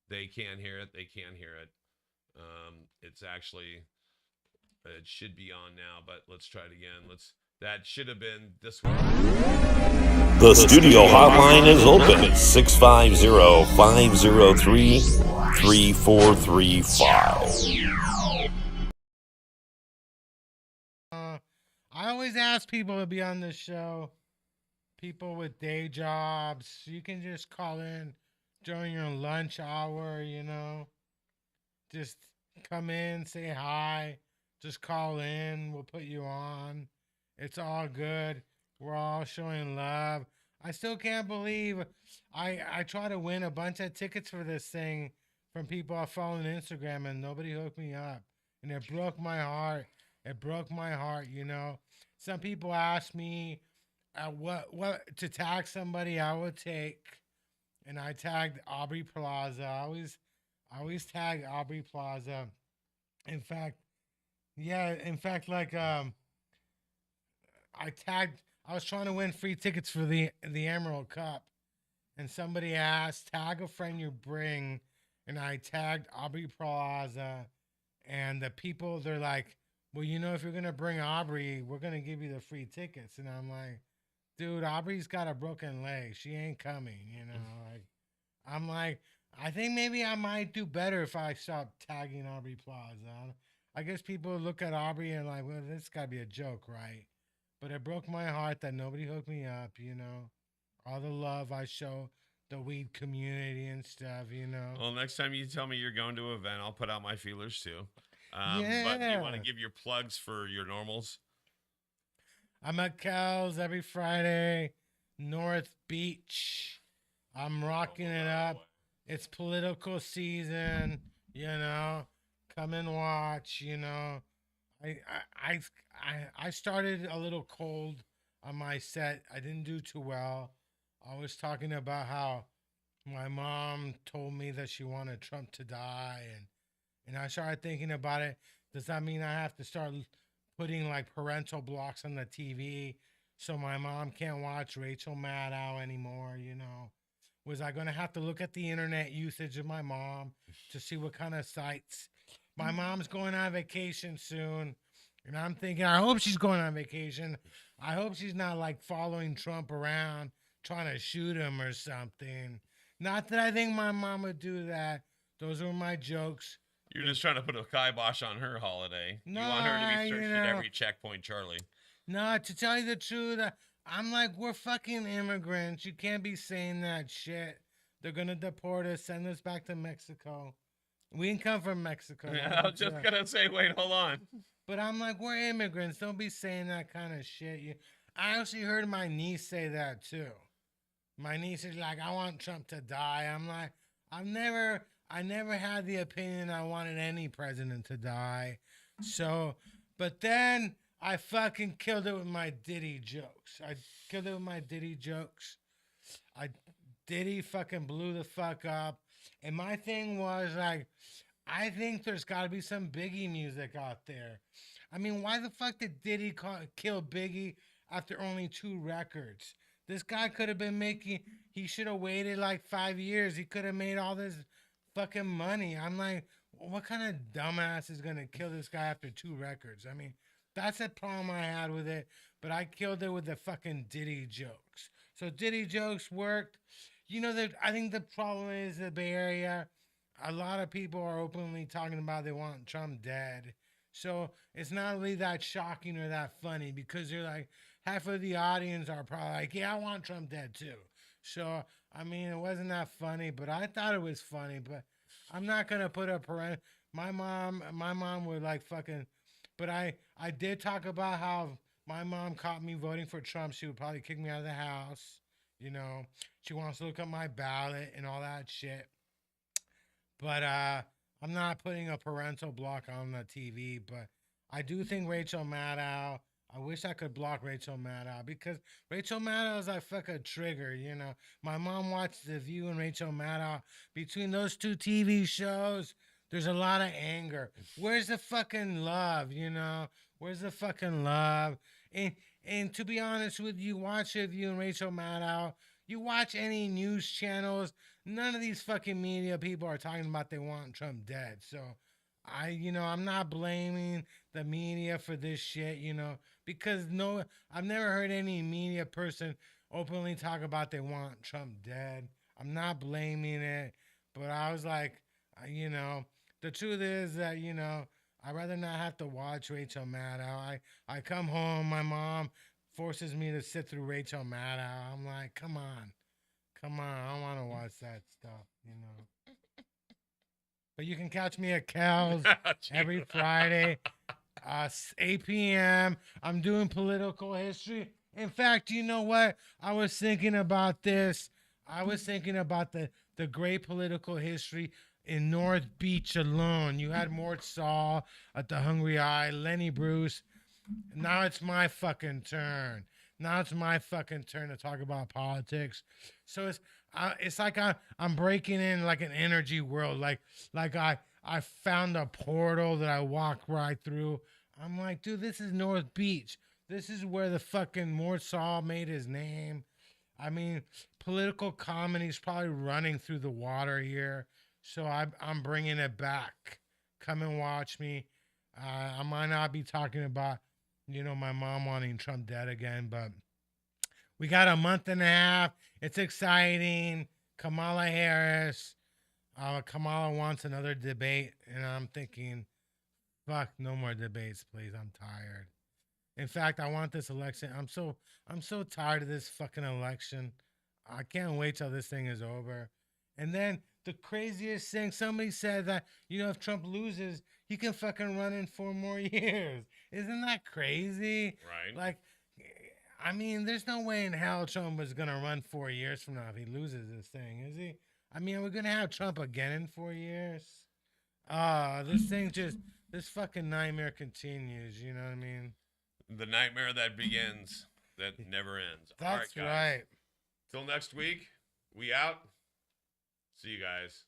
Speaker 2: they can't hear it, they can hear it. It's actually, it should be on now, but let's try it again. That should have been this one.
Speaker 5: The studio hotline is open 650-503-3435.
Speaker 1: I always ask people to be on this show. People with day jobs. You can just call in during your lunch hour, you know. Just come in, say hi. Just call in. We'll put you on. It's all good. We're all showing love. I still can't believe I try to win a bunch of tickets for this thing from people I follow on Instagram and nobody hooked me up. And it broke my heart. It broke my heart, you know. Some people ask me what to tag somebody I would take, and I tagged Aubrey Plaza. I always tag Aubrey Plaza. In fact, like I I was trying to win free tickets for the Emerald Cup, and somebody asked, tag a friend you bring, and I tagged Aubrey Plaza, and the people, they're like, well, if you're gonna bring Aubrey, we're gonna give you the free tickets, and I'm like, dude, Aubrey's got a broken leg, she ain't coming, like, I'm like, I think maybe I might do better if I stop tagging Aubrey Plaza. I guess people look at Aubrey and like, well, this gotta be a joke, right? But it broke my heart that nobody hooked me up, all the love I show the weed community and stuff,
Speaker 2: Well, next time you tell me you're going to an event, I'll put out my feelers too.
Speaker 1: Yeah.
Speaker 2: But do you want to give your plugs for your normals?
Speaker 1: I'm at Cal's every Friday, North Beach. I'm rocking it up. It's political season, Come and watch, I started a little cold on my set. I didn't do too well. I was talking about how my mom told me that she wanted Trump to die, and I started thinking about it. Does that mean I have to start putting like parental blocks on the TV so my mom can't watch Rachel Maddow anymore, Was I going to have to look at the internet usage of my mom to see what kind of sites? My mom's going on vacation soon, and I'm thinking, I hope she's going on vacation. I hope she's not like following Trump around, trying to shoot him or something. Not that I think my mom would do that. Those were my jokes.
Speaker 2: You're just trying to put a kibosh on her holiday.
Speaker 1: No,
Speaker 2: you want her to be searched at every checkpoint, Charlie.
Speaker 1: No, to tell you the truth, I'm like, we're fucking immigrants. You can't be saying that shit. They're going to deport us, send us back to Mexico. We didn't come from Mexico.
Speaker 2: Yeah, I was just going to say, wait, hold on.
Speaker 1: But I'm like, we're immigrants. Don't be saying that kind of shit. I actually heard my niece say that too. My niece is like, I want Trump to die. I'm like, I never had the opinion I wanted any president to die. So, but then I fucking killed it with my Diddy jokes. Diddy fucking blew the fuck up. And my thing was like, I think there's got to be some Biggie music out there. I mean, why the fuck did Diddy kill Biggie after only 2 records? This guy could have been he should have waited like 5 years. He could have made all this fucking money. I'm like, what kind of dumbass is going to kill this guy after 2 records? I mean, that's the problem I had with it. But I killed it with the fucking Diddy jokes. So Diddy jokes worked. I think the problem is the Bay Area. A lot of people are openly talking about they want Trump dead. So it's not really that shocking or that funny because they're like, half of the audience are probably like, yeah, I want Trump dead too. So, I mean, it wasn't that funny, but I thought it was funny. But I'm not going to put a my mom would like fucking, but I did talk about how my mom caught me voting for Trump. She would probably kick me out of the house. She wants to look at my ballot and all that shit. But I'm not putting a parental block on the TV. But I do think Rachel Maddow, I wish I could block Rachel Maddow because Rachel Maddow is like fuck a trigger, My mom watched The View and Rachel Maddow. Between those 2 TV shows, there's a lot of anger. Where's the fucking love, Where's the fucking love? And to be honest with you, watch The View and Rachel Maddow. You watch any news channels, none of these fucking media people are talking about they want Trump dead. So I'm not blaming the media for this shit, because I've never heard any media person openly talk about they want Trump dead. I'm not blaming it, but I was like, the truth is that, I'd rather not have to watch Rachel Maddow. I come home, my mom forces me to sit through Rachel Maddow. I'm like, come on, I don't want to watch that stuff, But you can catch me at Cal's every Friday, 8 p.m. I'm doing political history. In fact, you know what? I was thinking about this. I was thinking about the great political history in North Beach alone. You had Mort Saul at the Hungry Eye, Lenny Bruce. Now it's my fucking turn. Now it's my fucking turn to talk about politics. So it's like I'm breaking in like an energy world. Like I found a portal that I walked right through. I'm like, dude, this is North Beach. this is where the fucking Warsaw made his name. I mean, political comedy's probably running through the water here, so I'm bringing it back. Come and watch me. I might not be talking about, my mom wanting Trump dead again, but we got a month and a half. It's exciting. Kamala Harris. Kamala wants another debate, and I'm thinking, fuck, no more debates, please. I'm tired. In fact, I want this election. I'm so tired of this fucking election. I can't wait till this thing is over. And then the craziest thing, somebody said that, if Trump loses, he can fucking run in 4 more years. Isn't that crazy?
Speaker 2: Right.
Speaker 1: Like, I mean, there's no way in hell Trump is gonna run 4 years from now if he loses this thing, is he? I mean, we're gonna have Trump again in 4 years. This fucking nightmare continues. You know what I mean?
Speaker 2: The nightmare that begins, that never ends.
Speaker 1: That's
Speaker 2: All right, guys.
Speaker 1: right.
Speaker 2: Till next week, we out. See you guys.